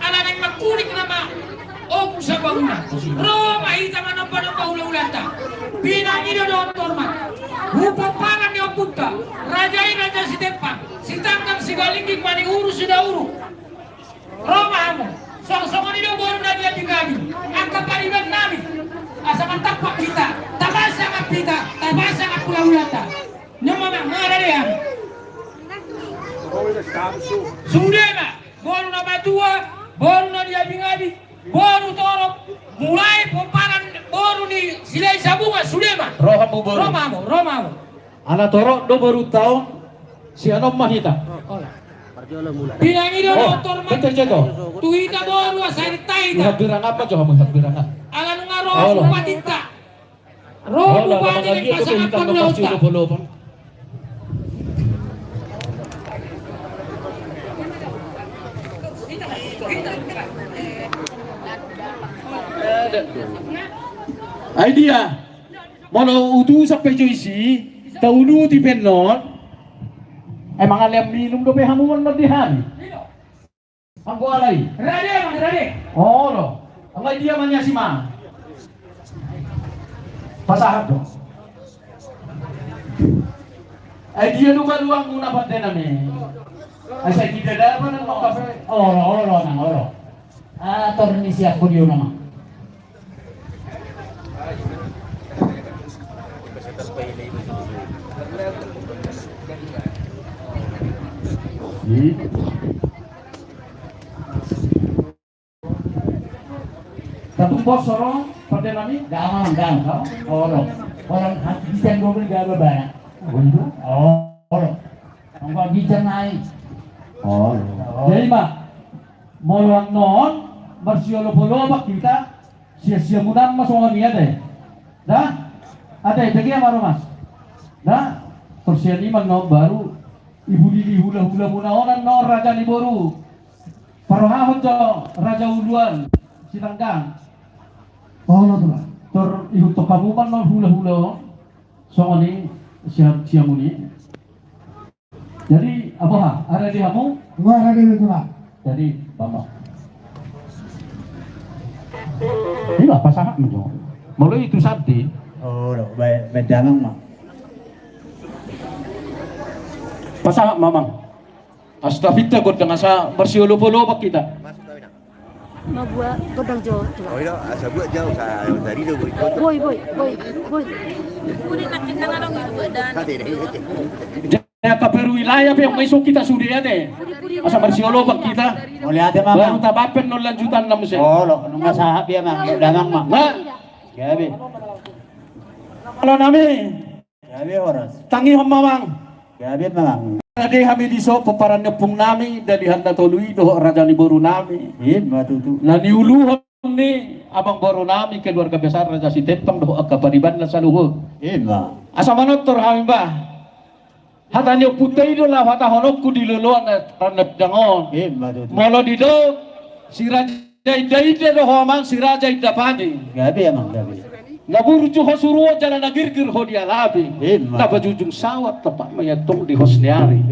B: Anak yang makulik nama Om Sabangunan Roma hitam nampak ulah-ulanta Pinang ini doh tormat Hupaparan yang punta Rajai Raja Sidan Si tangkap si galingking mani urus sudah urus Roma hamu Song-songan ini baru nabi yang digani angka pariban nabi asaman tapak kita tabasa ngap kita tabasa ngap pulau-ulata nyamama ngada dia sudah nak baru nama tua baru nabi yang digani baru torok mulai pemparan baru ni silai sabunga sudah mah
K: Rohamu baru
B: Romamu
K: Anak torok do baru tahun si anom mahita.
B: Bilang ini motor mah.
K: Betul jatuh.
B: Tuhita baru asal taita.
K: Lihat birang apa coba melihat birang apa?
B: Alam ngaro patita. Roh bupati ng pasangan panulauta.
K: Idea. Mau utusan pejoisi, taulu di penon. Emang alam minum do hamuan madihan. Ang alay.
B: Rade, Mang Rade.
K: Oh, no. Ang idea man niya si Ma. Pasahat do. Idea no baluang muna pati namin. Ay sa kita dapat ng mga kape.
O: Oro nang oro. Torni siya kudio naman.
K: Satu bos sorong pada nami
O: Gaman kau. Oro. Orang bisa ngomong gak banyak. Oro. Ang bisa naik.
K: Jadi Mak, moluang non, bersiolo-polo kita sia-sia mudan masongan niya deh. Dah? Ate, bagi yang baru Mas. Dah? Persian iman no baru ibu dili hula-hula munaonan no raja ni boru. Parohahon jo raja uluan sinanggang.
F: Oh, no tuh.
K: Tor ibu to kamuman no hula-hula. Songoni siang muni. Jadi apa ha? Ada di kamu?
F: Gua ada di itu lah.
K: Jadi bama. Inilah pasangan itu. Mulai itu santi.
O: Oh, bedangang mah.
K: Pasangan mamang. Astagfirullah god dengan sa bersiolo-polo kita.
N: Mabuat kodang jo.
E: Oh iya, asa buat jauh saya dari dulu.
N: Boy.
G: Kulit nak kita ngarang itu dan.
K: Ya kaperu wilayah yang masuk kita sudah deh. Asa bersiolo kita.
O: Oleh ate mama.
K: Baru tabapen no lanjutan na musim.
O: Oh, lo nunggu sahab ya mang. Damang mah.
K: Nah,
O: Gabi.
K: kalau nami
O: Gabi horas.
K: tangi mamang.
O: Gabi mang.
K: Tadi kami diso peparan nepung nami dari handa tolui doh raja ni boru nami.
O: Batu.
K: Nah niuluhon ni abang boru nami keluarga besar raja si Tepang doh akapariban la saluhur. Asa manot tor kami bah. Hatanya putih itu lah hata honokku di luluan ranet dangon. Molo di do si raja ida doh amang si raja ida pani.
O: Gabi emang gabi.
K: Ngaburu juho suruh jalan nagir-gir ho dia labi. Napa jujung sawat tepat mayatong di hosniari.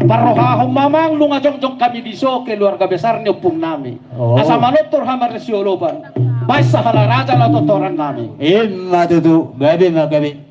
K: Parohahong mamang lu ngajong-jong kami diso keluarga besar ni upung nami. Asa manotor hamar sioloban. Baik sahala raja la totoran nami.
O: Tutu. Gabi mah gabi.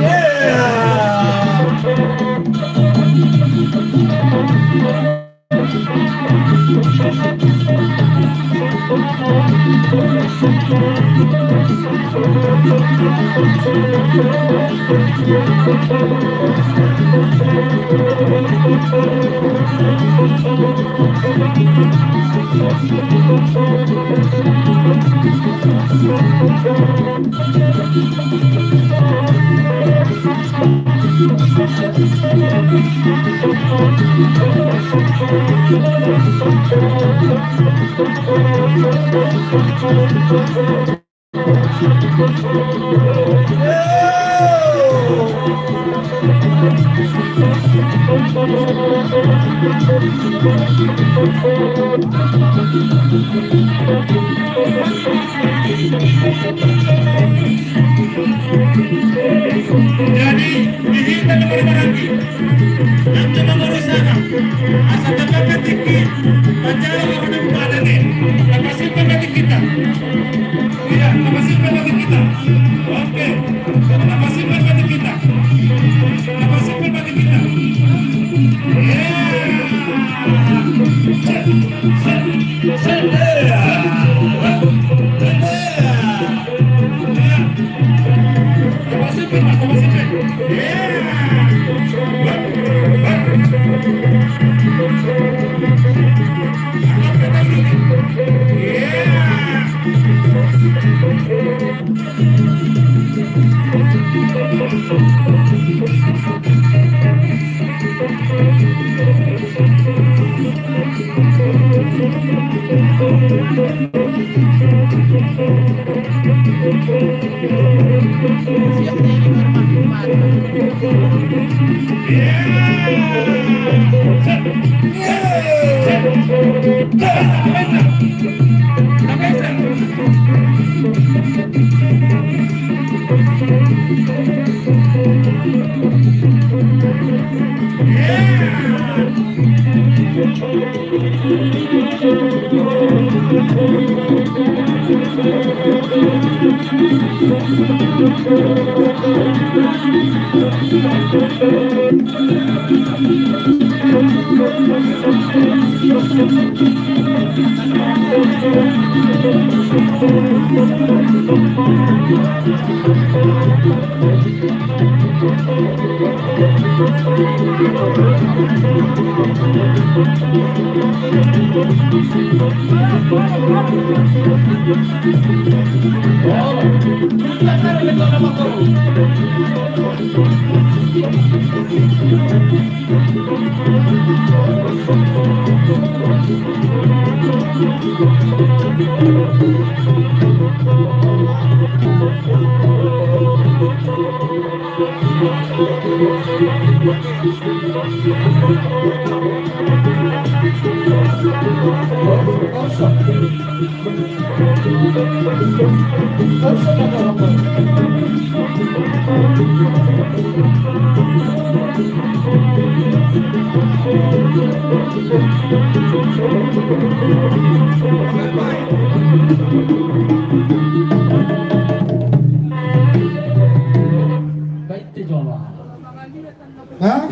K: Yeah!
H: Jadi dihitam lagi. Yang cuma ngurus sana. Asal dapat tiket. Pacara orang pada nih. Lepasin pembeli kita. Iya, lepasin pembeli kita. Oke. Lepasin pembeli kita. Lepasin pembeli kita.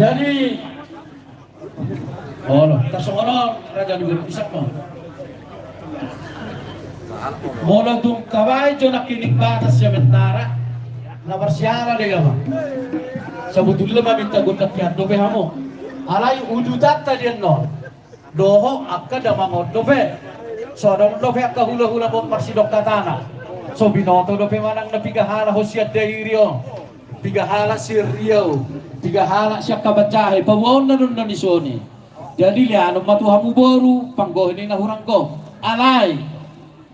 K: Jadi, tersono raja negeri Isak mo. Mula tung kawai jo nakinig batas siya mentara na marsyara de gama. Sebetulnya maminta gundak yan dobe hamo. Alay udutat tadian no. Doho akka damangon dobe. So dong dobe akka hula-hula mo marsidok katana. So binoto dobe manang napigahala hosyad dairio. Pigahala si Rio. Pigahala siya kabacahe. Pawon na nun na ni Sony. Jadi liano matuhamu boru panggohin ni nahurang ko. Alay.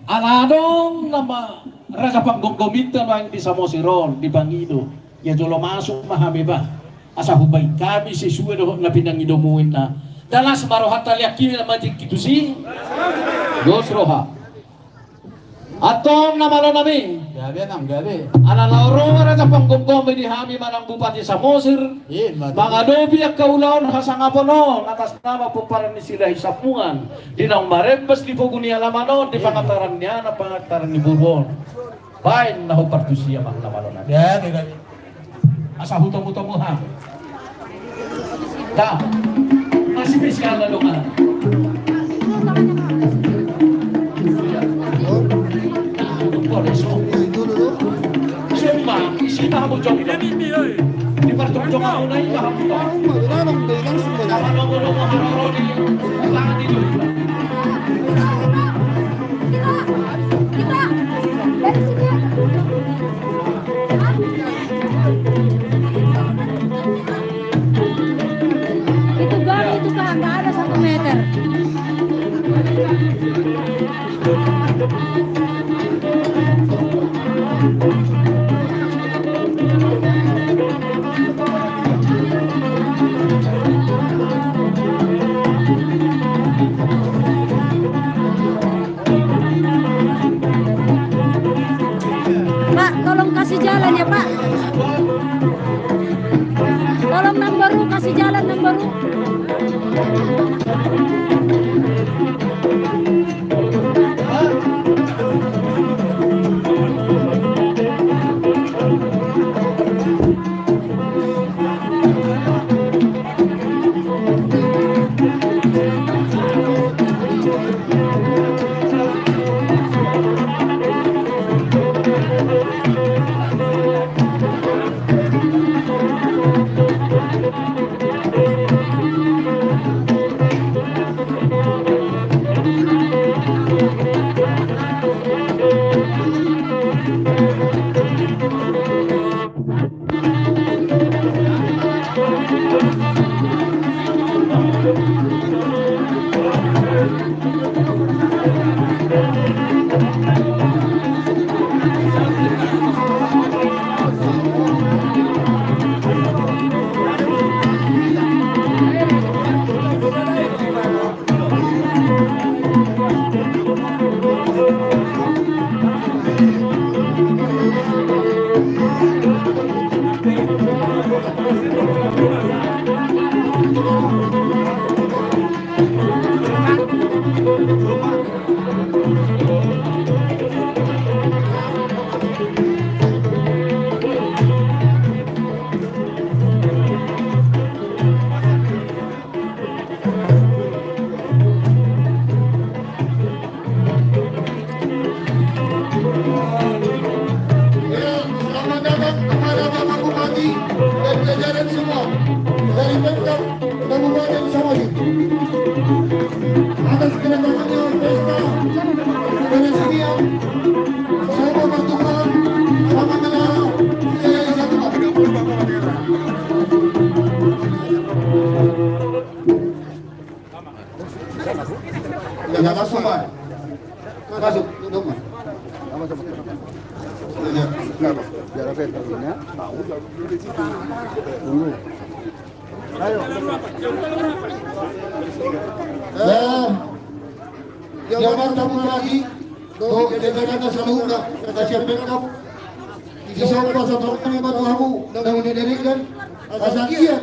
K: Aladong nama raga panggogomita no ang di Samosirol di Bangido. Ya jolo masuk mahami ba. Asa hubay kami si suwe do na pinangidomuin na. Dalas marohat taliaki na matik kitu si. Dos roha. Atong namalo nami.
M: Gabi nang gabi.
K: Ana lauro raga panggogom di hami manang Bupati Samosir. Mga dobi ak kaulaon hasangapono atas nama puparan ni sila hisapungan. Dinang marembes di puguni alamano di pangataran niya na pangataran ni Bourbon. Bain na hupartusiya mang namalo na.
M: Gabi gabi.
K: Asa hutong-hutong mo ha. Ta. Masih fiskal na lungan. kamu jong. Di partok jong ako na yung kamu jong. Sama nunggu-nunggu haroro di tangan itu.
N: Kita dari sini. Itu gang itu Kak, nggak ada 1 meter. Pak, tolong kasih jalan ya Pak. Tolong nang baru kasih jalan nang baru.
F: Selamat datang kepada Bapak Bupati dan jajaran semua dari Pemkab Kabupaten Samosir. Atas kedatangannya pesta peresmian sebuah pertemuan sama negara Wilayah Satu. Ya langsung Pak. Masuk, duduk Mas. Masuk. Biar apa tahunya? Tahu dulu. Ayo. Jangan tamu lagi. Do jajaran seluruh kata siapa kamu? Isau pasal terkini batu hamu dan didirikan asakian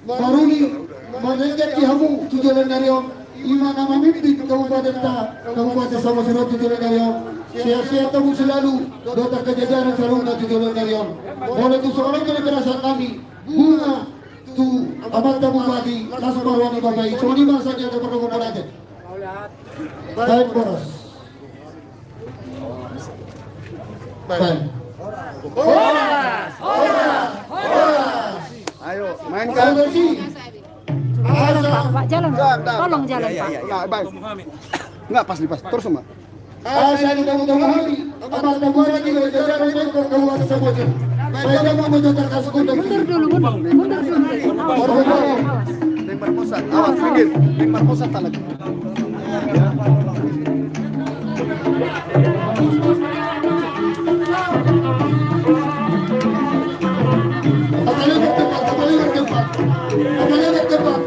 F: baruni menengah di hamu tujuan dari om lima nama mimpi Kabupaten Samosir tujuan dari om. Siap-siap tamu selalu dota kejajaran selalu tujuan dari om. Oleh itu seorang kerajaan kami bunga tu amat tamu bagi langsung marwani bagai soni masa dia ada perlu aja. Baik boros. Baik.
L: Horas. Ayo, mainkan.
N: Pak, jalan. Tolong jalan, Pak.
L: Enggak, baik. Enggak pas. Terus sama.
F: Asa di tamu-tamu kami, amat tamu lagi dari jajaran Pemkab Kabupaten Samosir. Saya mau menjadi kasus kondom.
N: Mundur dulu.
L: Limbar pusat. Awas pinggir. Limbar pusat lagi.
F: Kembali ke tempat.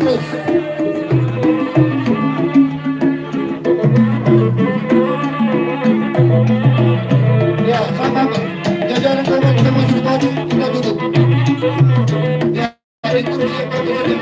F: terus. Ya, sama jajaran kawan kita masuk ke bawah, kita duduk. Ya, ada kursi yang bagus saja.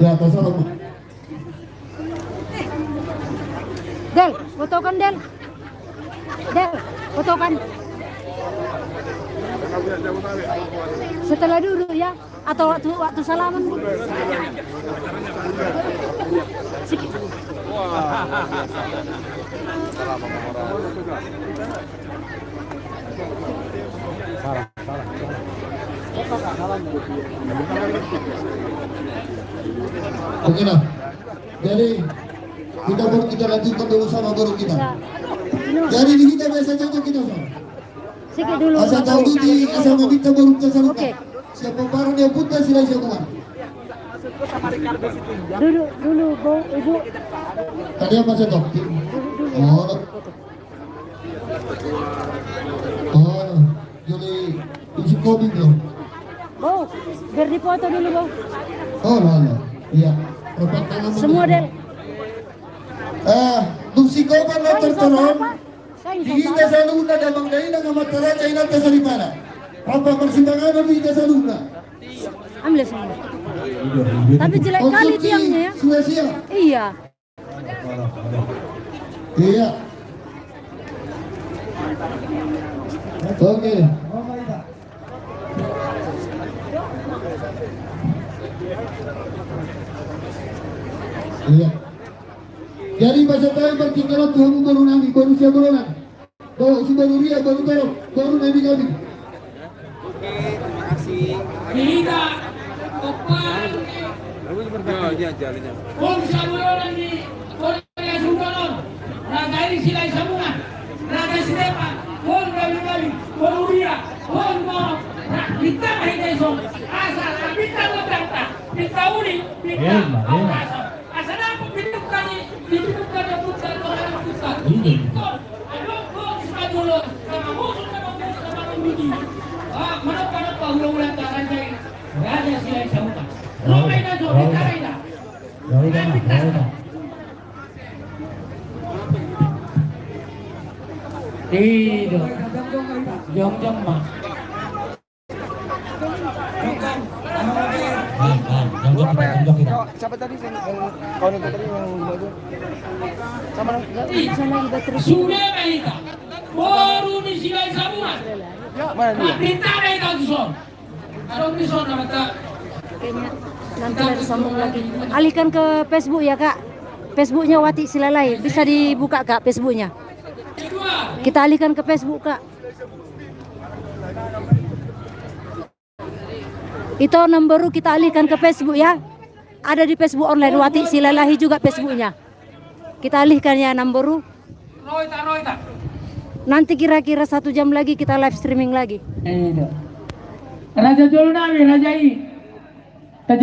F: Ya, terserah.
N: Del, fotokan Del. Del, fotokan. Setelah duduk ya, atau waktu salaman. Sikit.
F: Oke lah. Jadi kita lanjutkan dulu sama guru kita. Jadi di kita biasa cocok kita sama.
N: Sikit dulu.
F: Asal tahu di asal meminta baru kita saluta. Siapa baru dia pun tak silai semua.
N: Dulu, Bu, Ibu.
F: Tadi apa saya tahu? Oh, jadi isi kopi dia.
N: Bu, biar dipoto dulu, Bu.
F: Oh, lah. Iya.
N: Semua Del.
F: Dusi ko ba na tertaron? Kita sa luna na bang dahil ang matara tayo na sa lipana. Apa persimpangan na kita sa luna?
N: Ambil semua. Tapi jelek kali tiangnya ya.
F: Sia-sia.
N: Iya.
F: Iya. Oke. Iya. Jadi masa tayo bertingkara Tuhan baru nami, baru siya baru nami. Baru si baru ria, baru terok, baru nami kami.
B: Terima kasih. Kita opan. Kung sa bulonan ni Korea Suganon, nagay sila sa mga, nagay si Depa, kung gabi-gabi, kung ria, kung mo, kita kayo so, asal, kita mo bangta, kita uli, kita ang asal. Asal na po pinupkan niya putar ko na putar. Ikon, ano po sa dulo, sama muso na mga muso na mga bigi. Manap pa ulang taran kayo. Raja sila sa mga. Romay na so, itaray na.
C: Tidak. Jom mak.
A: Siapa tadi yang kawan itu tadi yang itu? Sama
B: Sudah kita. Baru di sini semua.
A: Mana dia?
B: Minta mereka tuh. Kalau bisa nama tak.
N: Kayaknya nanti ada sambung lagi. Alihkan ke Facebook ya Kak. Facebooknya Wati Silalai. Bisa dibuka Kak Facebooknya. Kita alihkan ke Facebook Kak. Itu nomor kita alihkan ke Facebook ya. Ada di Facebook online Wati Silalahi juga Facebooknya. Kita alihkan ya nomor.
B: Roita.
N: Nanti kira-kira 1 jam lagi kita live streaming lagi.
B: Raja Jolnami, Raja I.